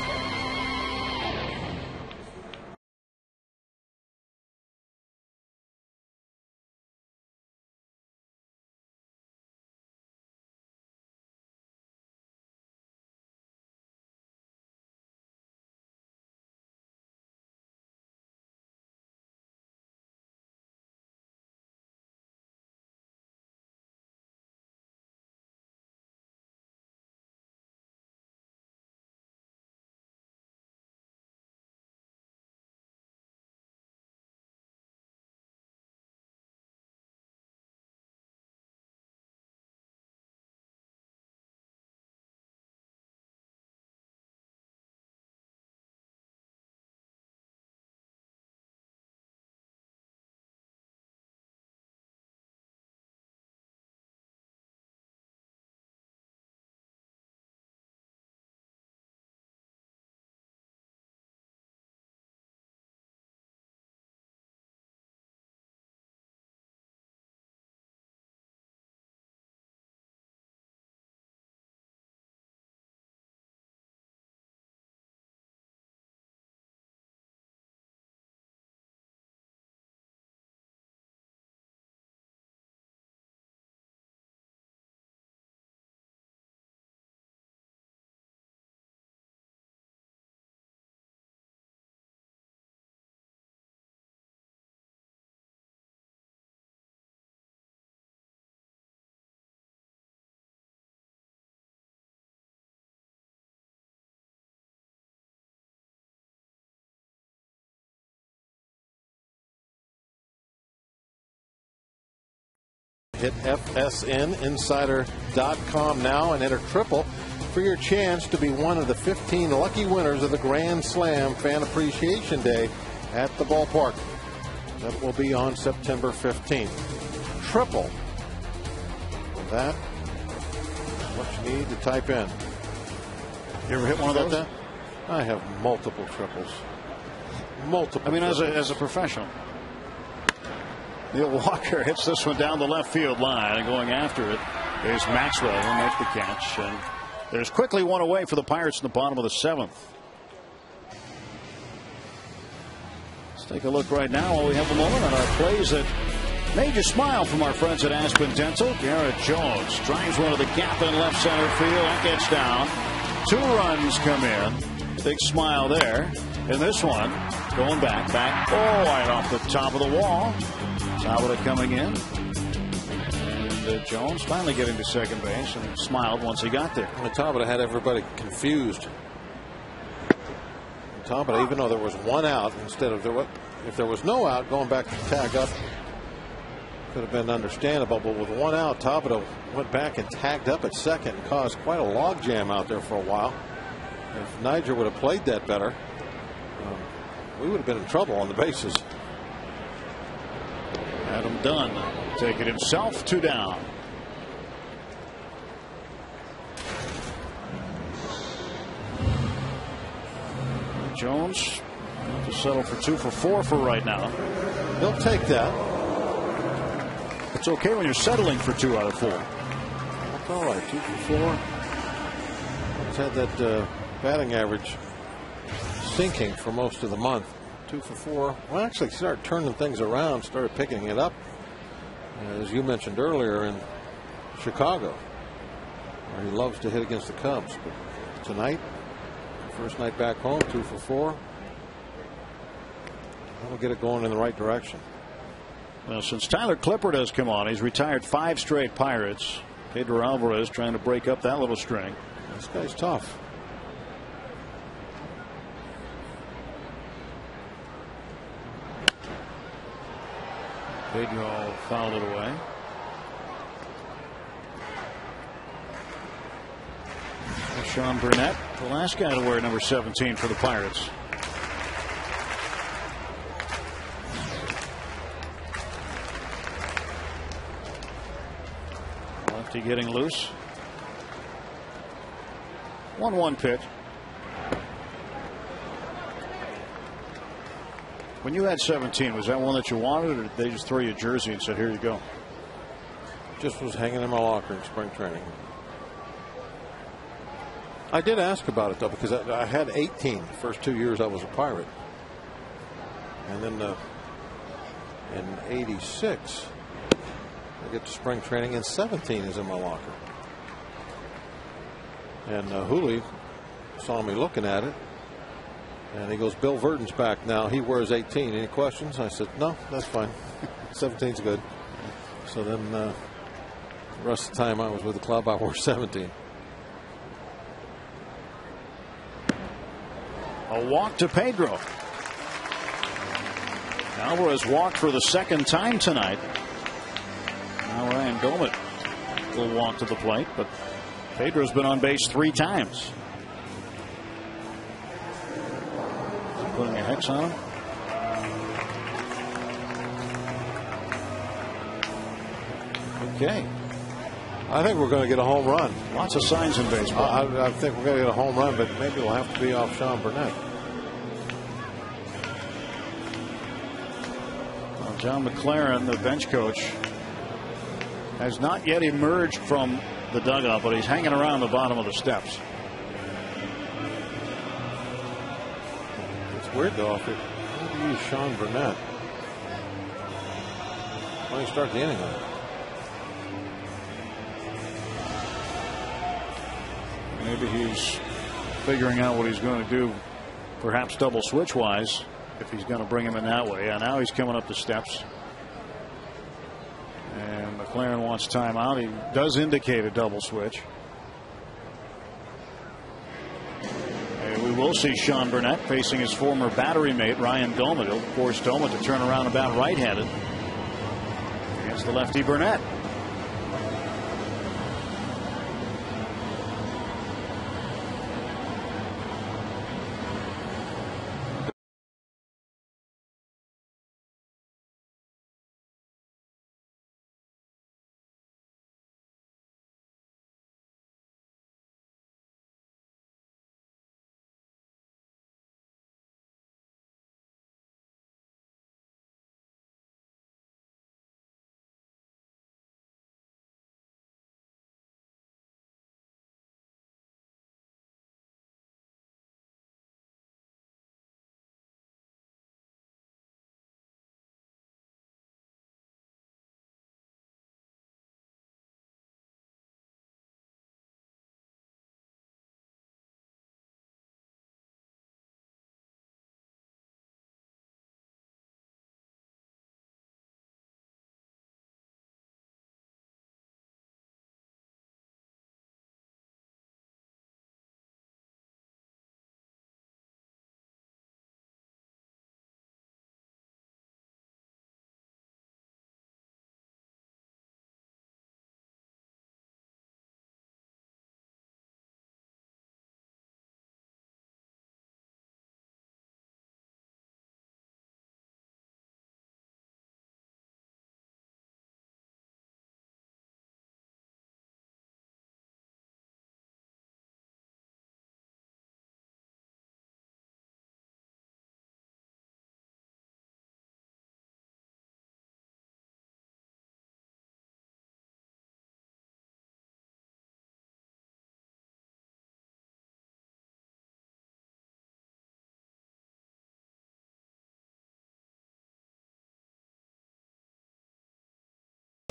Hit FSNinsider.com now and enter triple for your chance to be one of the 15 lucky winners of the Grand Slam Fan Appreciation Day at the ballpark. That will be on September 15th. Triple. That what you need to type in. You ever hit one of those? I have multiple triples. Multiple. I mean, as a professional. Neil Walker hits this one down the left field line, and going after it is Maxwell, who makes the catch. And there's quickly one away for the Pirates in the bottom of the 7th. Let's take a look right now while we have a moment on our plays that made you smile from our friends at Aspen Dental. Garrett Jones drives one to the gap in left center field. That gets down. 2 runs come in. Big smile there. And this one going back. Oh, right off the top of the wall. Tabata coming in. And Jones finally getting to second base and smiled once he got there. Tabata had everybody confused. Tabata, even though there was one out, instead of if there was no out, going back to tag up could have been understandable. But with one out, Tabata went back and tagged up at second and caused quite a logjam out there for a while. If Niger would have played that better, we would have been in trouble on the bases. Adam Dunn taking himself 2 down. Jones to settle for 2 for 4 for right now. He'll take that. It's okay when you're settling for 2 out of 4. That's all right. 2 for 4. He's had that batting average sinking for most of the month. 2 for 4. Well, actually started turning things around, started picking it up, as you mentioned earlier, in Chicago, where he loves to hit against the Cubs. But tonight, first night back home, 2 for 4. That'll get it going in the right direction. Well, since Tyler Clippard has come on, he's retired 5 straight Pirates. Pedro Alvarez trying to break up that little string. This guy's tough. Pedro fouled it away. Sean Burnett, the last guy to wear number 17 for the Pirates. Lefty getting loose. 1-1 pitch. When you had 17, was that one that you wanted, or did they just throw you a jersey and said, here you go? Just was hanging in my locker in spring training. I did ask about it, though, because I had 18 the first 2 years I was a Pirate. And then in '86, I get to spring training, and 17 is in my locker. And Hooley saw me looking at it, and he goes, Bill Verdon's back now. He wears 18. Any questions? I said, no, that's fine. 17's good. So then the rest of the time I was with the club, I wore 17. A walk to Pedro. Alvarez walked for the second time tonight. Now Ryan Doumit will walk to the plate, but Pedro's been on base 3 times. Putting a hex on him. Okay. I think we're going to get a home run. Lots of signs in baseball. I think we're going to get a home run, but maybe we'll have to be off Sean Burnett. Well, John McLaren, the bench coach, has not yet emerged from the dugout, but he's hanging around the bottom of the steps. It's weird, though. If you use Sean Burnett, why don't you start the inning on it? Maybe he's figuring out what he's going to do, perhaps double switch wise, if he's going to bring him in that way. And now he's coming up the steps. And McLaren wants timeout. He does indicate a double switch. And we will see Sean Burnett facing his former battery mate, Ryan Doumit. He'll force Doumit to turn around about right-handed against the lefty Burnett.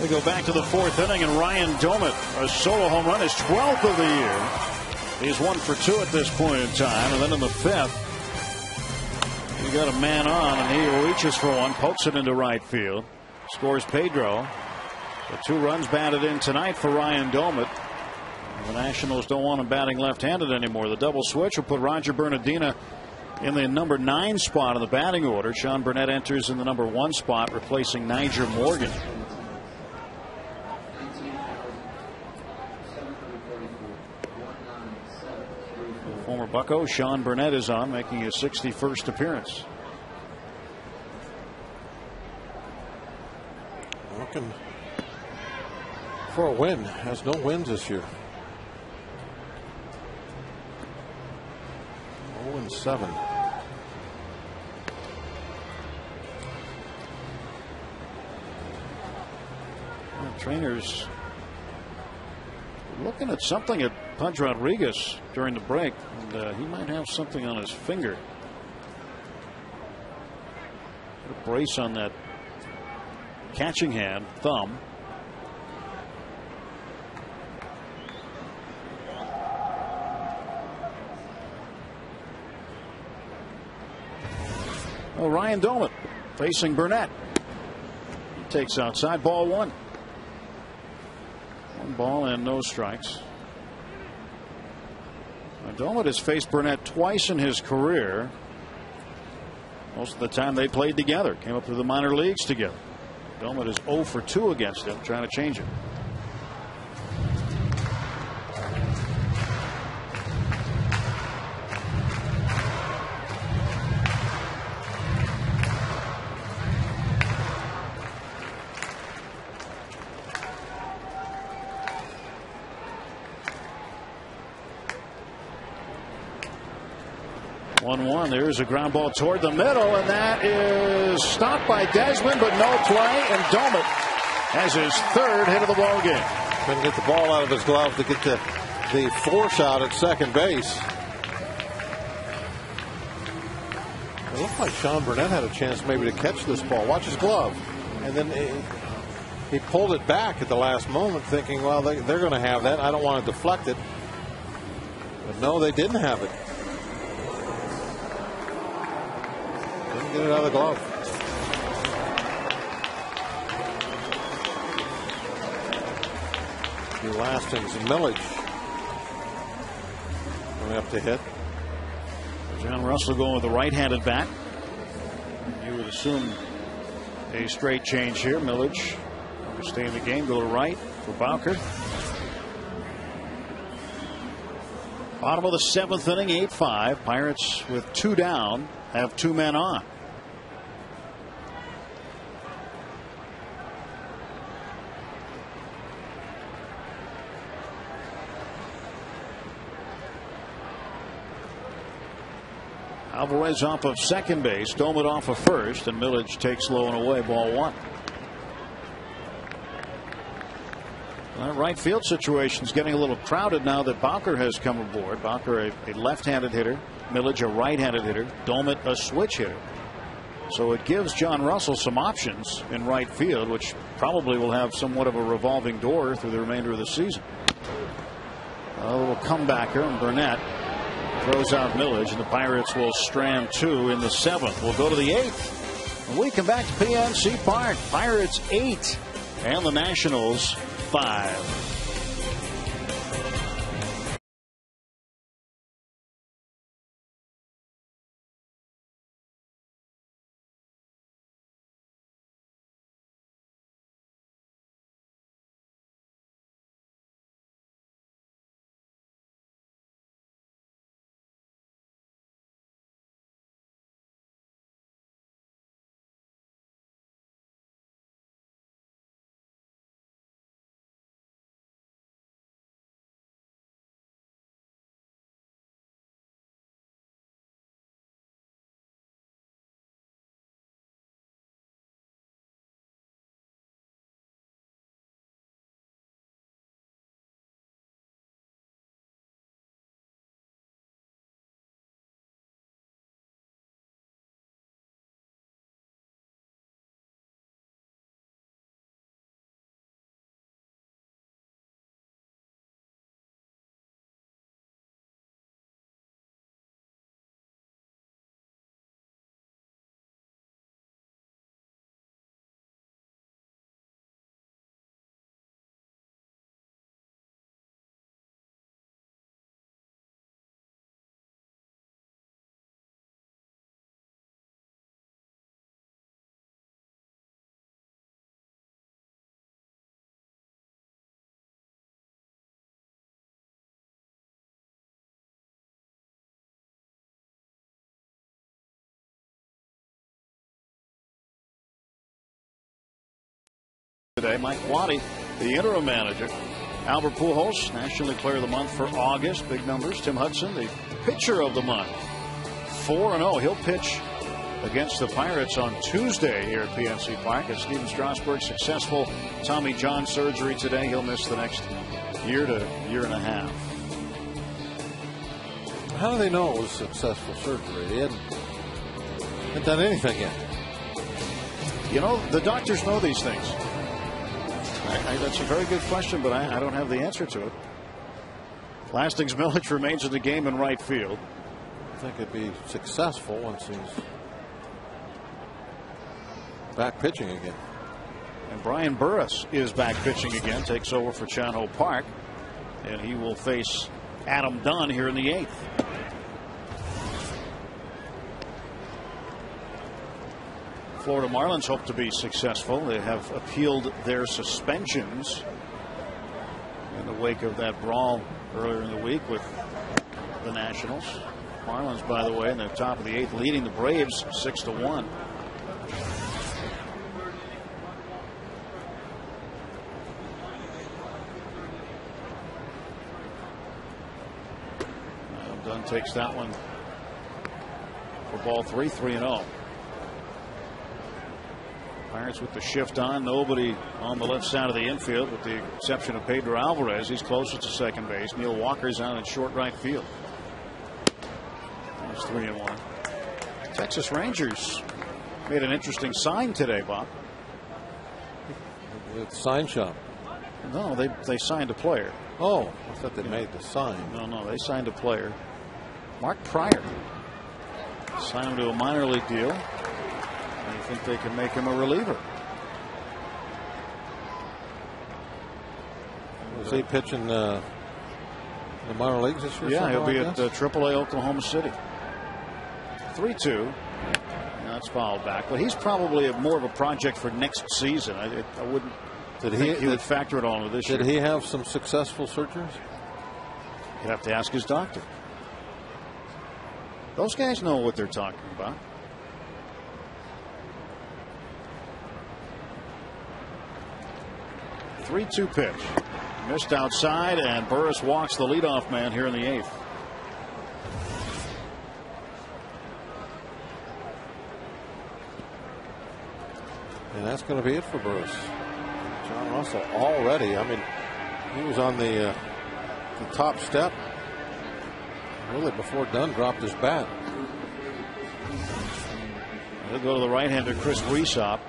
We go back to the fourth inning, and Ryan Domit, a solo home run, his 12th of the year. He's 1 for 2 at this point in time. And then in the fifth, he got a man on, and he reaches for one, pokes it into right field, scores Pedro. The 2 runs batted in tonight for Ryan Domit. The Nationals don't want him batting left-handed anymore. The double switch will put Roger Bernardina in the number 9 spot in the batting order. Sean Burnett enters in the number 1 spot, replacing Niger Morgan. Former Bucco Sean Burnett is on, making his 61st appearance. Looking for a win. Has no wins this year. 0-7. Trainers looking at something at Pudge Rodriguez during the break, and he might have something on his finger. A brace on that catching hand, thumb. Oh, Ryan Domit facing Burnett. He takes outside, ball 1. 1 ball and no strikes. Domit has faced Burnett twice in his career. Most of the time they played together, came up through the minor leagues together. Domit is 0 for 2 against him, trying to change it. There's a ground ball toward the middle, and that is stopped by Desmond, but no play, and Domit has his 3rd hit of the ball game. Couldn't get the ball out of his glove to get the force out at second base. It looked like Sean Burnett had a chance maybe to catch this ball. Watch his glove. And then he pulled it back at the last moment, thinking, well, they're going to have that. I don't want to deflect it. But no, they didn't have it. Didn't get it out of the glove. Lastings and Millage going up to hit. John Russell going with the right-handed bat. You would assume a straight change here. Millage will stay in the game, go to right for Bowker. Bottom of the 7th inning, 8-5. Pirates with 2 down have 2 men on. Alvarez off of second base, Domit off of first, and Millage takes low and away, ball 1. That right field situation is getting a little crowded now that Bowker has come aboard. Bowker, a left-handed hitter, Millage, a right-handed hitter, Domit, a switch hitter. So it gives John Russell some options in right field, which probably will have somewhat of a revolving door through the remainder of the season. A little comebacker, and Burnett throws out Millage, and the Pirates will strand 2 in the 7th. We'll go to the 8th. When we come back to PNC Park, Pirates 8 and the Nationals 5. today. Mike Waddy, the interim manager. Albert Pujols, National League Player of the Month for August. Big numbers. Tim Hudson, the pitcher of the month. 4-0. He'll pitch against the Pirates on Tuesday here at PNC Park. As Steven Strasburg, successful Tommy John surgery today. He'll miss the next year to year and a half. How do they know it was successful surgery? They hadn't done anything yet. You know, the doctors know these things. That's a very good question, but I don't have the answer to it. Lastings Milledge remains in the game in right field. I think it'd be successful once he's back pitching again. And Brian Burris is back pitching again, takes over for Chan Ho Park, and he will face Adam Dunn here in the 8th. Florida Marlins hope to be successful. They have appealed their suspensions in the wake of that brawl earlier in the week with the Nationals. Marlins, by the way, in the top of the 8th, leading the Braves 6-1. Dunn takes that one for ball 3, 3-0. Pirates with the shift on. Nobody on the left side of the infield with the exception of Pedro Alvarez. He's closest to second base. Neil Walker's out in short right field. It's 3-1. Texas Rangers made an interesting sign today, Bob. The sign shop. No, they signed a player. Oh, I thought they made the sign. No, they signed a player. Mark Pryor. Signed him to a minor league deal. I think they can make him a reliever. Was he pitching the minor leagues this year? Yeah, he'll be at AAA Oklahoma City. 3-2. That's fouled back, but he's probably more of a project for next season. I wouldn't think he would factor it all into this year. Did he have some successful surgeries? You'd have to ask his doctor. Those guys know what they're talking about. The 3-2 pitch. Missed outside, and Burris walks the leadoff man here in the 8th. And that's going to be it for Burris. John Russell already. I mean, he was on the top step really before Dunn dropped his bat. He'll go to the right-hander Chris Resop.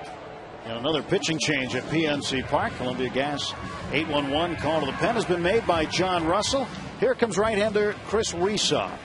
And another pitching change at PNC Park. Columbia Gas 8-1-1 call to the pen has been made by John Russell. Here comes right-hander Chris Resop.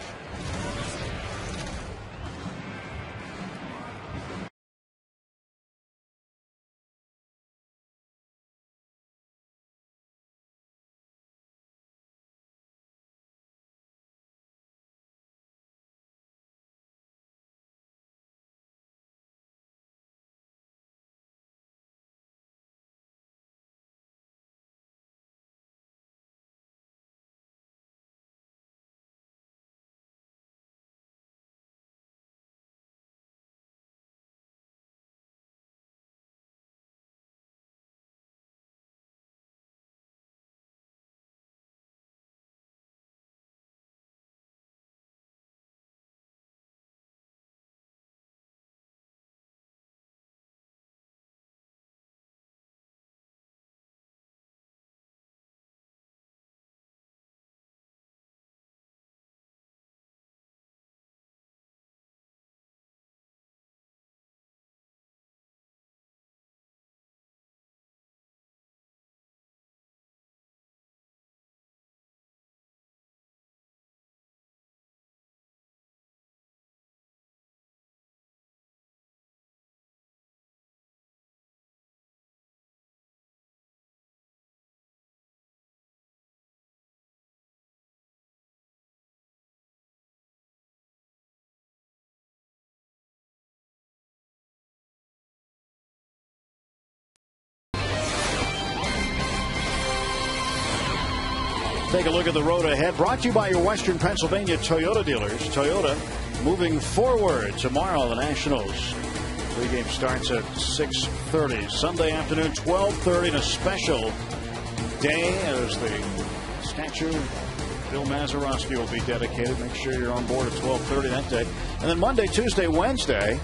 Take a look at the road ahead. Brought to you by your Western Pennsylvania Toyota dealers. Toyota moving forward tomorrow. The Nationals Pregame starts at 6:30. Sunday afternoon, 12:30, and a special day as the statue of Bill Mazeroski will be dedicated. Make sure you're on board at 12:30 that day. And then Monday, Tuesday, Wednesday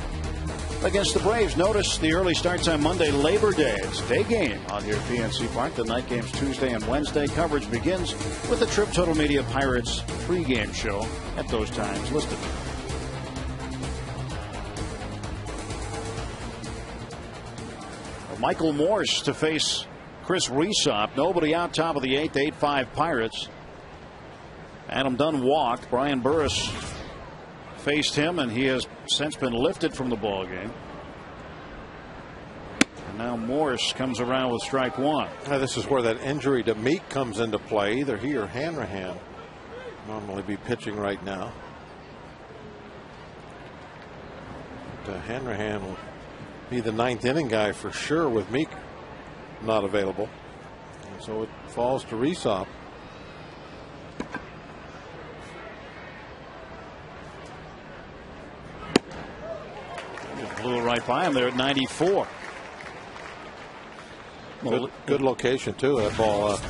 against the Braves. Notice the early start time Monday, Labor Day. It's day game out here at PNC Park. The night games Tuesday and Wednesday. Coverage begins with the Trip Total Media Pirates pregame show at those times listed. Michael Morse to face Chris Rhysop. Nobody out, top of the 8th, 8-5 Pirates. Adam Dunn walked. Brian Burris faced him, and he has since been lifted from the ball game. And now Morse comes around with strike one. Now this is where that injury to Meek comes into play. Either he or Hanrahan normally be pitching right now. But, Hanrahan will be the 9th inning guy for sure with Meek not available. And so it falls to Rhysop. Blew right by him there at 94. Good location too. That ball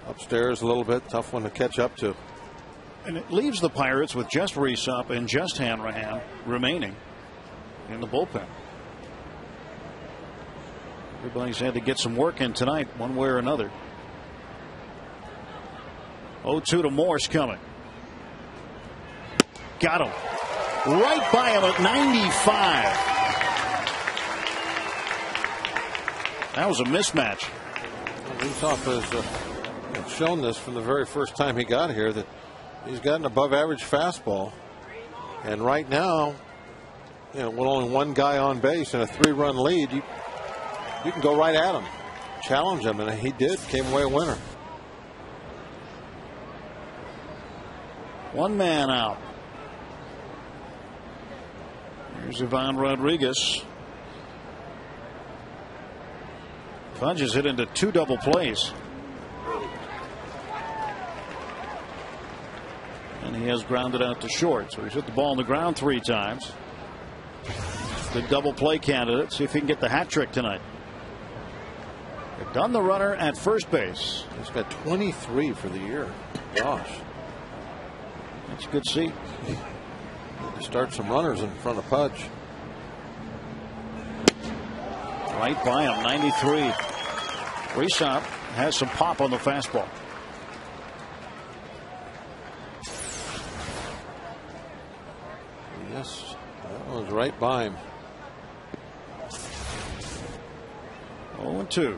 upstairs a little bit. Tough one to catch up to. And it leaves the Pirates with just Rhysop and just Hanrahan remaining in the bullpen. Everybody's had to get some work in tonight, one way or another. 0-2 to Morse coming. Got him. Right by him at 95. That was a mismatch. Rhysop has shown this from the very first time he got here that he's got an above average fastball. And right now, with only one guy on base and a 3-run lead, you can go right at him, challenge him, and he did. Came away a winner. One man out. Here's Ivan Rodriguez. Fudge is hit into 2 double plays. And he has grounded out to short. So he's hit the ball on the ground 3 times. Good double play candidate. See if he can get the hat trick tonight. They've done the runner at first base. He's got 23 for the year. Gosh. That's a good seat. Start some runners in front of Pudge. Right by him, 93. Rhysop has some pop on the fastball. Yes, that was right by him. 0-2.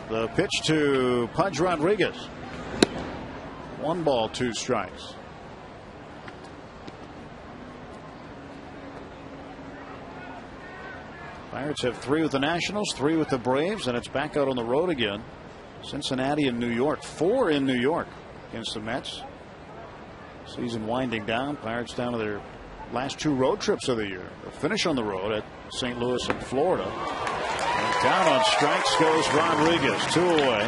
The pitch to Pudge Rodriguez. 1 ball, 2 strikes. Pirates have 3 with the Nationals, 3 with the Braves, and it's back out on the road again. Cincinnati and New York. 4 in New York against the Mets. Season winding down. Pirates down to their last 2 road trips of the year. They'll finish on the road at St. Louis and Florida. And down on strikes goes Rodriguez. 2 away.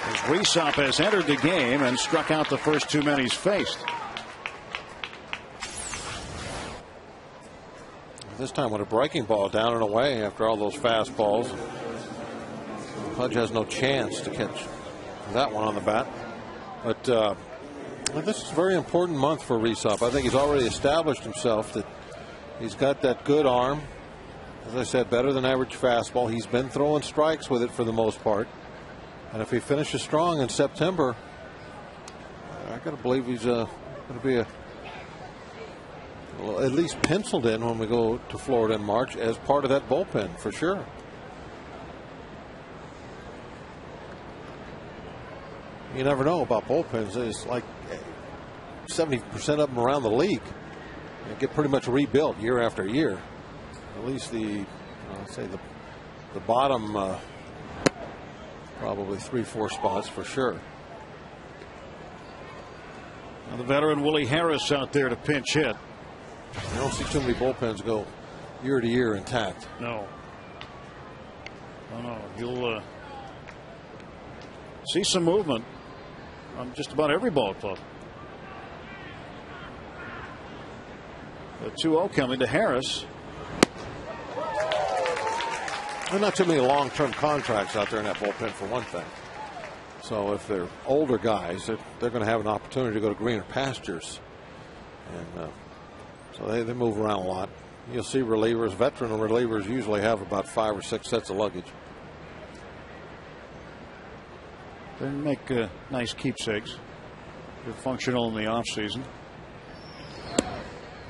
As Rhysop has entered the game and struck out the first 2 men he's faced. This time with a breaking ball down and away after all those fastballs. Pudge has no chance to catch that one on the bat. But this is a very important month for Rhysop. I think he's already established himself that he's got that good arm. As I said, better than average fastball. He's been throwing strikes with it for the most part. And if he finishes strong in September, I got to believe he's going to be at least penciled in when we go to Florida in March as part of that bullpen for sure. You never know about bullpens. It's like 70% of them around the league get pretty much rebuilt year after year. At least the bottom probably 3-4 spots for sure. Now the veteran Willie Harris out there to pinch hit. You don't see too many bullpens go year to year intact. No. He'll see some movement on just about every ball club. The 2-0 coming to Harris. There's not too many long-term contracts out there in that bullpen, for one thing. So if they're older guys, they're going to have an opportunity to go to greener pastures. And so they move around a lot. You'll see relievers, veteran relievers usually have about 5 or 6 sets of luggage. They make nice keepsakes. They're functional in the offseason.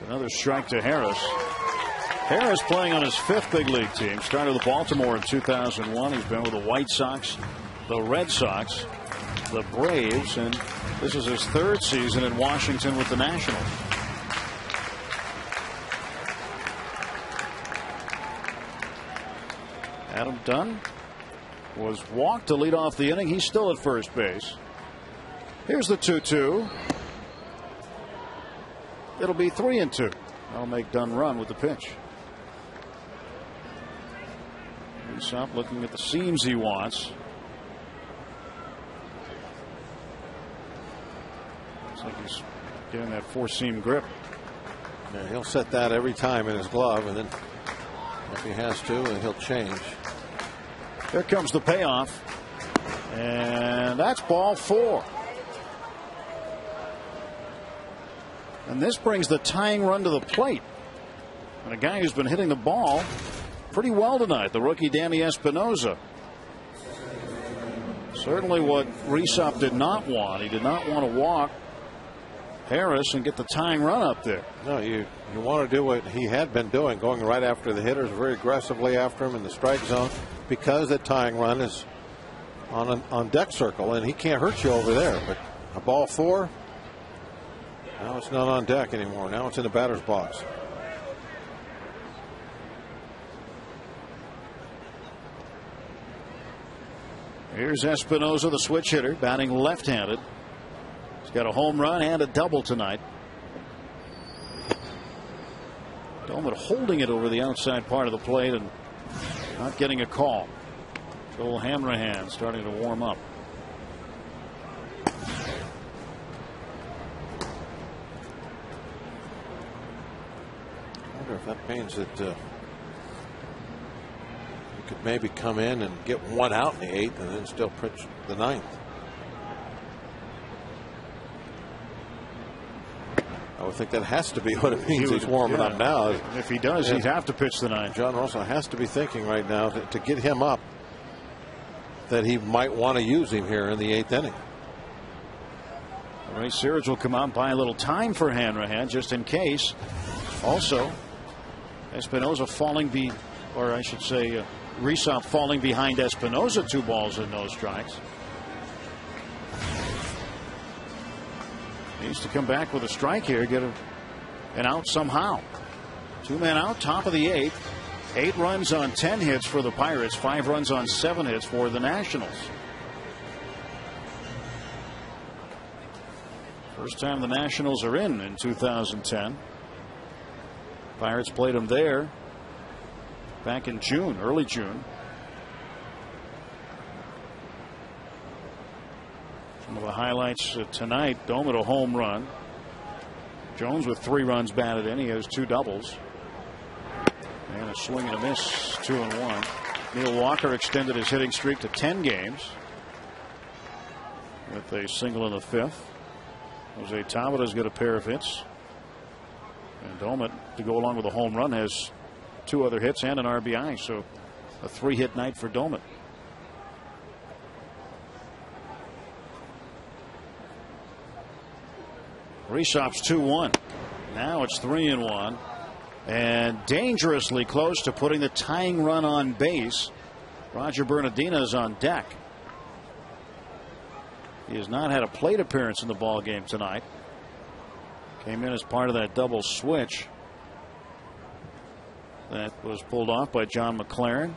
Another strike to Harris. Harris playing on his 5th big league team. Started with Baltimore in 2001. He's been with the White Sox, the Red Sox, the Braves, and this is his 3rd season in Washington with the Nationals. Adam Dunn was walked to lead off the inning. He's still at first base. Here's the 2-2. It'll be 3-2. That'll make Dunn run with the pitch. Rysop looking at the seams he wants. Looks like he's getting that 4-seam grip. Yeah, he'll set that every time in his glove, and then if he has to, then he'll change. Here comes the payoff, and that's ball 4. And this brings the tying run to the plate. And a guy who's been hitting the ball pretty well tonight, the rookie Danny Espinosa. Certainly what Rysop did not want. He did not want to walk Harris and get the tying run up there. No, you want to do what he had been doing, going right after the hitters, very aggressively after him in the strike zone, because that tying run is on deck circle, and he can't hurt you over there. But a ball 4, now it's not on deck anymore. Now it's in the batter's box. Here's Espinosa, the switch hitter, batting left-handed. He's got a home run and a double tonight. Domet holding it over the outside part of the plate and not getting a call. Joel Hanrahan starting to warm up. I wonder if that means that you could maybe come in and get 1 out in the 8th and then still pitch the 9th. I would think that has to be what it means. He's warming up now. If he does, he'd have to pitch the 9th. John Russell has to be thinking right now to get him up that he might want to use him here in the 8th inning. Ray Searage will come out and buy a little time for Hanrahan just in case. Also, Espinosa falling or I should say Rysop falling behind Espinosa, 2 balls and no strikes. Needs to come back with a strike here, get an out somehow. 2 men out, top of the 8th. 8 runs on 10 hits for the Pirates, 5 runs on 7 hits for the Nationals. First time the Nationals are in 2010. Pirates played them there back in June, early June. Some of the highlights tonight: Domet a home run. Jones with 3 runs batted in. He has 2 doubles. And a swing and a miss, 2-1. Neil Walker extended his hitting streak to 10 games with a single in the 5th. Jose Tabata's got a pair of hits. And Domet, to go along with a home run, has 2 other hits and an RBI. So a 3-hit night for Domet. Rysop's 2-1. Now it's 3-1. And dangerously close to putting the tying run on base. Roger Bernardina is on deck. He has not had a plate appearance in the ball game tonight. Came in as part of that double switch that was pulled off by John McLaren.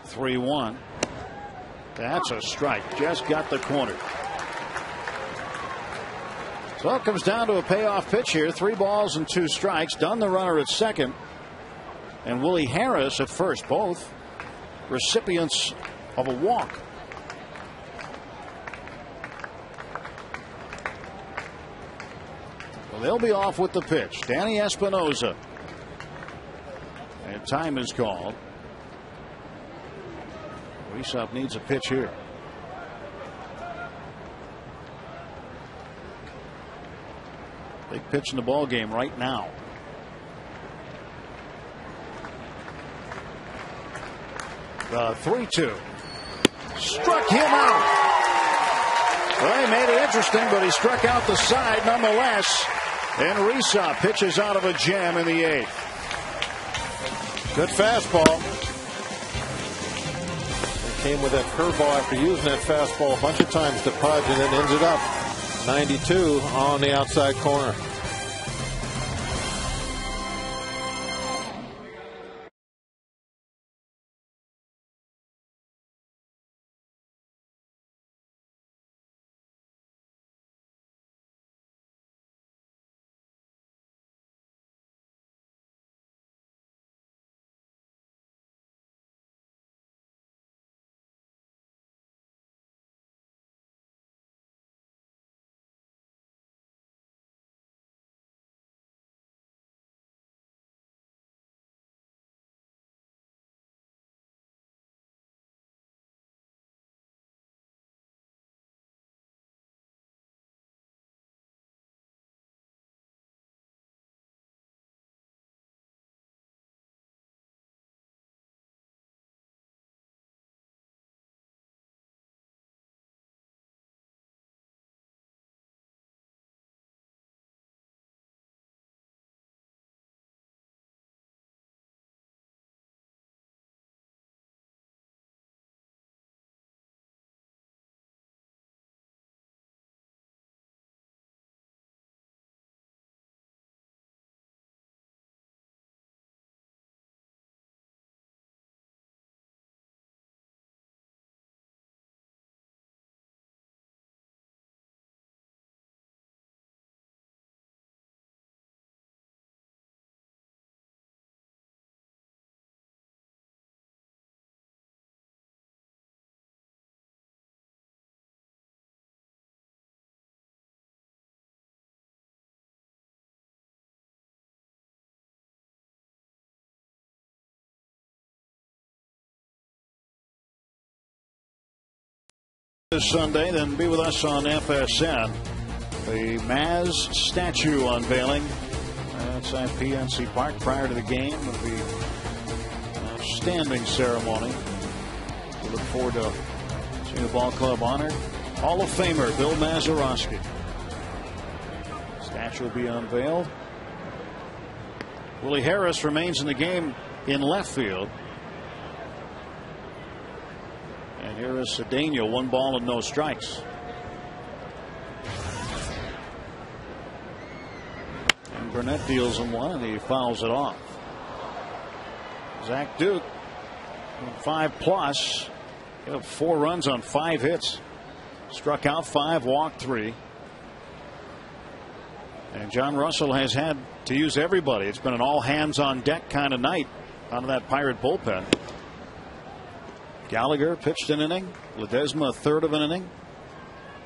3-1. That's a strike. Just got the corner. So it comes down to a payoff pitch here. 3 balls and 2 strikes. Dunn the runner at second, and Willie Harris at first. Both recipients of a walk. Well, they'll be off with the pitch. Danny Espinosa. And time is called. Rysop needs a pitch here. Big pitch in the ball game right now. The 3-2. Struck him out. Well, he made it interesting, but he struck out the side nonetheless. And Rysop pitches out of a jam in the 8th. Good fastball. He came with that curveball after using that fastball a bunch of times to Pudge, and then ends it up 92 on the outside corner. This Sunday, then be with us on FSN. The Maz statue unveiling outside PNC Park prior to the game of the outstanding ceremony. We look forward to seeing the ball club honored. Hall of Famer Bill Mazeroski. Statue will be unveiled. Willie Harris remains in the game in left field. And here is Cedeno, 1 ball and no strikes. And Burnett deals him one and he fouls it off. Zach Duke, 5+. He had 4 runs on 5 hits. Struck out 5, walked 3. And John Russell has had to use everybody. It's been an all hands on deck kind of night out of that Pirate bullpen. Gallagher pitched an inning. Ledesma a third of an inning.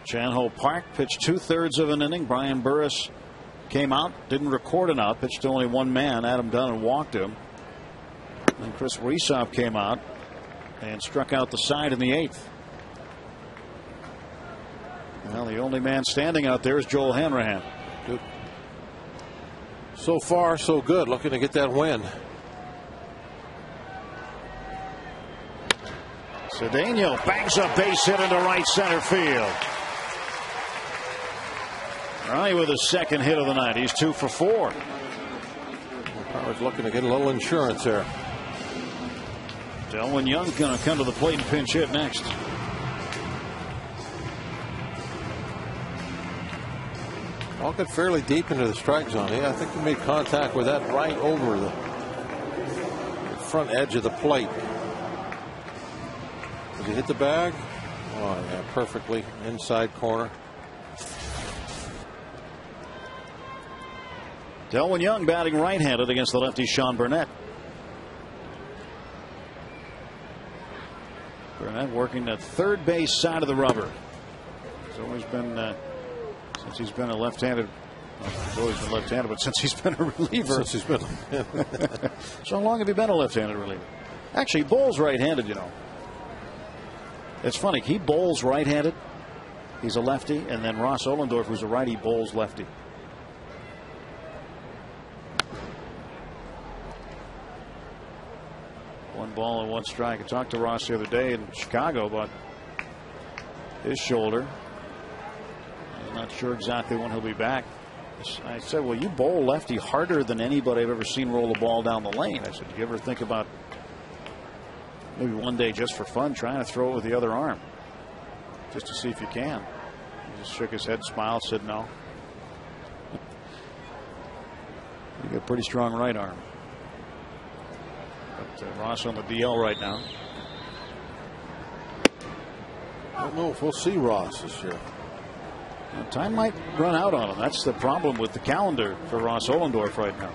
Chan-Ho Park pitched 2/3 of an inning. Brian Burris came out, didn't record an out, pitched to only 1 man, Adam Dunn, and walked him. And Chris Rysop came out and struck out the side in the 8th. Well, the only man standing out there is Joel Hanrahan. Good. So far, so good. Looking to get that win. Cedeno bangs a base hit into right center field. Riley with his 2nd hit of the night. He's 2 for 4. Powers looking to get a little insurance there. Delwyn Young's going to come to the plate and pinch hit next. All got fairly deep into the strike zone. Yeah, I think he made contact with that right over the front edge of the plate. Did he hit the bag? Oh, yeah, perfectly inside corner. Delwyn Young batting right-handed against the lefty Sean Burnett. Burnett working the third base side of the rubber. He's always been, since he's been a left-handed, well, he's always been left-handed, but since he's been a reliever. Since he's been. So how long have you been a left-handed reliever? Actually, he bowls right-handed, you know. It's funny. He bowls right-handed. He's a lefty. And then Ross Ohlendorf, who's a righty, bowls lefty. One ball and one strike. I talked to Ross the other day in Chicago about his shoulder. I'm not sure exactly when he'll be back. I said, well, you bowl lefty harder than anybody I've ever seen roll the ball down the lane. I said, do you ever think about maybe one day just for fun trying to throw it with the other arm just to see if you can? He just shook his head, smiled, said no. You got a pretty strong right arm. But Ross on the DL right now. I don't know if we'll see Ross this year. Well, time might run out on him. That's the problem with the calendar for Ross Ohlendorf right now.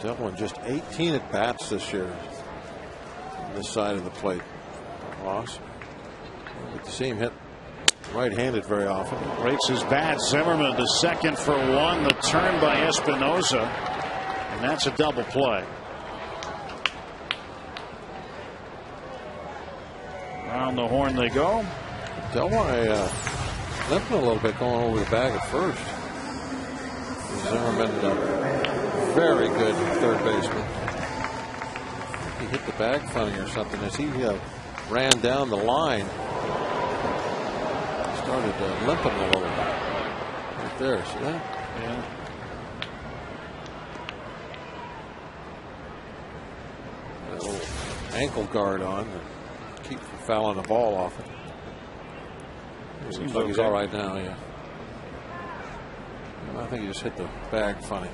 Devlin just 18 at bats this year on this side of the plate. Ross. Get to see him hit right-handed very often. Breaks his bat. Zimmerman to second for one. The turn by Espinosa, and that's a double play. Around the horn they go. Delwai limping a little bit going over the bag at first. Zimmerman, very good third baseman. He hit the bag funny or something as he ran down the line. He started limping a little. Right there, see that? Yeah. That little ankle guard on. Keep fouling the ball off it. Seems like he's all right now, yeah. I think he just hit the bag funny.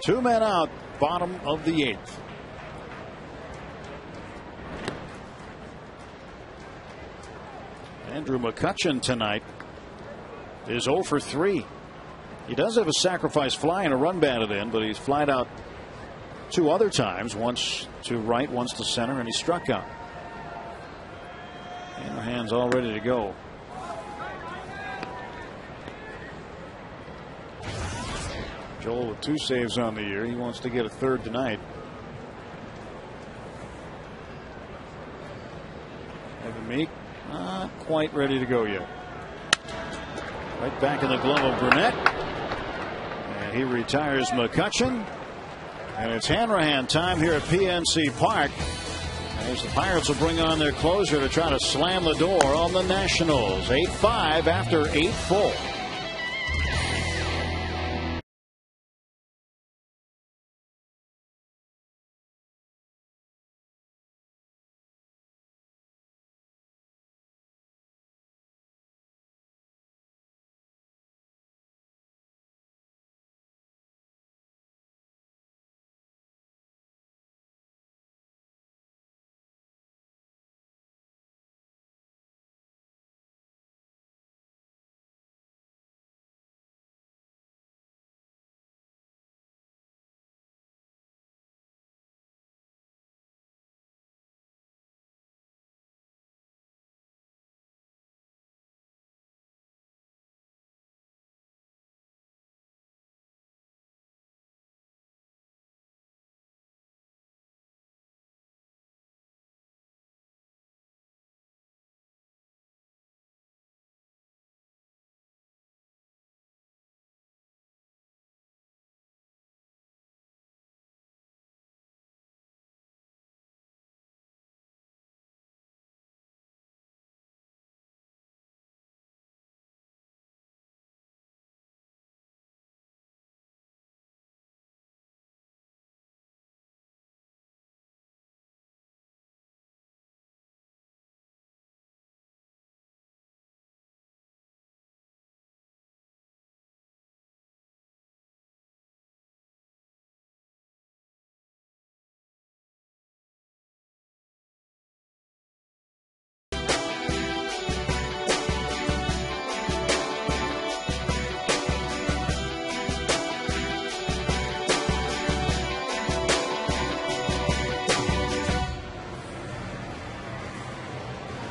2 men out, bottom of the 8th. Andrew McCutchen tonight is 0 for 3. He does have a sacrifice fly and a run batted in, but he's flied out 2 other times, once to right, once to center, and he struck out. Hanrahan's all ready to go. Joel with 2 saves on the year. He wants to get a third tonight. Evan Meek not quite ready to go yet. Right back in the glove of Burnett. And he retires McCutchen. And it's Hanrahan time here at PNC Park, as the Pirates will bring on their closer to try to slam the door on the Nationals. 8-5 after 8 full.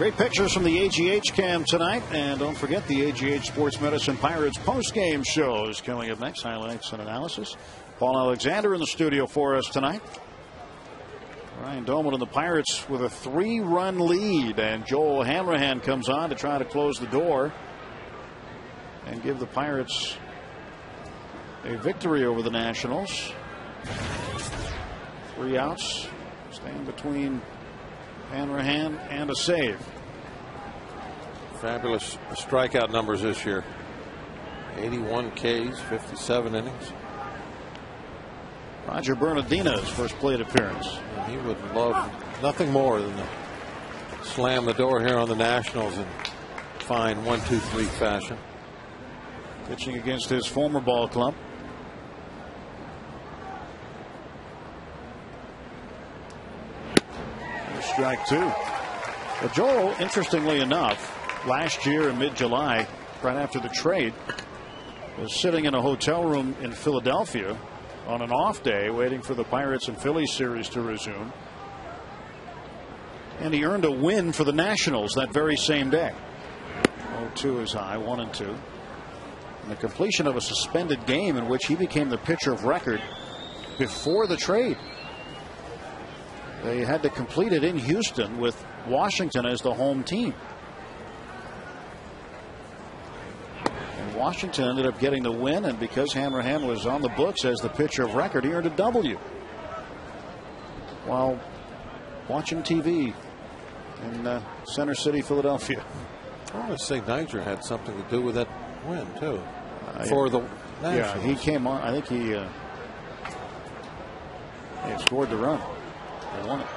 Great pictures from the AGH cam tonight. And don't forget the AGH Sports Medicine Pirates post-game shows coming up next. Highlights and analysis. Paul Alexander in the studio for us tonight. Ryan Doman and the Pirates with a 3-run lead. And Joel Hanrahan comes on to try to close the door and give the Pirates a victory over the Nationals. 3 outs. Stand between Hanrahan and a save. Fabulous strikeout numbers this year. 81 Ks, 57 innings. Roger Bernardina's first plate appearance. And he would love nothing more than to slam the door here on the Nationals in fine 1-2-3 fashion. Pitching against his former ball club. Strike 2. But Joel, interestingly enough, last year in mid-July, right after the trade, was sitting in a hotel room in Philadelphia on an off day waiting for the Pirates and Phillies series to resume. And he earned a win for the Nationals that very same day. 0-2 is high, 1-2. And the completion of a suspended game in which he became the pitcher of record before the trade. They had to complete it in Houston with Washington as the home team. And Washington ended up getting the win, and because Hanrahan was on the books as the pitcher of record, he earned a W while watching TV in Center City, Philadelphia. I want to say Niger had something to do with that win, too. For the Nationals. Yeah, he came on. I think he scored the run. They won it.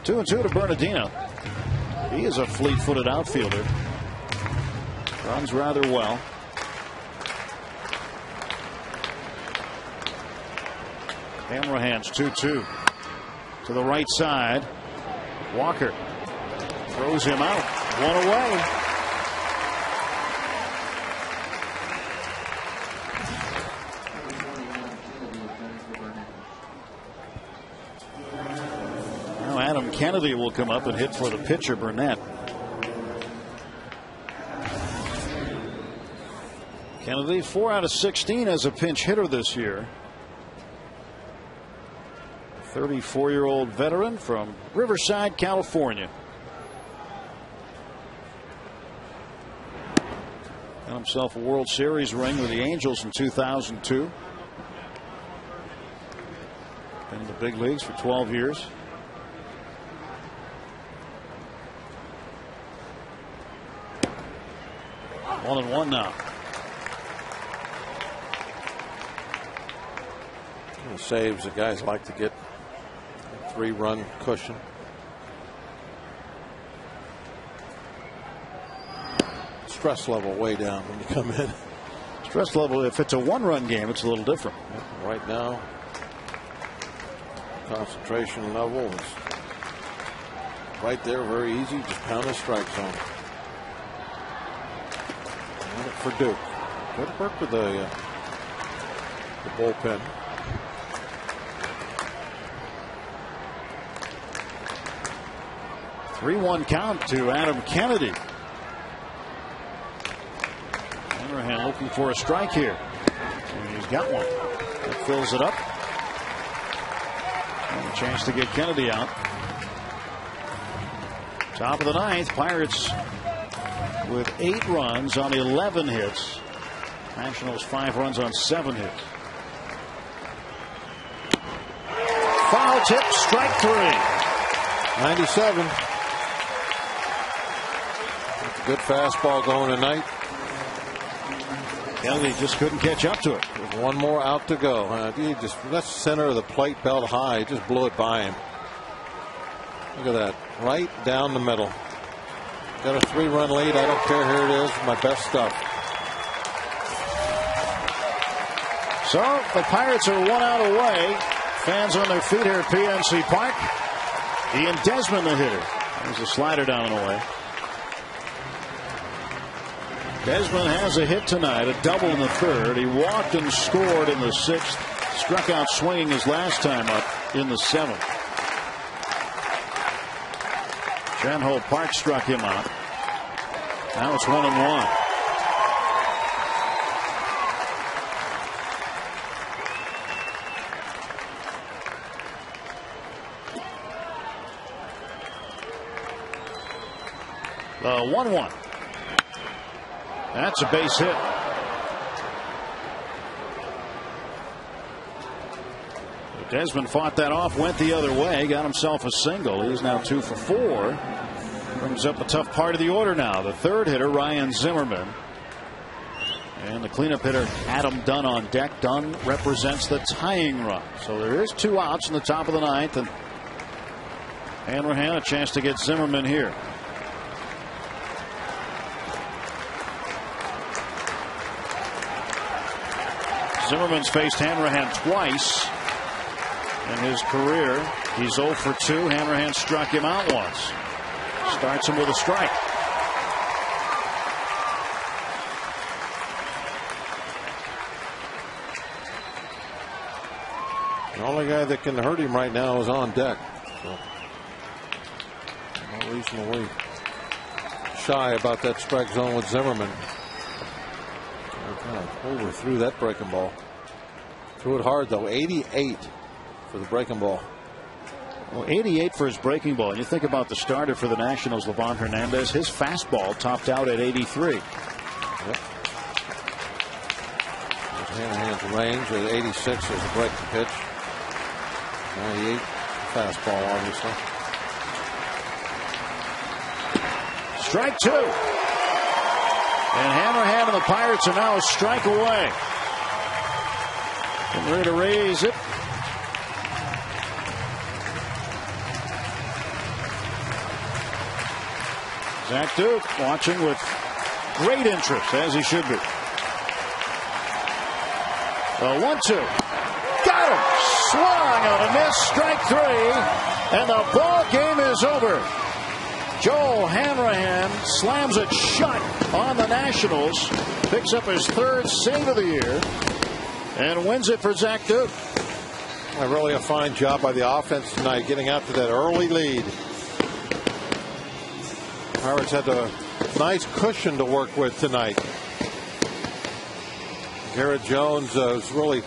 Two and 2 to Bernardino. He is a fleet-footed outfielder. Runs rather well. Hanrahan's 2-2 to the right side. Walker throws him out. 1 away. Now Adam Kennedy will come up and hit for the pitcher, Burnett. Kennedy 4 out of 16 as a pinch hitter this year. 34-year-old veteran from Riverside, California. Got himself a World Series ring with the Angels in 2002. Been in the big leagues for 12 years. One and one now. Saves the guys like to get 3-run cushion. Stress level way down when you come in. Stress level, if it's a 1-run game, it's a little different. Right now, concentration level is right there, very easy. Just pound the strike zone. And it for Duke. Good work with the bullpen. 3-1 count to Adam Kennedy. Hanrahan looking for a strike here. And he's got one. That fills it up. And a chance to get Kennedy out. Top of the 9th. Pirates with 8 runs on 11 hits. Nationals 5 runs on 7 hits. Foul tip, strike 3. 97. Good fastball going tonight. Kennedy just couldn't catch up to it. With one more out to go. He just that's center of the plate, belt high. He just blew it by him. Look at that. Right down the middle. Got a 3-run lead. I don't care. Here it is. My best stuff. So the Pirates are 1 out away. Fans on their feet here at PNC Park. Ian Desmond, the hitter. There's a slider down and away. Desmond has a hit tonight, a double in the 3rd. He walked and scored in the 6th. Struck out swinging his last time up in the 7th. Chan-Ho Park struck him out. Now it's 1-1. The 1-1. That's a base hit. Desmond fought that off, went the other way, got himself a single. He's now 2 for 4. Brings up a tough part of the order now. The third hitter, Ryan Zimmerman. And the cleanup hitter, Adam Dunn on deck. Dunn represents the tying run. So there is 2 outs in the top of the 9th. And Hanrahan a chance to get Zimmerman here. Zimmerman's faced Hanrahan twice in his career. He's 0 for 2. Hanrahan struck him out once. Starts him with a strike. The only guy that can hurt him right now is on deck. So no reason to be shy about that strike zone with Zimmerman. Kind of overthrew that breaking ball. Threw it hard though. 88 for the breaking ball. Well, 88 for his breaking ball. And you think about the starter for the Nationals, Livan Hernandez. His fastball topped out at 83. Yep. Hanrahan's range at 86 is a breaking pitch. 98 fastball, obviously. Strike 2. And Hanrahan and the Pirates are now a strike away. And ready to raise it. Zach Duke watching with great interest, as he should be. 1-2. Got him. Swung on a miss. Strike 3. And the ball game is over. Joel Hanrahan slams it shut on the Nationals. Picks up his 3rd save of the year. And wins it for Zach Duke. Really a fine job by the offense tonight, getting out to that early lead. Pirates had a nice cushion to work with tonight. Garrett Jones is really,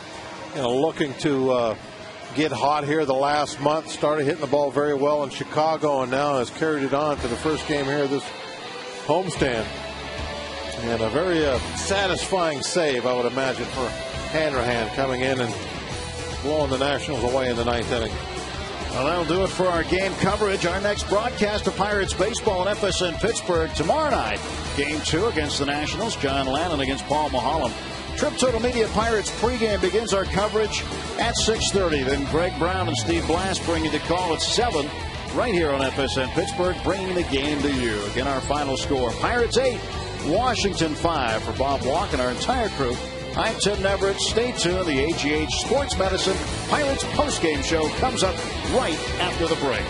looking to get hot here the last month. Started hitting the ball very well in Chicago and now has carried it on to the first game here this homestand. And a very satisfying save, I would imagine, for Hanrahan coming in and blowing the Nationals away in the 9th inning. Well, that'll do it for our game coverage. Our next broadcast of Pirates baseball in FSN Pittsburgh tomorrow night. Game 2 against the Nationals. John Lannon against Paul Maholm. Trip Total Media Pirates pregame begins our coverage at 6:30. Then Greg Brown and Steve Blass bring you the call at 7 right here on FSN Pittsburgh, bringing the game to you. Again, our final score, Pirates 8, Washington 5. For Bob Walk and our entire crew, I'm Tim Everett. Stay tuned. The AGH Sports Medicine Pirates postgame show comes up right after the break.